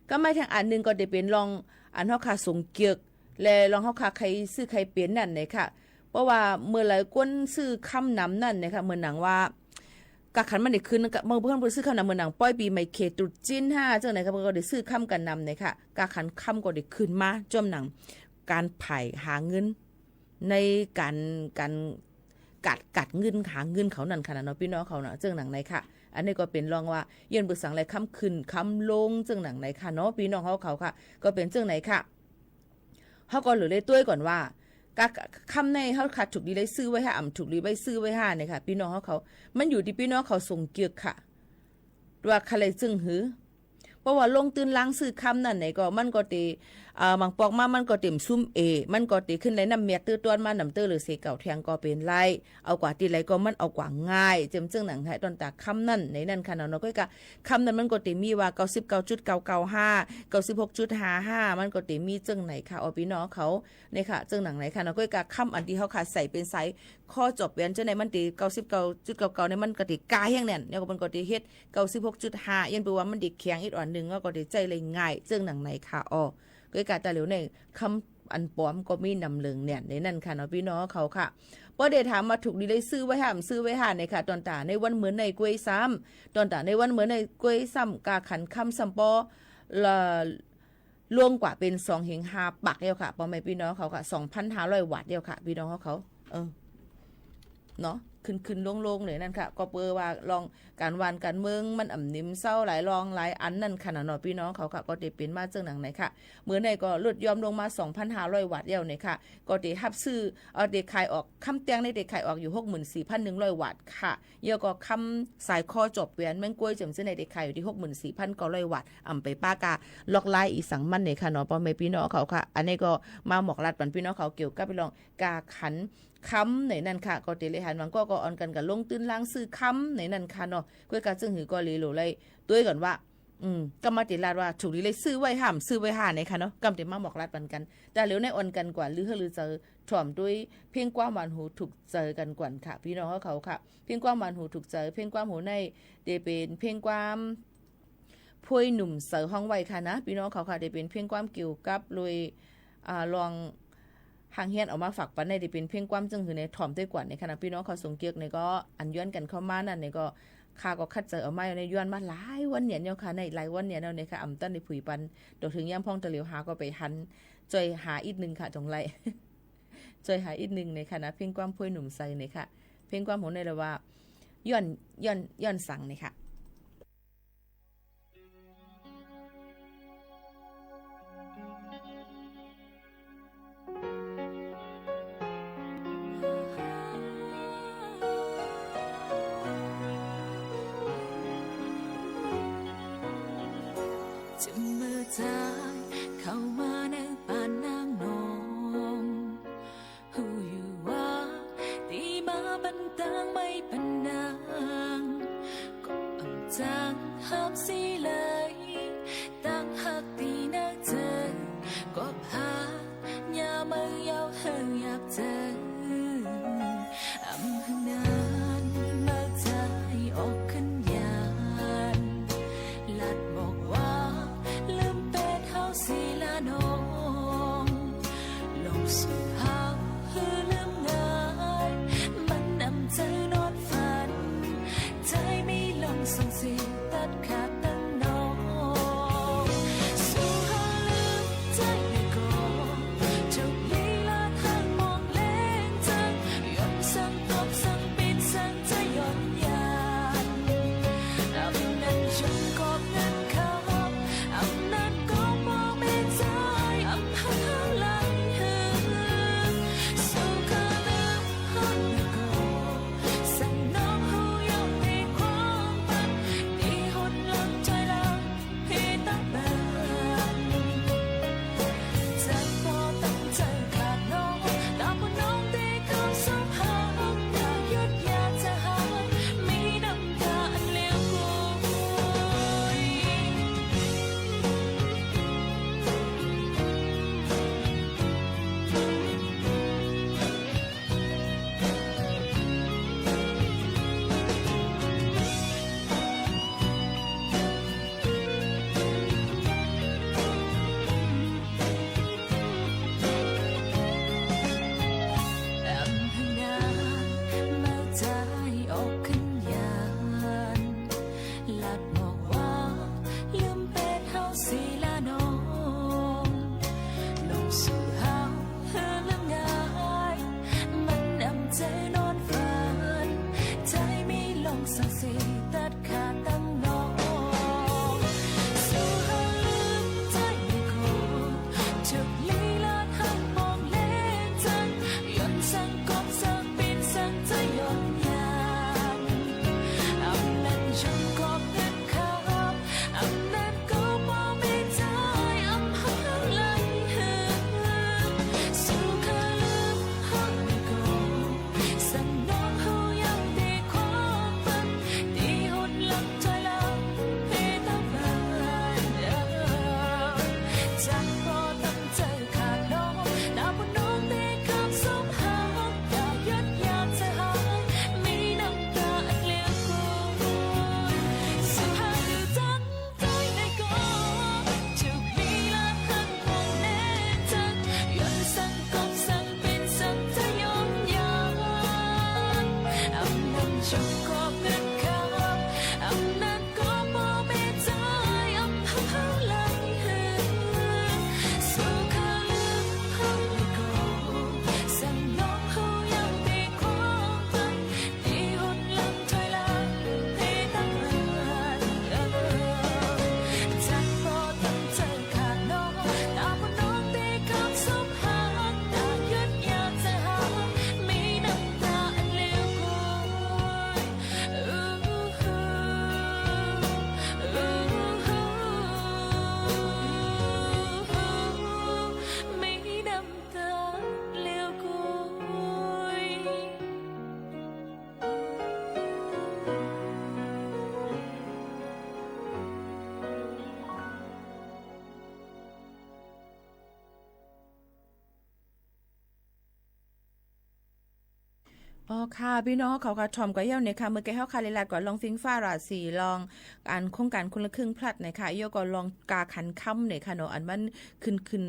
ก็ไม่ทางอันนึงก็ได้เป็นลองอันเฮาค่ะสงเกียกและลองเฮาค่ะใครซื้อใครเปลี่ยนนั่นในค่ะเพราะว่าเมื่อหลายคนซื้อคำน้ำนั่นนะคะเหมือนหนังว่ากะขันมันได้ขึ้นเมื่อเพิ่นซื้อคำน้ำเหมือนหนังป้อยปีใหม่เขตตรุษจีน5จังไหนค่ะก็ได้ซื้อคำกันนำในค่ะกะขันคำก็ได้ขึ้นมาจอมหนังการไผ่หาเงินในการกัดเงินหาเงินเขานั่นขนาดเนาะพี่น้องเขาเนาะเจ้าหนังไหนค่ะ อันนี้ก็เป็นรองว่าเย็นบึกสังไรคำขึ้นคำลงจึงหนังไหนค่ะเนาะพี่น้องเขาค่ะก็เป็นจึงไหนค่ะเขาก็เหลือเลยต้วยก่อนว่าคำในเขาขาดถูกดีเลยซื้อไว้ให้อ่ำถูกดีไว้ซื้อไว้ให้เนี่ยค่ะพี่น้องเขามันอยู่ที่พี่น้องเขาส่งเกียกค่ะว่าใครจึงหือเพราะว่าลงตื่นล้างซื้อคำนั่นไหนก็มันก็ตีบางปอกมามันก็เต็มซุ่มมันก็ตีขึ้นในน้ำเมียตื้อต้วนมาน้ำตื้อหรือเสเก่าแทงก็เป็นไรเอากว่าตีไรก็มันเอากว่าง่ายเจมจึงหนังให้ตอนตาคำนั่นในนั่นค่ะเนาะก็กะคำนั้นมันก็ตีมีว่า99.995 96.55มันก็ตีมีจึงไหนค่ะเอาพี่น้องเขาเนี่ยค่ะจึงหนังไหนค่ะเนาะก็กะคำอันที่เขาขาดใส่เป็นไซส์ข้อจบเวียนจะในมันตี99.99ในมันก็ตีกายแห้งแน่นเนี่ยก็มันก็ตีเฮ็ด96.5ยันแปลว่ามันตีแข็งอีกอ่อนนึงก็ตีใจเลยง่ายจึงหนังไหนค่ะก็กะแต่เหลียวในคำอันปลอมก็มีนำเลืองเนี่ยในนั่นค่ะเนาะพี่น้องเขาค่ะพอได้ถามมาถูกดีได้ซื้อไว้ห้ามซื้อไว้หาในค่ะตอนตาในวันเหมือนในกล้วยซ้ำตอนตาในวันเหมือนในกล้วยซ้ำกาขันคำซัมปอละล่วงกว่าเป็น2 เหง 5 ปักเดียวค่ะพ่อแม่พี่น้องเขาค่ะ 2,500 วัตต์เดียวค่ะพี่น้องเขาเนาะขึ้นลงเลยนั่นค่ะก็เปว่าลองการวานการเมืองมันอ่ำนิ่มเศร้าหลายรองหลายอันนั่นขนาดหน่อยพี่น้องเขาค่ะก็ได้เป็นมาเจิงหนังไหนค่ะเมื่อในก็ลดยอมลงมา 2,500 วัตต์เดียวเนี่ยค่ะก็ได้ฮับซื้อได้ขายออกคำเตียงได้ขายออกอยู่ 64,100 วัตต์ค่ะเยอะก็คำสายคอจบแหวนแมงกล้วยจำซื้อในได้ขายอยู่ที่ 64,900 วัตต์อ่ำไปป้ากาล็อกไลน์อีสังมันเนี่ยค่ะเนาะพ่อแม่พี่น้องเขาค่ะอันนี้ก็มาหมอกลัดปันพี่น้องเขาเกี่ยวกับไปลองกาขันคำในนั่นค่ะก็เตลิหันวังก็ออนกันกับลงตื้นล้างซื้อคำในนั่นค่ะเนาะก้วยกาซึ่งหือก็เลยโหลเลยด้วยก่อนว่ากำมาติลาดว่าถูกดีเลยซื้อไว้ห้ามซื้อไว้หาในค่ะเนาะกำเต็มมาบอกรัดปันกันแต่เหลียวในออนกันกว่าหรือเจอถ่อมด้วยเพียงกว้างหวานหูถูกเจอกันกว่าค่ะพี่น้องเขาค่ะเพียงกว้างหวานหูถูกเจอเพียงกว้างหูในเดเป็นเพียงกว้างพวยหนุ่มเสือห้องไว้ค่ะนะพี่น้องเขาค่ะเดเป็นเพียงกว้างเกี่ยวกับลุยลองหางเฮียนออกมาฝากปันในที่เป็นเพียงความจึงคือในถ่อมด้วยกว่าในขณะพี่น้องเขาส่งเกียกในก็อันย้อนกันเข้ามานั่นในก็ข้าก็คัดเจอเอาไม้ในย้อนมาหลายวันเนี่ยค่ะในหลายวันเนี่ยในค่ะอำต้นในผุยปันโดยถึงย่ำพ่องตะเหลียวหาก็ไปหันจอยหาอีกนึงค่ะจงไรจอยหาอีกนึงในขณะเพียงความพวยหนุ่มใส่ในค่ะเพียงความหัวในละว่าย้อนสั่งในค่ะจะมือจายเข้ามาในป่านนางนองหูอยู่ว่าตีมาบันตังไม่ปันนางก็อ่ำจางห้ามสิเลยตั้งหักตีนักเจอก็พายามือยาวเฮงอยากเจออ่ำหึงนานมาใจออกขึ้นยานลัดบอกว่าสีลาน้องลงสู่หาหือลืมง่ายมันนำใจนอนฝันใจไม่ลงส่งเสียงตัดขาดตั้งน้องสู่หาลืมใจไม่ก่อจบลีลาทางมองเล่นจังย้อนสั่งตบสั่งปิดสั่งใจย้อนยานอำนั้นจนกอบเงินเขาอำนั้นก็ใจอำหาไหลหึง อ๋อค่ะพี่น้องเขาค่ะทอมก็เย้าเนี่ยค่ะเมื่อกี้เฮาคาเลลัดก่อนลองฟิงฟ้าราศีลองการโครงการคนละครึ่งพลัดนะคะย่อก็ลองกาขันค่ำเนี่ยค่ะเนาะอันมันขึ้น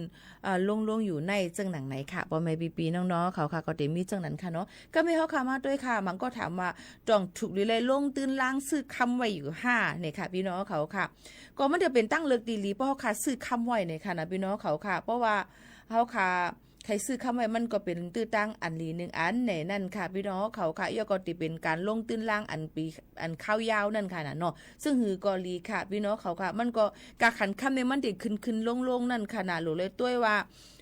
ลงอยู่ในจังหนังไหนค่ะบ่แม่ปีๆน้องๆเขาค่ะก็ได้มีจังนั้นค่ะเนาะก็มีเฮาค่ะมาด้วยค่ะมันก็ถามว่าจ้องถูกหรือเลยลงตื่นล้างซื้อคำไว้อยู่5เนี่ยค่ะพี่น้องเขาค่ะก็มันจะเป็นตั้งเลิกดีหลีเพราะเฮาค่ะซื้อคำไว้เนี่ยค่ะนะพี่น้องเขาค่ะเพราะว่าเฮาค่ะใครซื้อคำไว้มันก็เป็นตื้อตั้งอันลีหนึ่งอันไหนนั่นค่ะพี่น้องเขาค่ะย่อก็ติเป็นการลงตื้นล่างอันปีอันข้าวยาวนั่นค่ะนะเนาะซึ่งหือกอลีค่ะพี่น้องเขาค่ะมันก็กาขันคำในมันติขึ้นลงนั่นค่ะนะหรือเลยต้วยว่า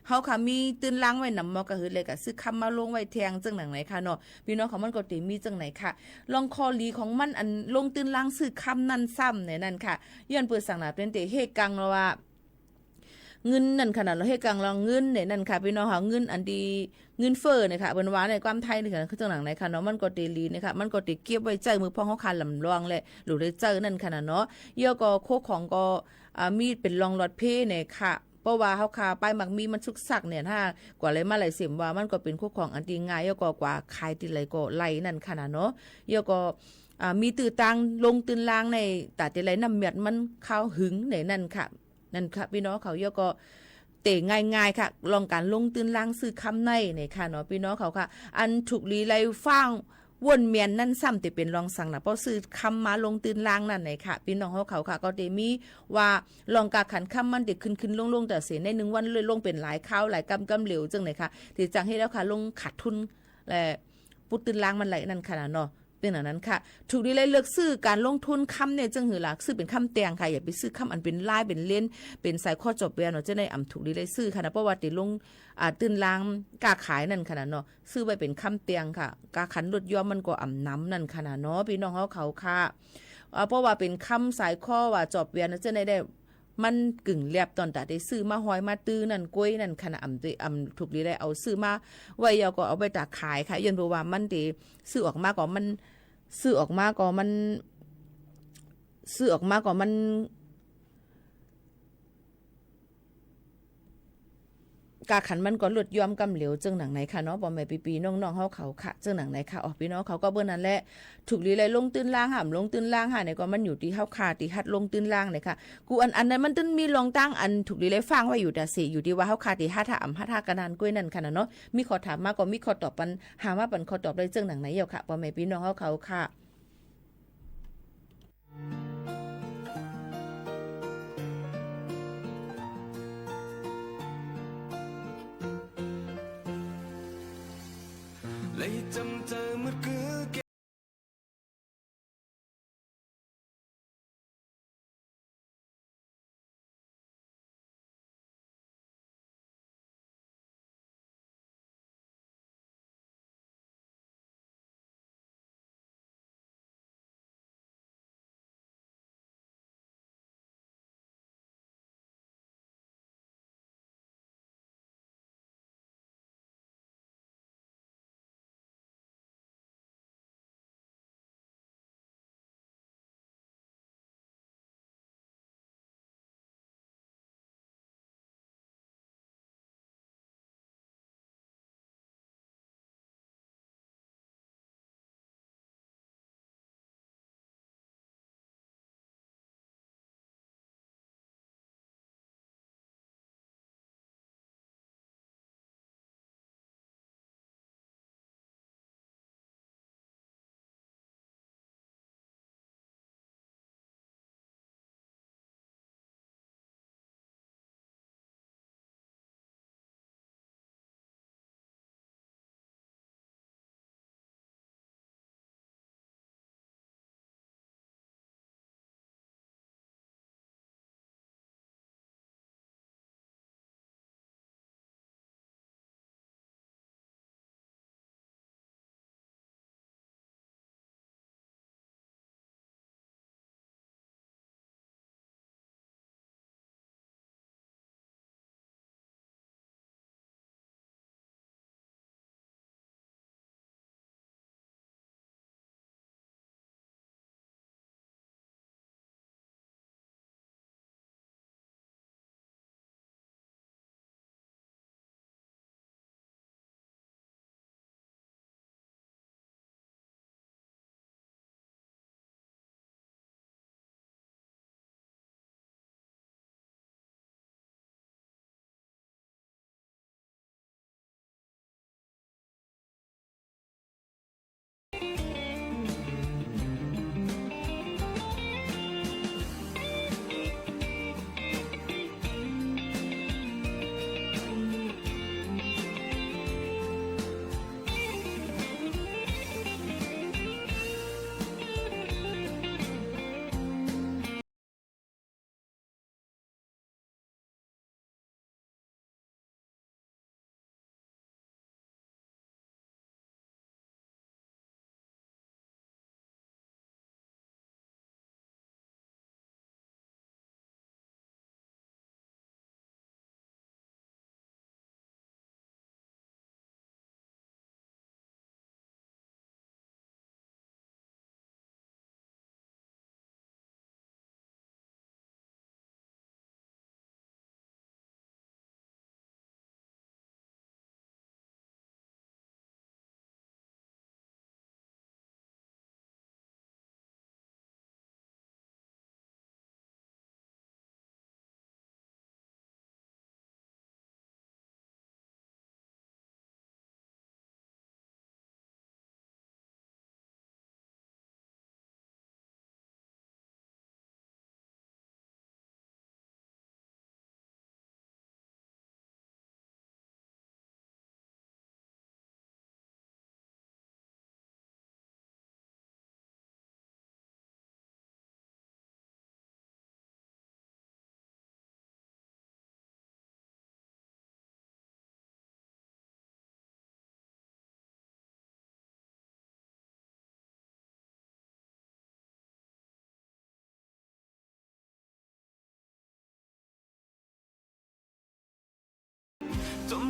เฮาค่ะมีตื้นล่างไว้นำมอก็คือเลยก็ซื้อคำมาลงไว้แทงจังหนังไหนค่ะเนาะพี่น้องเขามันก็ติมีจังไหนค่ะลองคอลีของมันอันลงตื้นล่างซื้อคำนั่นซ้ำในนั่นค่ะย้อนเปิดสั่งหนาเป็นเตเฮกังว่าเงินนั่นขนาดเราให้กลางเราเงินเนี่ยนั่นค่ะพี่น้องค่ะเงินอันดีเงินเฟ้อเนี่ยค่ะเป็นว่าในความไทยนี่ค่ะคือจังหนังไหนค่ะเนาะมันก็เตลีเนี่ยค่ะมันก็ติเก็บไว้ใจมือพ่อเขาคานลำลองแหละหรือได้เจอนั่นขนาดเนาะเยอะก็โคของก็มีดเป็นรองรถเพเนี่ยค่ะเพราะว่าเฮาคาไปมักมีมันสุกสักเนี่ยถ้ากว่าเลยมาไหลเสียมว่ามันก็เป็นคู่ของอันดีง่ายเยอะกว่าขายติไหลก็ไหลนั่นขนาดเนาะเยอะก็มีตื่นตังลงตื่นลางในแต่ติไหลน้ำเมียดมันเข้าหึงในนั่นค่ะนั่นค่ะพี่น้องเขาเยอะก็เตะง่ายๆค่ะลองการลงตื่นล่างซื้อคำในค่ะเนาะพี่น้องเขาค่ะอันถูกลีไลฟังวนเมียนนั่นซ้ำแต่เป็นรองสั่งนะเพราะซื้อคำมาลงตื่นล่างนั่นค่ะพี่น้องเขาค่ะก็เตมีว่าลองกาขันคำมันเด็กขึ้นลงแต่เสียใน1วันเลยลงเป็นหลายข้าวหลายกำเหลวจังไหนค่ะที่จังให้แล้วค่ะลงขาดทุนและปุตื่นล่างมันไหลนั่นค่ะเนาะเป็นอย่างนั้นค่ะถูกดีเลยเลือกซื้อการลงทุนคำเนี่ยจังหือหลักซื้อเป็นคำแตงค่ะอย่าไปซื้อคำอันเป็นลายเป็นเล่นเป็นสายข้อจบแวนเนาะจะได้ถูกดีเลยซื้อค่ะนะเพราะว่าติลงตื่นลางกาขายนั่นค่ะเนาะซื้อไปเป็นคำแตงค่ะกาขันลดย่อมมันก็น้ำนั่นค่ะเนาะพี่น้องเขาค่ะเพราะว่าเป็นคำสายข้อว่าจบแวนจะได้มันกึ่งเรียบตอนแต่ได้ซื้อมาหอยมาตื้อนั่นกล้วยนั่นขนาดถูกดีเลยเอาซื้อมาไว้ยาก็เอาไปตากขายค่ะยันเพราะว่ามันดีซื้อออกมาก็มันซื้อออกมาก็มันกาขันมันก็หลุดย้อมกำเหลวจังหนังไหนค่ะเนาะบ่แม่ปีๆน้องๆเขาค่ะจังหนังไหนค่ะพี่น้องเขาก็เบิ่นนั่นแหละถูกลีเลยลงตื้นล่างลงตื้นล่างเนี่ยก็มันอยู่ที่เฮาค่ะที่ฮัดลงตื้นล่างเนี่ยค่ะกูอันนั้นมันตึ้นมีรองตั้งอันถูกลีเลยฟังไว้อยู่แต่สิอยู่ที่ว่าเฮาค่ะที่ฮัดถ้ากระดานกล้วยนั่นค่ะเนาะมีข้อถามมาก็มีข้อตอบปัญหาว่าปันข้อตอบได้จังหนังไหนเหี่ยวค่ะบ่แม่พี่น้องเขาค่ะเลยจำเธอเมื่อคืน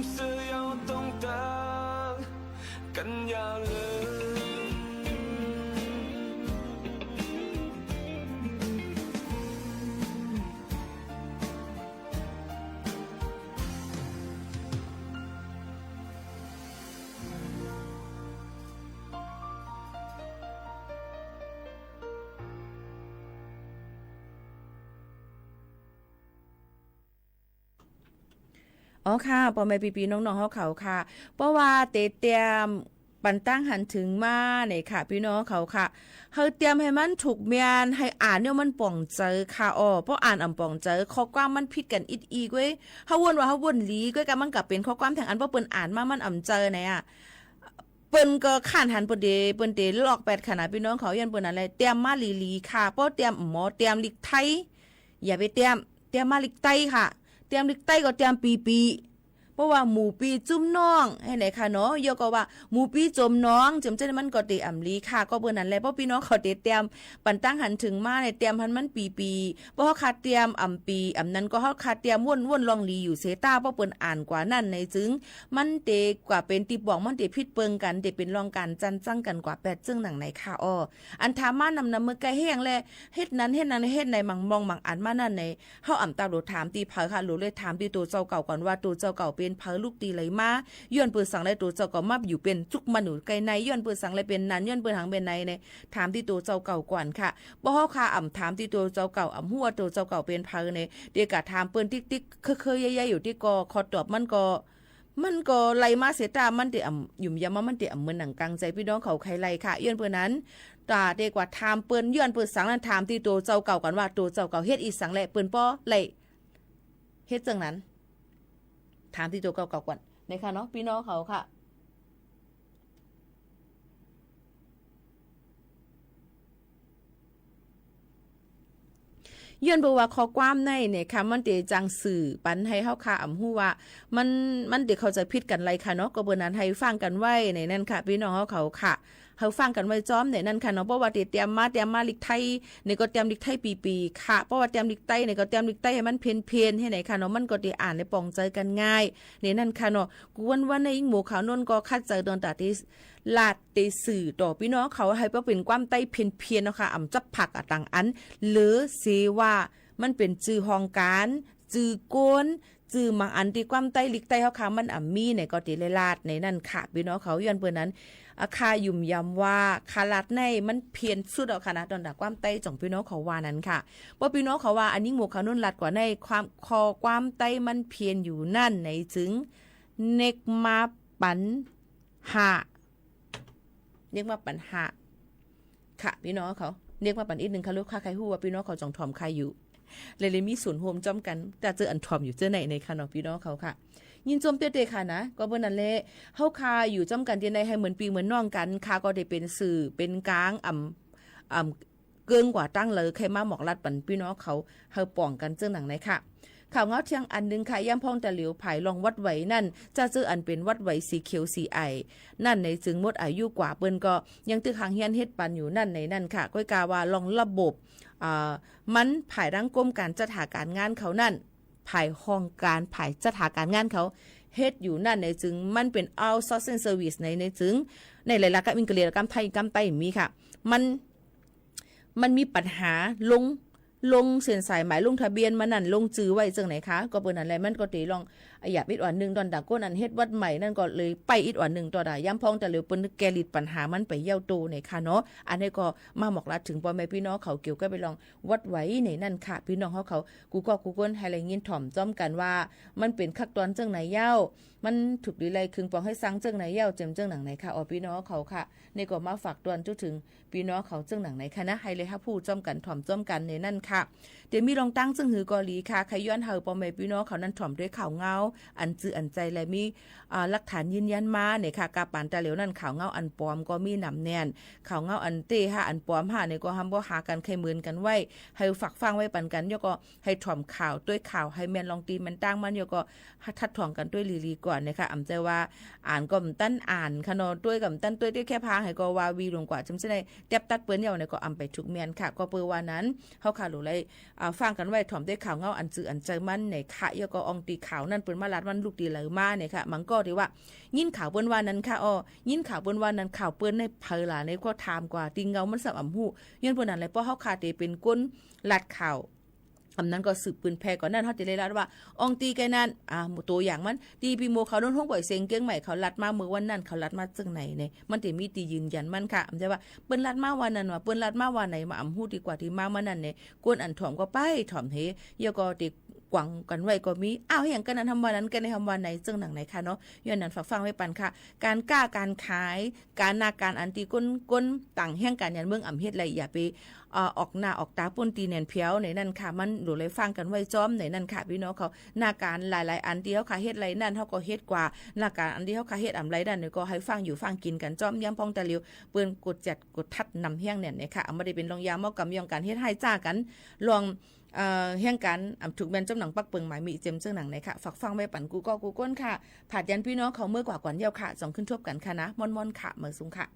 是要懂得更要冷。อ๋อค่ะพ่อแม่พี่ๆน้องๆเขาค่ะเพราะว่าเตรียมปันตั้งหันถึงมาเนี่ยค่ะพี่น้องเขาค่ะเฮาเตรียมให้มันถูกเมียนให้อ่านเนี่ยมันป่องเจอค่ะเพราะอ่านป่องเจอข้อความมันผิดกันอีกเว้ยเฮาวนว่าเฮาวนลีก็มันก็เป็นข้อความทางอันเพราะเปิ้นอ่านมามันเจอเนี่ยเปิ้นก็ข้านหันเปิ้นเตลอก8ขนาดพี่น้องเขายันเปิ้นอะไรเตรียมมาลีค่ะเพราะเตรียมหมอเตรียมลิกไทยอย่าไปเตรียมมาลิกไตค่ะเตรียมลิกไต้ก็เตรียมปีเพราะว่าหมูปีจุ่มน้องให้ไหนค่ะเนาะโยก็ว่าหมูปีจมน้องจำเจ้ามันก็เตอำลีค่ะก็เบิ่นนั่นแหละเพราะพี่น้องเขาเตรียมปันตั้งหันถึงมาเนี่ยเตรียมหันมันปีเพราะเขาคาเตรียมปีนั้นก็เขาคาเตรียมว่นลองลีอยู่เสตาเพราะเปิ้นอ่านกว่านั่นในจึงมันเตกว่าเป็นติบอกมันเตผิดเปิงกันเตเป็นรองการจันจังกันกว่า8จึงหนังไหนค่ะอันถามมานำมือไกลแห้งแลเฮ็ดนั้นเฮ็ดในมังมองมังอ่านมานั่นในเฮาตาโหลถามตีเผาค่ะโหลเลยถามตีตัวเจ้าเก่าก่อนว่าตัวเจ้าเก่าเป็นเผาลูกตีมาย้อนเปิดสั่งได้ตัวเจ้าเก่ามาอยู่เป็นจุกมันอยู่ไกลในย้อนเปิดสั่งเลยเป็นนั้นย้อนเปิดหางเป็นในถามที่ตัวเจ้าเก่าก่อนค่ะบ่เฮาค่ะถามที่ตัวเจ้าเก่าหัวตัวเจ้าเก่าเป็นเพอในเดี๋ยวก็ถามเปิ้นติ๊กๆเคยๆใหญ่ๆอยู่ที่ก็ขอตอบมันก็ไล่มาเสียตามันเตยุ่มยามมันเตเหมือนหนังกลางใจพี่น้องเขาใครไล่ค่ะย้อนเปิ้นนั้นตาเด็กว่าถามเปิ้นย้อนเปิดสั่งนั้นถามที่ตัวเจ้าเก่าก่อนว่าตัวเจ้าเก่าเฮ็ดอีสังแลเปิ้นป้อไล่เฮ็ดจังนั้นถามที่ตัวเก่าก่อนนะคะเนาะพี่น้องเขาค่ะย้อนบอกว่าข้อความในเนี่ยค่ะมันเตจังสื่อปันให้เฮาค่ะฮู้ว่ามันเด็กเขาจะผิดกันไรค่ะเนาะก็เบิ่นนั้นให้ฟังกันไว้ในนั่นค่ะพี่น้องเขาค่ะเฮาฟังกันไว้จ้อมในนั่นค่ะเนาะเพราะว่าเตรียมมาลิกไทยนี่ก็เตรียมลิกไทยปีค่ะเพราะว่าเตรียมลิกไต้นี่ก็เตรียมลิกไต้ให้มันเพี้ยนให้ไหนค่ะเนาะมันก็ได้อ่านได้ปองใจกันง่ายในนั่นค่ะเนาะกูวันในหมู่ขาวนนก็คัดใจดอนตาที่ลาดเตสื่อต่อพี่น้องเขาให้เป็นความใต้เพี้ยนเนาะค่ะจับผักต่างอันหรือเสว่ามันเป็นจื่อห้องการจื่อโกนจื่อมังอันที่ความใต้ลิกไต้เฮาค่ะมันมีในก็ติลาดในนั่นค่ะพี่น้องเขาย้อนเปิ้นนั้นคายุ่มยำว่าคาลัดในมันเพี้ยนสุดเอาค่ะนะตอนดักความใต้จ่องพี่น้องเขาว่านั้นค่ะเพราะพี่น้องเขาว่าอันนี้หมู่เขานุ่นลัดกว่าในความคอความใต้มันเพี้ยนอยู่นั่นในจึงเนกมาปัญหาเรียกว่าปัญหาค่ะพี่น้องเขาเรียกว่าปัญอีกนึงค่ะลูกค้าใครฮู้ว่าพี่น้องเขาจ่องถ่อมใครอยู่เลยมีศูนย์โฮมจ้อมกันแต่เจออันถ่อมอยู่เจอไหนในค่ะน้องพี่น้องเขาค่ะยินจมเตะๆค่ะนะก็เบิ่นนั่นแหละเฮาคาอยู่จ้ำกันที่ใดให้เหมือนปีเหมือนน้องกันค่ะก็ได้เป็นสื่อเป็นกลางเกินกว่าตั้งเลยใครมาหมอกลัดปันพี่น้องเขาเฮาป้องกันเจ้าหนังไหนค่ะข่าวเงาเที่ยงอันนึงค่ะย่ำพองแต่เหลียวไผ่ลองวัดไหวนั่นจะเจออันเป็นวัดไหวสีเขียวสีไอนั่นในจึงหมดอายุกว่าเปิ้นก็ยังตึกหางเฮียนเฮ็ดปันอยู่นั่นในนั่นค่ะก้อยกาว่าลองระบบมันภายร่างกรมการจัดหาการงานเขานั่นภายห้องการภายจัดหาการงานเขาเฮ็ดอยู่นั่นในจึงมันเป็น outsourcing service ในจึงในหลายๆกับอิงเกลียกรรมไทยกรรมไต้มีค่ะมันมีปัญหาลงเส้นสายหมายลงทะเบียนมานั่นลงจื้อไว้จังไหนคะก็เปิ้นนั่นแหละมันก็ตีลองอยากอีกอันนึงตอนดักก้นอันเฮ็ดวัดใหม่นั่นก็เลยไปอีกอันนึงต่อได้ย่ำพองแต่เหลียวเปิ้นแกลิดปัญหามันไปเย้าโตในค่ะเนาะอันนี้ก็มาหมอกลัดถึงพ่อแม่พี่น้องเขาเกี่ยวก็ไปลองวัดไว้ในนั่นค่ะพี่น้องเขากูก้นให้อะไรยินถ่อมจ้อมกันว่ามันเป็นคักตอนจังไหนเย้ามันถูกดีไรคึงปองให้สังจังไหนเย้าเจมจังหนังไหนค่ะพี่น้องเขาค่ะนี่ก็มาฝากตอนจุถึงพี่น้องเขาจังหนังไหนค่ะนะให้เลยค่ะผู้จ้อมกันถ่อมจ้อมกันในนั่นค่ะเดี๋ยวมีลองตั้งซึ่งหือกอลีค่ะใครย้อนเฮาพ่อแม่พี่น้องเขานั้นถ่อมด้วยข่าวเงาอันจื้ออันใจและมีหลักฐานยืนยันมาเนี่ยค่ะกาปานตาเหลียวนั่นข่าวเงาอันปลอมก็มีหนำแน่นข่าวเงาอันเต้ค่ะอันปลอมค่ะเนี่ยก็ห้ามบ่หากันใครเหมือนกันไว้ให้ฝักฟังไว้ปันกันยก็ให้ถ่อมข่าวด้วยข่าวให้แม่นลองตีมันตั้งมันยก็ทัดถ่องกันด้วยลีก่อนนะคะอำใจว่าอ่านก็ตั้นอ่านค่ะเนาะด้วยกับตั้นด้วยแค่พาให้ก็ว่าวีลงกว่าจำสิได้แตบตัดเปิ้นเยาเนี่ยก็อำไปทุกเมียนค่ะก็เปิ้นว่านั้นเฮาค่ะโหล เลยฟังกันไว้ถ่อมได้ข่าวเงาอันจืออันใจมันในค่ะยก็อองตีข่าวนั่นเปิ้นมาลัดวันลูกดีเลยมาเนี่ยค่ะมันก็ที่ว่ายินข่าวเปิ้นว่านั้นค่ะยินข่าวเปิ้นว่านั้นข่าวเปิ้นในเพลาในก็ถามกว่าติงเงามันสับอำฮู้ย้อนเปิ้นนั่นแหละเพราะเฮาคาเตเป็นก้นลัดข่าวอำนั้นก็สืบปืนแพก่อนนั้นเฮาจะได้รับว่าอองตีแกนั้นตัวอย่างมันตีปีโมเขาโดนห้องปล่อยเสียงเก้งใหม่เขาลัดมาเมื่อวันนั้นเขาลัดมาจังไหนเนี่ยมันสิมีตียืนยันมันค่ะอำใจว่าเปิ้นลัดมาวันนั้นว่าเปิ้นลัดมาวันไหนมาอำฮู้ดีกว่าที่มานั้นเนี่ยกวนอันถ่อมก็ไปถ่อมเฮยก็ติกวังกันไว้ก็มีอย่างกันนั้นทำวันนั้นกันในทำวันไหนจังหนังไหนค่ะเนาะย้อนนั้นฝากฟังไว้ปันค่ะการกล้าการขายการนาการอันตีก้นต่างแห่งการยันเมืองอำเฮ็ดไรอย่าไปออกหน้าออกตาป่นตีแนนเพียวในนั่นค่ะมันดูเลยฟังกันไว้จ้อมในนั่นค่ะพี่น้องเขาหน้าการหลายๆอันที่เขาค่ะเฮ็ดไรนั่นเขาก็เฮ็ดกว่าหน้าการอันที่เขาค่ะเฮ็ดอำไรนั่นเนี่ยก็ให้ฟังอยู่ฟังกินกันจ้อมย้ำพองตะลิวเปิ้นกดจัดกดทัดนำเฮี้ยงเนี่ยค่ะไม่ได้เป็นรองยาเมากำยองการเฮ็ดให้จ้ากันลองเฮียงกันถูกแบนจำหนังปักเปิงหมายมีเจมเจ้าหนังไหนค่ะฝากฟังไว้ปั่นกูก็กูก้นค่ะผาดยันพี่น้องเขาเมื่อกว่ากวนเยาวค่ะส่งขึ้นทบกันค่ะนะม่อนๆค่ะเมืองสูงค่ะ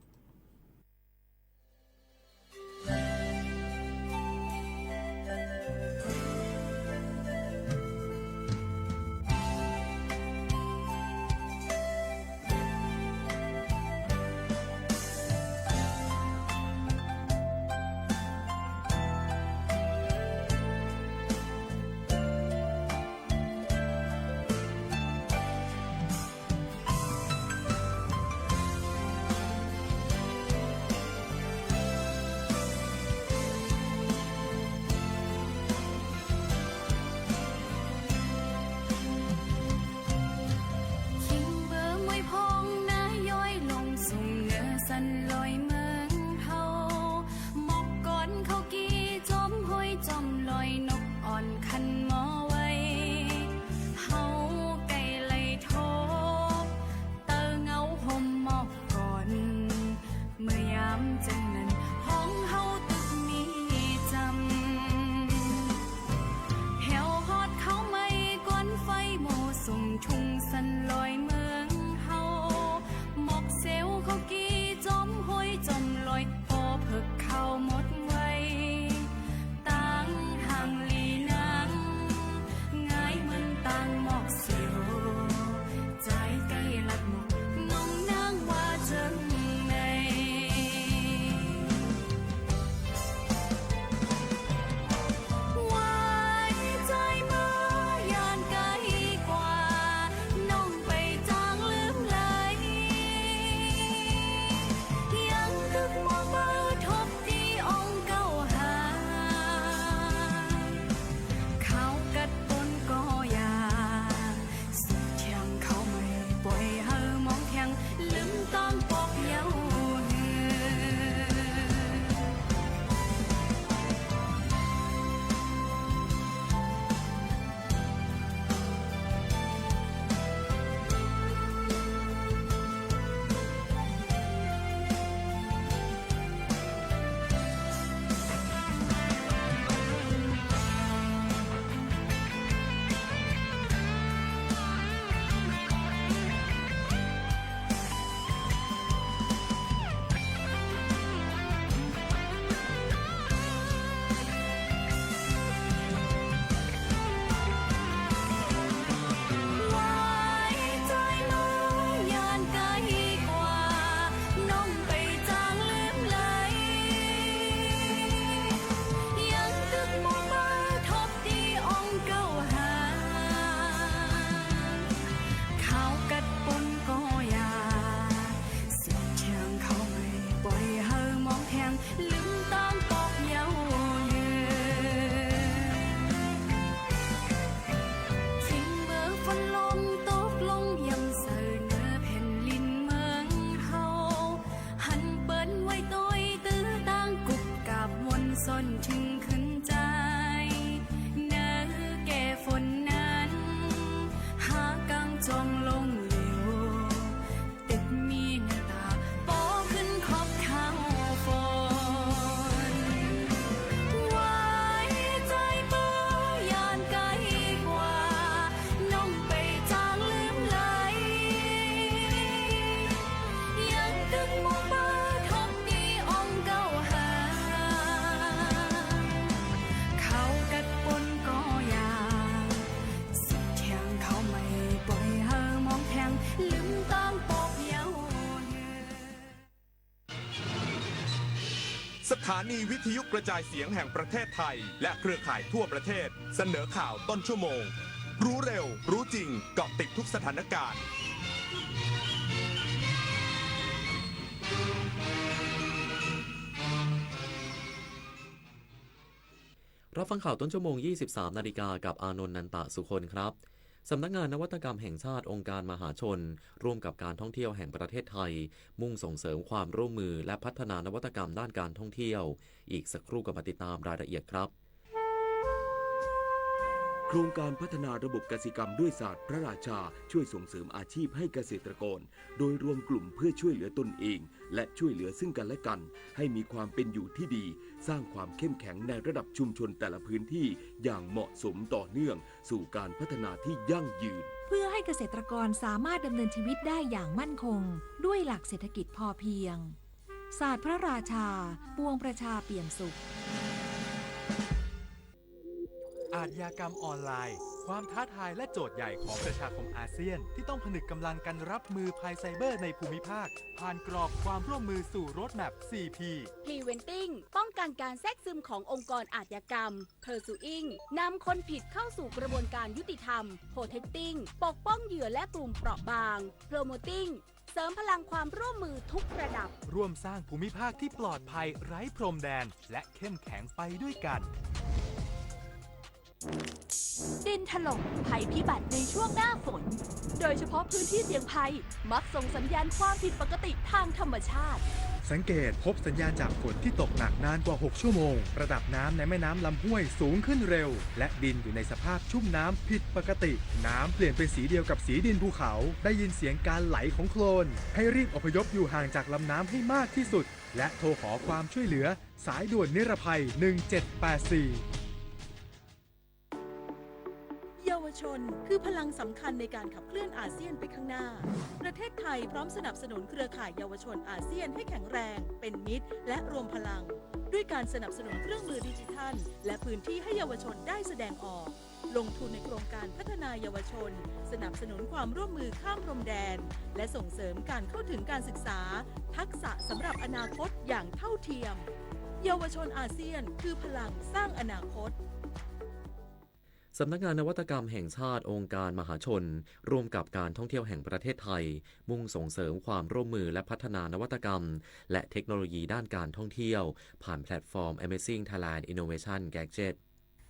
สถานีวิทยุกระจายเสียงแห่งประเทศไทยและเครือข่ายทั่วประเทศเสนอข่าวต้นชั่วโมงรู้เร็วรู้จริงเกาะติดทุกสถานการณ์รับฟังข่าวต้นชั่วโมง 23 นาฬิกากับอานนท์ นันตะสุคนครับสำนักงานนวัตกรรมแห่งชาติองค์การมหาชนร่วมกับการท่องเที่ยวแห่งประเทศไทยมุ่งส่งเสริมความร่วมมือและพัฒนานวัตกรรมด้านการท่องเที่ยวอีกสักครู่ก็มาติดตามรายละเอียดครับโครงการพัฒนาระบบกสิกรรมด้วยศาสตร์พระราชาช่วยส่งเสริมอาชีพให้เกษตรกรโดยรวมกลุ่มเพื่อช่วยเหลือตนเองและช่วยเหลือซึ่งกันและกันให้มีความเป็นอยู่ที่ดีสร้างความเข้มแข็งในระดับชุมชนแต่ละพื้นที่อย่างเหมาะสมต่อเนื่องสู่การพัฒนาที่ยั่งยืนเพื่อให้เกษตรกรสามารถดำเนินชีวิตได้อย่างมั่นคงด้วยหลักเศรษฐกิจพอเพียงศาสตร์พระราชาปวงประชาเปี่ยมสุขอาชญากรรมออนไลน์ความท้าทายและโจทย์ใหญ่ของประชาคมอาเซียนที่ต้องผนึกกำลังกันรับมือภัยไซเบอร์ในภูมิภาคผ่านกรอบความร่วมมือสู่โรดแมพ 4P Preventing ป้องกันการแทรกซึมขององค์กรอาชญากรรม Pursuing นำคนผิดเข้าสู่กระบวนการยุติธรรม Protecting ปกป้องเหยื่อและกลุ่มเปราะบาง Promoting เสริมพลังความร่วมมือทุกระดับร่วมสร้างภูมิภาคที่ปลอดภัยไร้พรมแดนและเข้มแข็งไปด้วยกันดินถล่มภัยพิบัติในช่วงหน้าฝนโดยเฉพาะพื้นที่เสี่ยงภัยมักส่งสัญญาณความผิดปกติทางธรรมชาติสังเกตพบสัญญาณจากฝนที่ตกหนักนานกว่า6ชั่วโมงระดับน้ำในแม่น้ำลำห้วยสูงขึ้นเร็วและดินอยู่ในสภาพชุ่มน้ำผิดปกติน้ำเปลี่ยนเป็นสีเดียวกับสีดินภูเขาได้ยินเสียงการไหลของโคลนให้รีบอพยพอยู่ห่างจากลำน้ำให้มากที่สุดและโทรขอความช่วยเหลือสายด่วนนิรภัย1784เยาวชนคือพลังสำคัญในการขับเคลื่อนอาเซียนไปข้างหน้าประเทศไทยพร้อมสนับสนุนเครือข่ายเยาวชนอาเซียนให้แข็งแรงเป็นมิตรและรวมพลังด้วยการสนับสนุนเครื่องมือดิจิทัลและพื้นที่ให้เยาวชนได้แสดงออกลงทุนในโครงการพัฒนาเยาวชนสนับสนุนความร่วมมือข้ามพรมแดนและส่งเสริมการเข้าถึงการศึกษาทักษะสำหรับอนาคตอย่างเท่าเทียมเยาวชนอาเซียนคือพลังสร้างอนาคตสำนักงานนวัตกรรมแห่งชาติองค์การมหาชนร่วมกับการท่องเที่ยวแห่งประเทศไทยมุ่งส่งเสริมความร่วมมือและพัฒนานวัตกรรมและเทคโนโลยีด้านการท่องเที่ยวผ่านแพลตฟอร์ม Amazing Thailand Innovation Gadget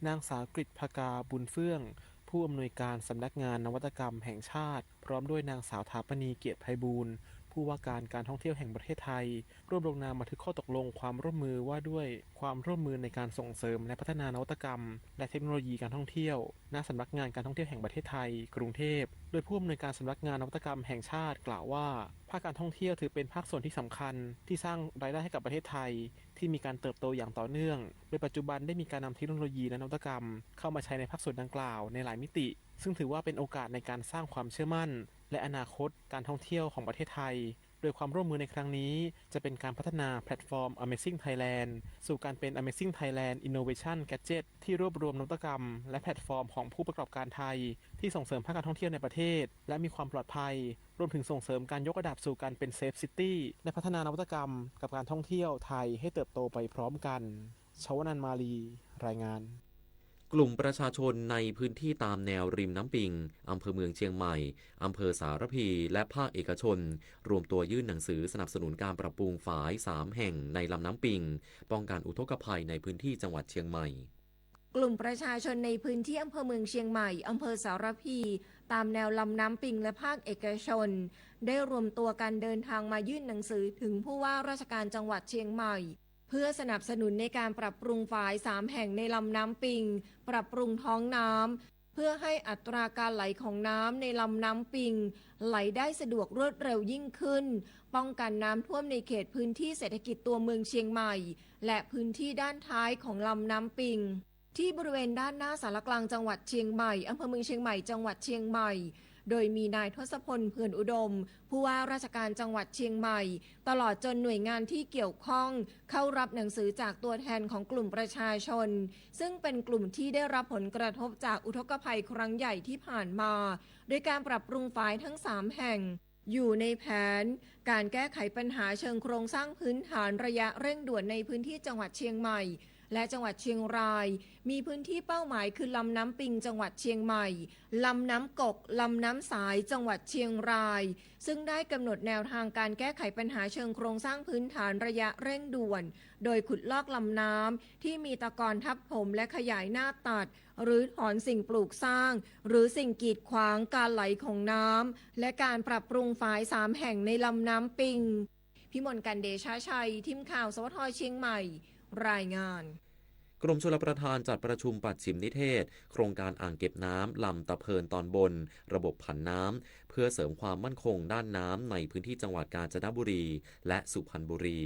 นางสาวกฤษภกาบุญเฟื่องผู้อำนวยการสำนักงานนวัตกรรมแห่งชาติพร้อมด้วยนางสาวถาปณีเกียรติไพบูลย์ผู้ว่าการการท่องเที่ยวแห่งประเทศไทยร่วมลงนามบันทึกข้อตกลงความร่วมมือว่าด้วยความร่วมมือในการส่งเสริมและพัฒนานวัตกรรมและเทคโนโลยีการท่องเที่ยวณสำนักงานการท่องเที่ยวแห่งประเทศไทยกรุงเทพโดยผู้อำนวยการสำนักงานนวัตกรรมแห่งชาติกล่าวว่าภาคการท่องเที่ยวถือเป็นภาคส่วนที่สำคัญที่สร้างรายได้ให้กับประเทศไทยที่มีการเติบโตอย่างต่อเนื่องโดยปัจจุบันได้มีการนำเทคโนโลยีและนวัตกรรมเข้ามาใช้ในภาคส่วนดังกล่าวในหลายมิติซึ่งถือว่าเป็นโอกาสในการสร้างความเชื่อมั่นและอนาคตการท่องเที่ยวของประเทศไทยโดยความร่วมมือในครั้งนี้จะเป็นการพัฒนาแพลตฟอร์ม Amazing Thailand สู่การเป็น Amazing Thailand Innovation Gadget ที่รวบรวมนวัตกรรมและแพลตฟอร์มของผู้ประกอบการไทยที่ส่งเสริมภาคการท่องเที่ยวในประเทศและมีความปลอดภัยรวมถึงส่งเสริมการยกระดับสู่การเป็น Safe City และพัฒนานวัตกรรมกับการท่องเที่ยวไทยให้เติบโตไปพร้อมกันชวนันท์ มาลีรายงานกลุ่มประชาชนในพื้นที่ตามแนวริมน้ำปิงอำเภอเมืองเชียงใหม่อำเภอสารพีและภาคเอกชนรวมตัวยื่นหนังสือสนับสนุนการปรับปรุงฝาย3แห่งในลำน้ำปิงป้องกันอุทกภัยในพื้นที่จังหวัดเชียงใหม่กลุ่มประชาชนในพื้นที่อำเภอเมืองเชียงใหม่อำเภอสารพีตามแนวลำน้ำปิงและภาคเอกชนได้รวมตัวกันเดินทางมายื่นหนังสือถึงผู้ว่าราชการจังหวัดเชียงใหม่เพื่อสนับสนุนในการปรับปรุงฝาย3แห่งในลำน้ำปิงปรับปรุงท้องน้ำเพื่อให้อัตราการไหลของน้ำในลำน้ำปิงไหลได้สะดวกรวดเร็วยิ่งขึ้นป้องกันน้ำท่วมในเขตพื้นที่เศรษฐกิจตัวเมืองเชียงใหม่และพื้นที่ด้านท้ายของลำน้ำปิงที่บริเวณด้านหน้าศาลกลางจังหวัดเชียงใหม่อำเภอเมืองเชียงใหม่จังหวัดเชียงใหม่โดยมีนายทศพล เผื่อนอุดมผู้ว่าราชการจังหวัดเชียงใหม่ตลอดจนหน่วยงานที่เกี่ยวข้องเข้ารับหนังสือจากตัวแทนของกลุ่มประชาชนซึ่งเป็นกลุ่มที่ได้รับผลกระทบจากอุทกภัยครั้งใหญ่ที่ผ่านมาโดยการปรับปรุงฝายทั้ง3แห่ง อยู่ในแผนการแก้ไขปัญหาเชิงโครงสร้างพื้นฐานระยะเร่งด่วนในพื้นที่จังหวัดเชียงใหม่และจังหวัดเชียงรายมีพื้นที่เป้าหมายคือลำน้ำปิงจังหวัดเชียงใหม่ลำน้ำกกลำน้ำสายจังหวัดเชียงรายซึ่งได้กำหนดแนวทางการแก้ไขปัญหาเชิงโครงสร้างพื้นฐานระยะเร่งด่วนโดยขุดลอกลำน้ำที่มีตะกอนทับถมและขยายหน้าตัดหรือถอนสิ่งปลูกสร้างหรือสิ่งกีดขวางการไหลของน้ำและการปรับปรุงฝาย3แห่งในลำน้ำปิงพิมลกันเดชาชัยทีมข่าวสวทเชียงใหม่รายงานกรมชลประทานจัดประชุมปัดฉิมนิเทศโครงการอ่างเก็บน้ำลำตะเพินตอนบนระบบผันน้ำเพื่อเสริมความมั่นคงด้านน้ำในพื้นที่จังหวัดกาญจนบุรีและสุพรรณบุรี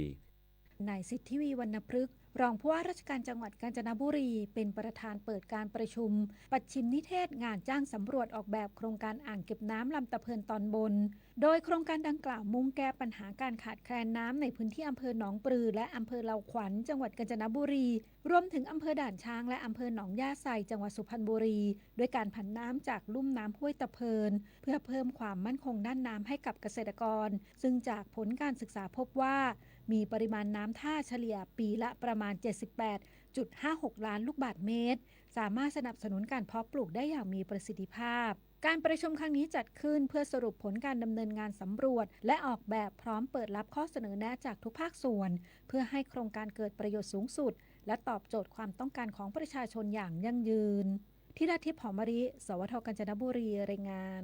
นายสิทธิวีวรรณพฤกษ์รองผู้ว่าราชการจังหวัดกาญจนบุรีเป็นประธานเปิดการประชุมปัดฉิมนิเทศงานจ้างสำรวจออกแบบโครงการอ่างเก็บน้ำลำตะเพินตอนบนโดยโครงการดังกล่าวมุ่งแก้ปัญหาการขาดแคลนน้ำในพื้นที่อำเภอหนองปลือและอำเภอเหล่าขวัญจังหวัดกาญจนบุรีรวมถึงอำเภอด่านช้างและอำเภอหนองย่าไซจังหวัดสุพรรณบุรีด้วยการผันน้ำจากลุ่มน้ำห้วยตะเพินเพื่อเพิ่มความมั่นคงด้านน้ำให้กับเกษตรกรซึ่งจากผลการศึกษาพบว่ามีปริมาณน้ำท่าเฉลี่ยปีละประมาณ 78.56 ล้านลูกบาศก์เมตรสามารถสนับสนุนการเพาะปลูกได้อย่างมีประสิทธิภาพการประชุมครั้งนี้จัดขึ้นเพื่อสรุปผลการดำเนินงานสำรวจและออกแบบพร้อมเปิดรับข้อเสนอแนะจากทุกภาคส่วนเพื่อให้โครงการเกิดประโยชน์สูงสุดและตอบโจทย์ความต้องการของประชาชนอย่างยั่งยืนธิดาทิพย์หอมมะลิสวทกาญจนบุรีรายงาน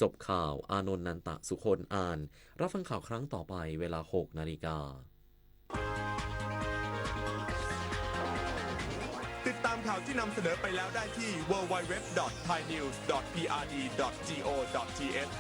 จบข่าวอานนท์นันตะสุคนอ่านรับฟังข่าวครั้งต่อไปเวลา 6 นาฬิกาติดตามข่าวที่นำเสนอไปแล้วได้ที่ www.thainews.prd.go.th